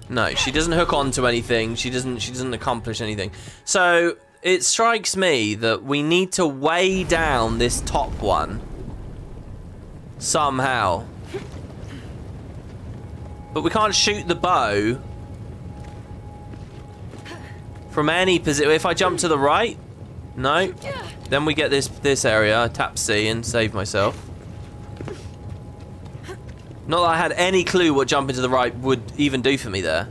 No, she doesn't hook onto anything. She doesn't accomplish anything. So, it strikes me that we need to weigh down this top one. Somehow. But we can't shoot the bow from any position. If I jump to the right? No. Then we get this area. I tap C and save myself. Not that I had any clue what jumping to the right would even do for me there.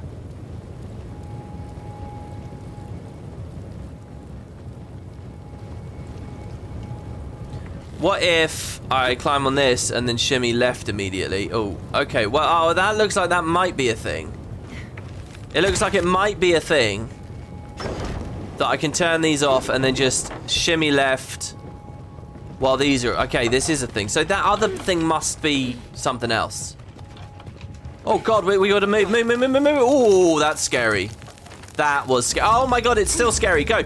What if I climb on this and then shimmy left immediately? Oh, okay. Well, oh, that looks like that might be a thing. It looks like it might be a thing. That I can turn these off and then just shimmy left while these are... Okay, this is a thing. So that other thing must be something else. Oh, God, we got to move. Move. Oh, that's scary. That was scary. Oh, my God, it's still scary. Go.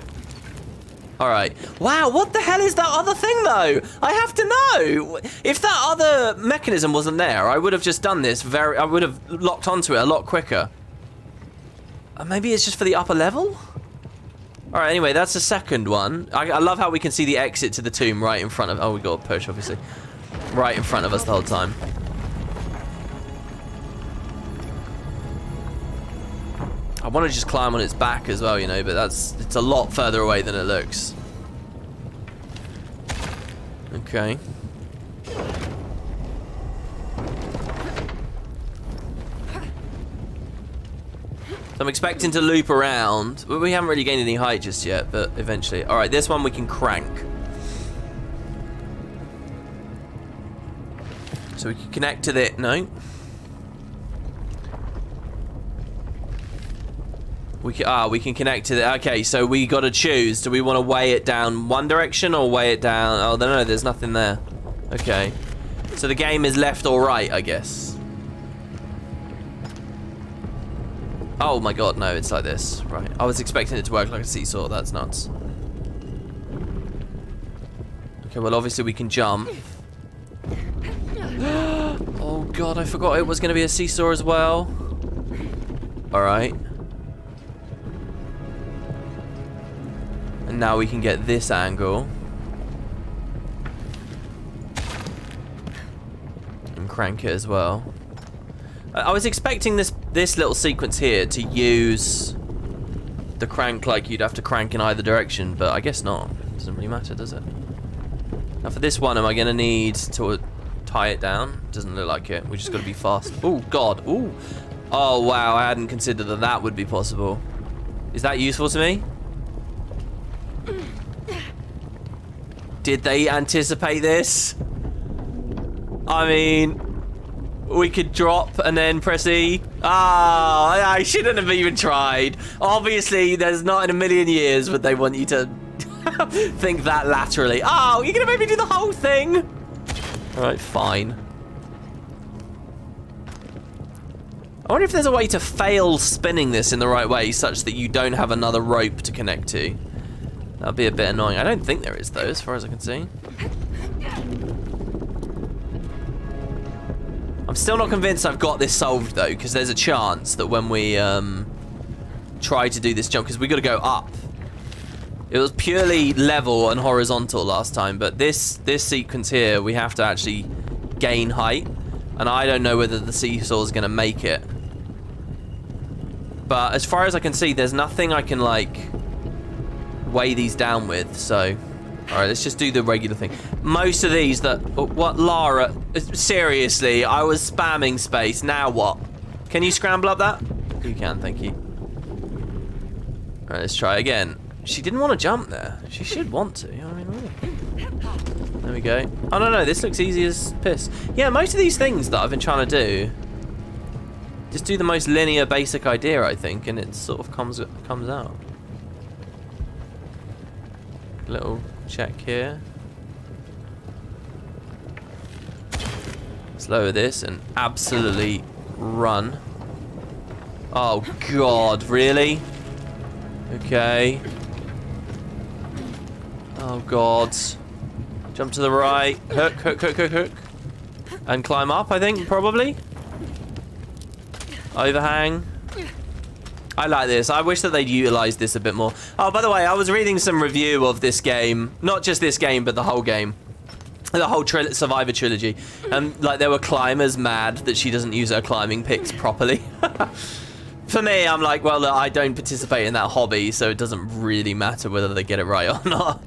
All right. Wow, what the hell is that other thing, though? I have to know. If that other mechanism wasn't there, I would have just done this I would have locked onto it a lot quicker. Maybe it's just for the upper level? All right, anyway, that's the second one. I love how we can see the exit to the tomb right in front of... Oh, we got a push, obviously. Right in front of us the whole time. I want to just climb on its back as well, you know, but it's a lot further away than it looks. Okay. I'm expecting to loop around. We haven't really gained any height just yet, but eventually. All right, this one we can crank. So we can connect to the... No. We can connect to the... Okay, so we got to choose. Do we want to weigh it down one direction or weigh it down... Oh, no, there's nothing there. Okay. So the game is left or right, I guess. Oh my God, no, it's like this. Right. I was expecting it to work like a seesaw. That's nuts. Okay, well, obviously we can jump. Oh God, I forgot it was going to be a seesaw as well. All right. And now we can get this angle. And crank it as well. I was expecting this little sequence here to use the crank like you'd have to crank in either direction, but I guess not. Doesn't really matter, does it? Now for this one, am I going to need to tie it down? Doesn't look like it. We just got to be fast. Oh God. Ooh. Oh wow, I hadn't considered that that would be possible. Is that useful to me? Did they anticipate this? I mean... We could drop and then press E. Ah, I shouldn't have even tried. Obviously, there's not in a million years would they want you to think that laterally. Oh, you're gonna make me do the whole thing? All right, fine. I wonder if there's a way to fail spinning this in the right way such that you don't have another rope to connect to. That'd be a bit annoying. I don't think there is, though, as far as I can see. I'm still not convinced I've got this solved, though, because there's a chance that when we try to do this jump, because we got to go up. It was purely level and horizontal last time, but this sequence here, we have to actually gain height, and I don't know whether the seesaw is going to make it. But as far as I can see, there's nothing I can, like, weigh these down with, so... Alright, let's just do the regular thing. Most of these that... What, Lara? Seriously, I was spamming space. Now what? Can you scramble up that? You can, thank you. Alright, let's try again. She didn't want to jump there. She should want to. You know what I mean? There we go. Oh, no, this looks easy as piss. Yeah, most of these things that I've been trying to do... Just do the most linear, basic idea, I think, and it sort of comes out. Little... check here. Let's lower this and absolutely run. Oh God, really? Okay. Oh God. Jump to the right. Hook, hook, hook, hook, hook. And climb up, I think, probably. Overhang. I like this. I wish that they'd utilize this a bit more. Oh, by the way, I was reading some review of this game. Not just this game, but the whole game. The whole Survivor trilogy. And, like, there were climbers mad that she doesn't use her climbing picks properly. For me, I'm like, well, look, I don't participate in that hobby, so it doesn't really matter whether they get it right or not.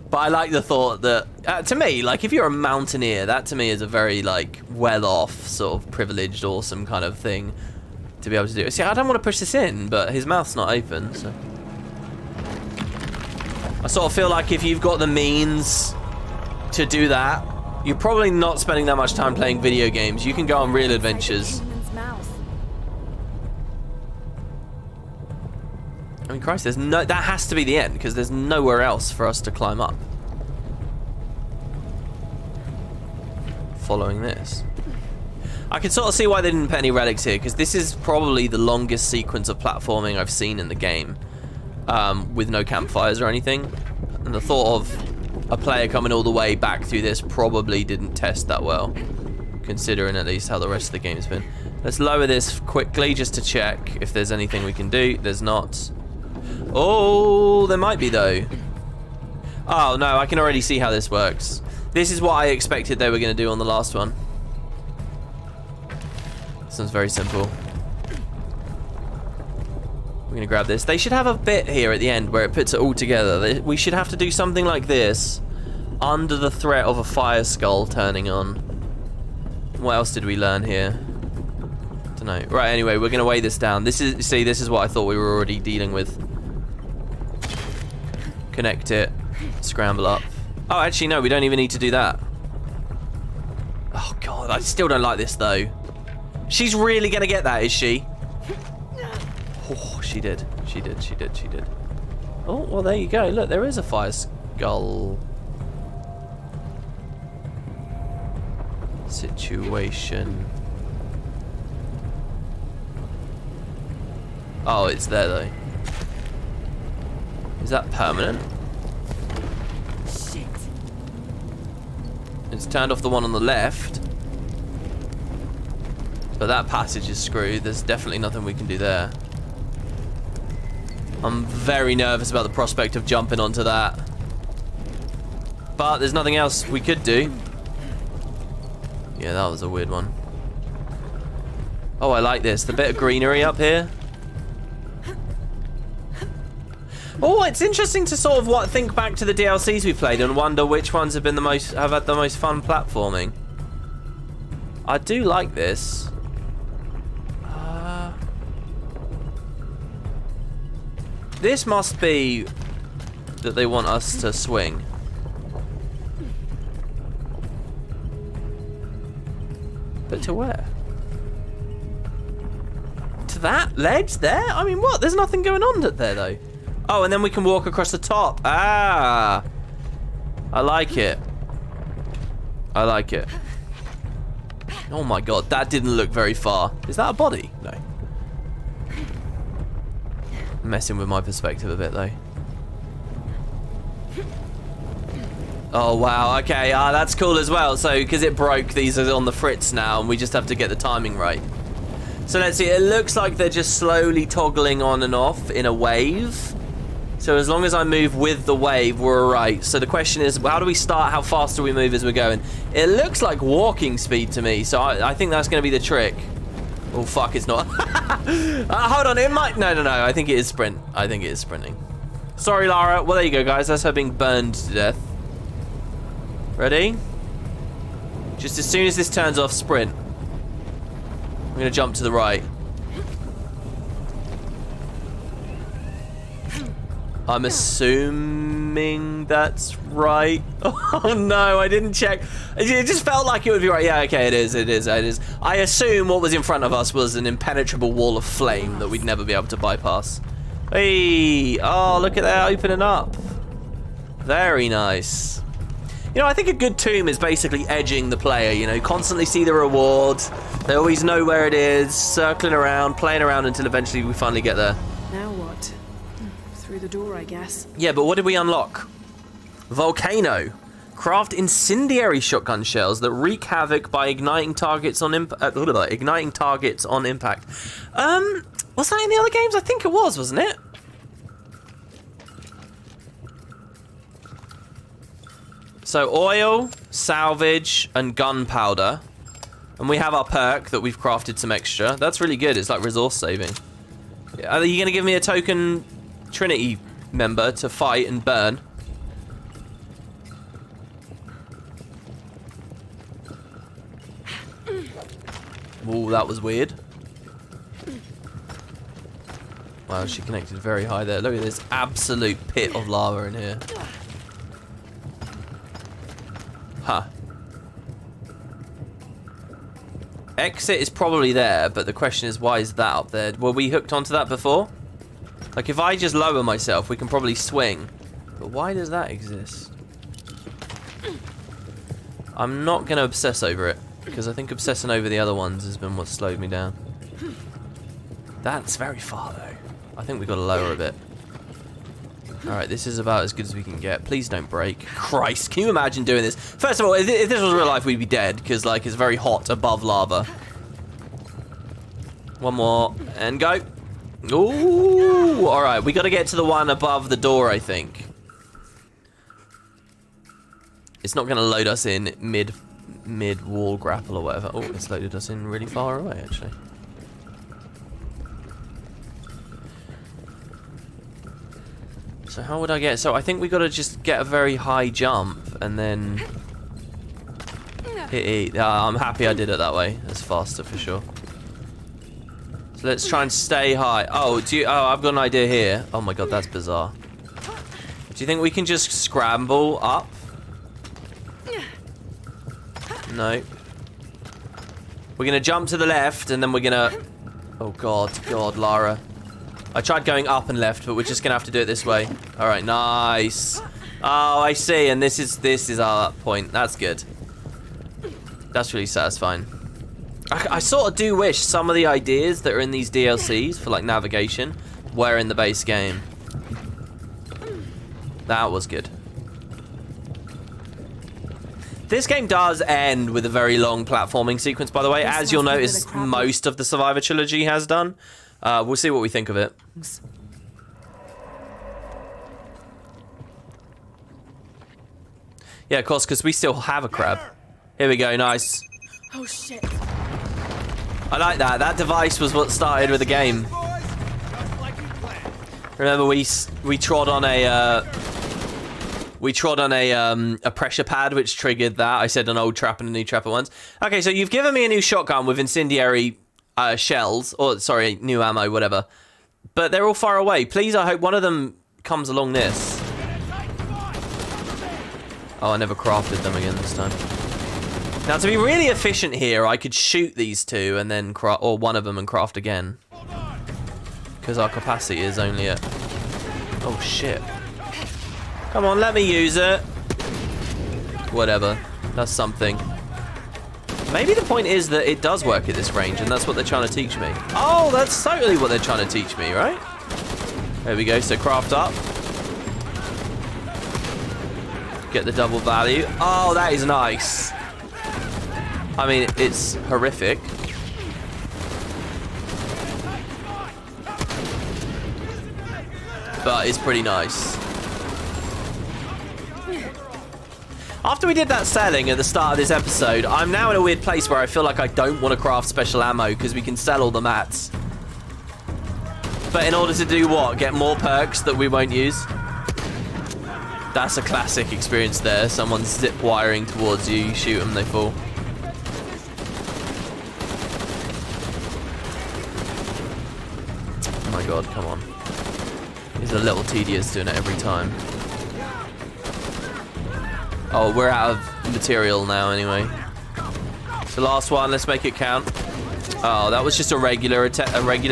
But I like the thought that, to me, like, if you're a mountaineer, that to me is a very, like, well-off, sort of privileged, awesome kind of thing to be able to do. See, I don't want to push this in, but his mouth's not open, so. I sort of feel like if you've got the means to do that, you're probably not spending that much time playing video games. You can go on real adventures. I mean, Christ, that has to be the end, because there's nowhere else for us to climb up. Following this. I can sort of see why they didn't put any relics here, because this is probably the longest sequence of platforming I've seen in the game, with no campfires or anything. And the thought of a player coming all the way back through this probably didn't test that well, considering at least how the rest of the game's been. Let's lower this quickly just to check if there's anything we can do. There's not. Oh, there might be though. Oh no, I can already see how this works. This is what I expected they were going to do on the last one. This one's very simple. We're going to grab this. They should have a bit here at the end where it puts it all together. We should have to do something like this under the threat of a fire skull turning on. What else did we learn here? Don't know. Right, anyway, we're going to weigh this down. This is what I thought we were already dealing with. Connect it. Scramble up. Oh, actually, no, we don't even need to do that. Oh, God, I still don't like this, though. She's really going to get that, is she? Oh, she did. She did, she did, she did. Oh, well, there you go. Look, there is a fire skull situation. Oh, it's there, though. Is that permanent? Shit. It's turned off the one on the left. But that passage is screwed. There's definitely nothing we can do there. I'm very nervous about the prospect of jumping onto that. But there's nothing else we could do. Yeah, that was a weird one. Oh, I like this. The bit of greenery up here. Oh, it's interesting to sort of think back to the DLCs we played and wonder which ones have been have had the most fun platforming. I do like this. This must be that they want us to swing. But to where? To that ledge there? I mean, what? There's nothing going on there, though. Oh, and then we can walk across the top. Ah. I like it. I like it. Oh my God, that didn't look very far. Is that a body? No. Messing with my perspective a bit, though. Oh, wow. Okay, that's cool as well. So, because it broke, these are on the fritz now, and we just have to get the timing right. So, let's see. It looks like they're just slowly toggling on and off in a wave. So, as long as I move with the wave, we're all right. So, the question is, how do we start? How fast do we move as we're going? It looks like walking speed to me, so I think that's going to be the trick. Oh, fuck, it's not. Hold on, it might... No, I think it is sprint. I think it is sprinting. Sorry, Lara. Well, there you go, guys. That's her being burned to death. Ready? Just as soon as this turns off, sprint. I'm going to jump to the right. I'm assuming that's right. Oh no, I didn't check. It just felt like it would be right. Yeah, okay, it is. I assume what was in front of us was an impenetrable wall of flame that we'd never be able to bypass. Hey, oh, look at that opening up. Very nice. You know, I think a good tomb is basically edging the player, you know, constantly see the reward. They always know where it is, circling around, playing around until eventually we finally get there. Now what? Through the door, I guess. Yeah, but what did we unlock? Volcano. Craft incendiary shotgun shells that wreak havoc by igniting targets on impact. Was that in the other games? I think it was, wasn't it? So oil, salvage, and gunpowder. And we have our perk that we've crafted some extra. That's really good. It's like resource saving. Are you going to give me a token Trinity member to fight and burn? Ooh, that was weird. Wow, she connected very high there. Look at this absolute pit of lava in here. Huh. Exit is probably there, but the question is, why is that up there? Were we hooked onto that before? Like, if I just lower myself, we can probably swing. But why does that exist? I'm not going to obsess over it, because I think obsessing over the other ones has been what slowed me down. That's very far, though. I think we've got to lower a bit. Alright, this is about as good as we can get. Please don't break. Christ, can you imagine doing this? First of all, if this was real life, we'd be dead, because, like, it's very hot above lava. One more, and go. Ooh, alright, we got to get to the one above the door, I think. It's not going to load us in mid-wall grapple or whatever. Oh, it's loaded us in really far away, actually. So how would I get... So I think we got to just get a very high jump and then hit E. I'm happy I did it that way. That's faster for sure. So let's try and stay high. Oh, I've got an idea here. Oh my god, that's bizarre. Do you think we can just scramble up? No. We're going to jump to the left and then we're going to... Oh god, Lara. I tried going up and left, but we're just gonna have to do it this way. All right, nice. Oh, I see. And this is our point. That's good. That's really satisfying. I sort of do wish some of the ideas that are in these DLCs for like navigation were in the base game. That was good. This game does end with a very long platforming sequence, by the way, as you'll notice most of the Survivor trilogy has done. We'll see what we think of it. Yeah, of course, because we still have a crab. Here we go, nice. Oh shit. I like that. That device was what started with the game. Remember, we trod on a pressure pad, which triggered that. I said an old trap and a new trap at once. Okay, so you've given me a new shotgun with incendiary shells, or sorry, new ammo, whatever. But they're all far away. Please, I hope one of them comes along this. Oh, I never crafted them again this time. Now, to be really efficient here, I could shoot these two and then craft, or one of them and craft again. Because our capacity is only at... Oh, shit. Come on, let me use it. Whatever. That's something. Maybe the point is that it does work at this range, and that's what they're trying to teach me. Oh, that's totally what they're trying to teach me, right? There we go, so craft up. Get the double value. Oh, that is nice. I mean, it's horrific. But it's pretty nice. After we did that selling at the start of this episode, I'm now in a weird place where I feel like I don't want to craft special ammo because we can sell all the mats. But in order to do what? Get more perks that we won't use? That's a classic experience there. Someone's zip wiring towards you, you shoot them, they fall. Oh my god, come on. It's a little tedious doing it every time. Oh, we're out of material now anyway. So last one, let's make it count. Oh, that was just a regular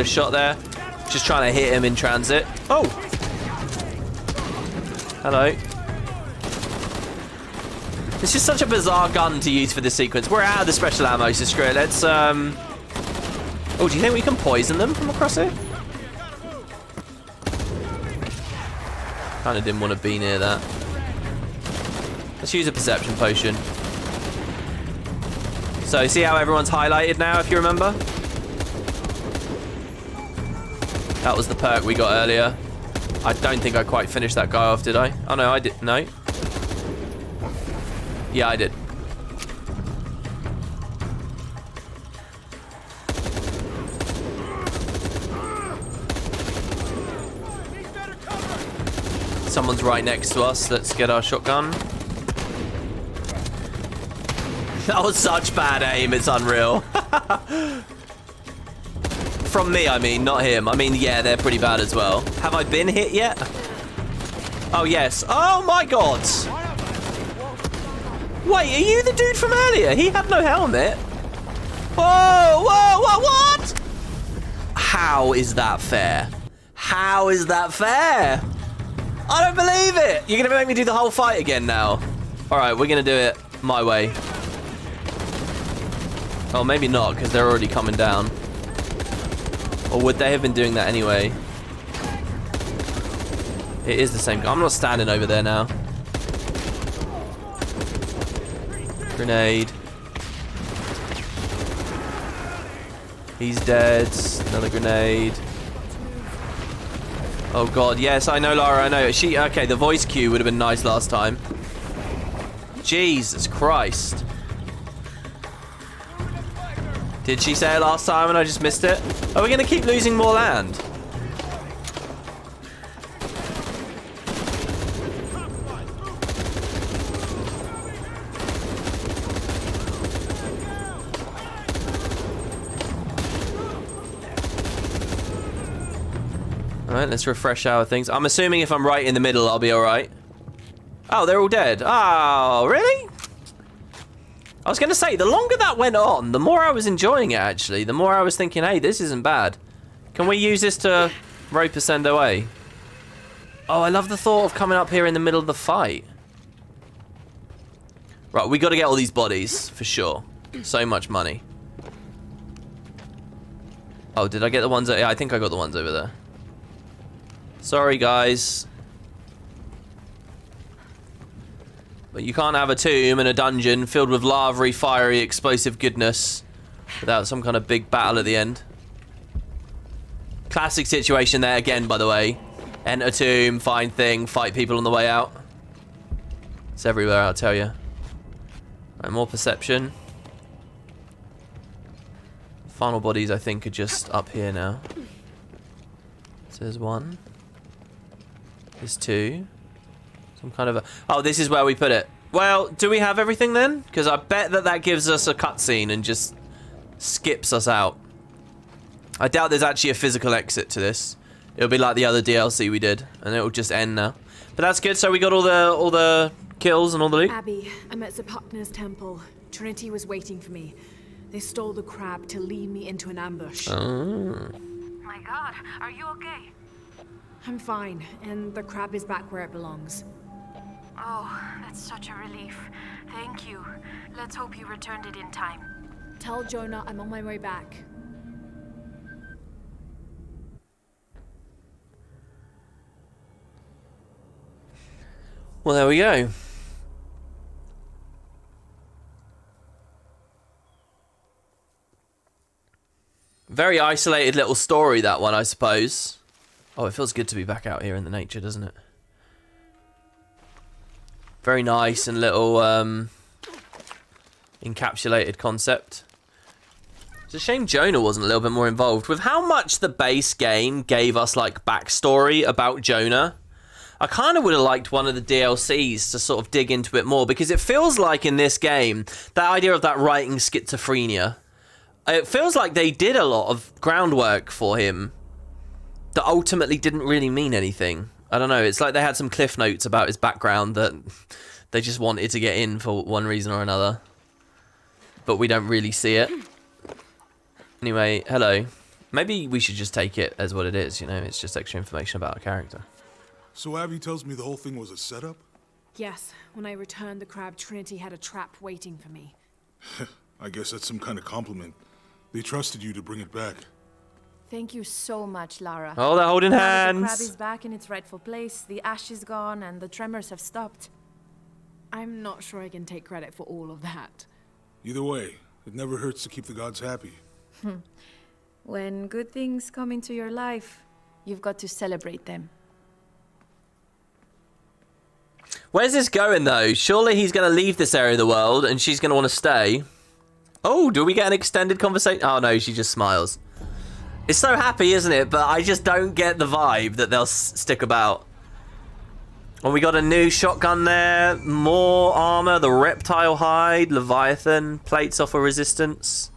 shot there. Just trying to hit him in transit. Oh! Hello. This is such a bizarre gun to use for this sequence. We're out of the special ammo, so screw it. Let's, Oh, do you think we can poison them from across here? Kinda didn't want to be near that. Let's use a perception potion. So, see how everyone's highlighted now, if you remember? That was the perk we got earlier. I don't think I quite finished that guy off, did I? Oh, no, I did. No. Yeah, I did. Someone's right next to us. Let's get our shotgun. That was such bad aim, it's unreal. From me, I mean, not him. I mean, yeah, they're pretty bad as well. Have I been hit yet? Oh, yes. Oh, my God. Wait, are you the dude from earlier? He had no helmet. Whoa, whoa, whoa, what? How is that fair? How is that fair? I don't believe it. You're going to make me do the whole fight again now. All right, we're going to do it my way. Oh, maybe not, because they're already coming down. Or would they have been doing that anyway? It is the same. I'm not standing over there now. Grenade. He's dead. Another grenade. Oh god, yes, I know, Lara, I know. Okay, the voice cue would have been nice last time. Jesus Christ. Did she say it last time and I just missed it? Are we going to keep losing more land? Alright, let's refresh our things. I'm assuming if I'm right in the middle, I'll be alright. Oh, they're all dead. Oh, really? I was going to say, the longer that went on, the more I was enjoying it, actually. The more I was thinking, hey, this isn't bad. Can we use this to rope us end away? Oh, I love the thought of coming up here in the middle of the fight. Right, we got to get all these bodies, for sure. So much money. Oh, did I get the ones? Yeah, I think I got the ones over there. Sorry, guys. But you can't have a tomb and a dungeon filled with lavery, fiery, explosive goodness without some kind of big battle at the end. Classic situation there again, by the way. Enter tomb, find thing, fight people on the way out. It's everywhere, I'll tell you. Right, more perception. Final bodies, I think, are just up here now. So there's one. There's two. Some kind of a... Oh, this is where we put it. Well, do we have everything then? Because I bet that that gives us a cutscene and just skips us out. I doubt there's actually a physical exit to this. It'll be like the other DLC we did, and it'll just end now. But that's good. So we got all the kills and all the loot. Abby, I'm at Zapatna's temple. Trinity was waiting for me. They stole the crab to lead me into an ambush. Oh. My God, are you okay? I'm fine, and the crab is back where it belongs. Oh, that's such a relief. Thank you. Let's hope you returned it in time. Tell Jonah I'm on my way back. Well, there we go. Very isolated little story, that one, I suppose. Oh, it feels good to be back out here in the nature, doesn't it? Very nice and little encapsulated concept. It's a shame Jonah wasn't a little bit more involved. With how much the base game gave us, like, backstory about Jonah, I kind of would have liked one of the DLCs to sort of dig into it more, because it feels like in this game, that idea of that writing schizophrenia, it feels like they did a lot of groundwork for him that ultimately didn't really mean anything. I don't know, it's like they had some cliff notes about his background that they just wanted to get in for one reason or another. But we don't really see it. Anyway, hello. Maybe we should just take it as what it is, you know? It's just extra information about our character. So Abby tells me the whole thing was a setup? Yes, when I returned the crab, Trinity had a trap waiting for me. I guess that's some kind of compliment. They trusted you to bring it back. Thank you so much, Lara. Oh, they're holding Now hands. that the crab is back in its rightful place, the ash is gone, and the tremors have stopped. I'm not sure I can take credit for all of that. Either way, it never hurts to keep the gods happy. When good things come into your life, you've got to celebrate them. Where's this going, though? Surely he's going to leave this area of the world and she's going to want to stay. Oh, do we get an extended conversation? Oh, no, she just smiles. It's so happy, isn't it? But I just don't get the vibe that they'll stick about. Well, we got a new shotgun there. More armor. The reptile hide. Leviathan. Plates offer resistance.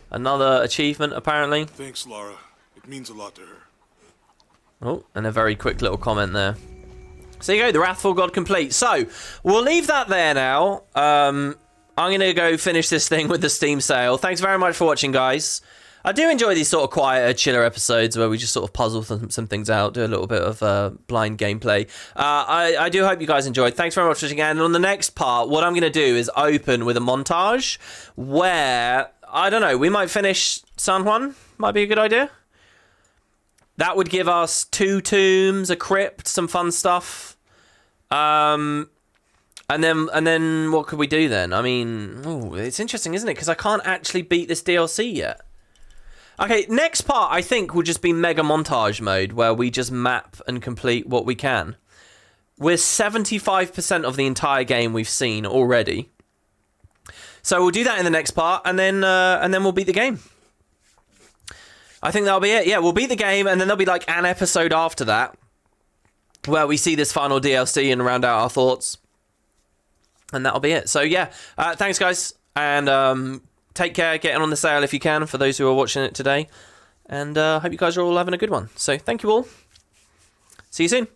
Another achievement, apparently. Thanks, Lara. It means a lot to her. Oh, and a very quick little comment there. So you go, the Wrathful God complete. So, we'll leave that there now. I'm going to go finish this thing with the Steam sale. Thanks very much for watching, guys. I do enjoy these sort of quieter, chiller episodes where we just sort of puzzle some things out, do a little bit of blind gameplay. I do hope you guys enjoyed. Thanks very much for watching. And on the next part, what I'm going to do is open with a montage where, I don't know, we might finish San Juan. Might be a good idea. That would give us 2 tombs, a crypt, some fun stuff. And then what could we do then? I mean, ooh, it's interesting, isn't it? Because I can't actually beat this DLC yet. Okay, next part, I think, will just be mega montage mode, where we just map and complete what we can. We're 75% of the entire game we've seen already. So we'll do that in the next part, and then we'll beat the game. I think that'll be it. Yeah, we'll beat the game, and then there'll be like an episode after that, where we see this final DLC and round out our thoughts. And that'll be it. So yeah, thanks guys, and take care, get in on the sale if you can, for those who are watching it today. And hope you guys are all having a good one. So thank you all. See you soon.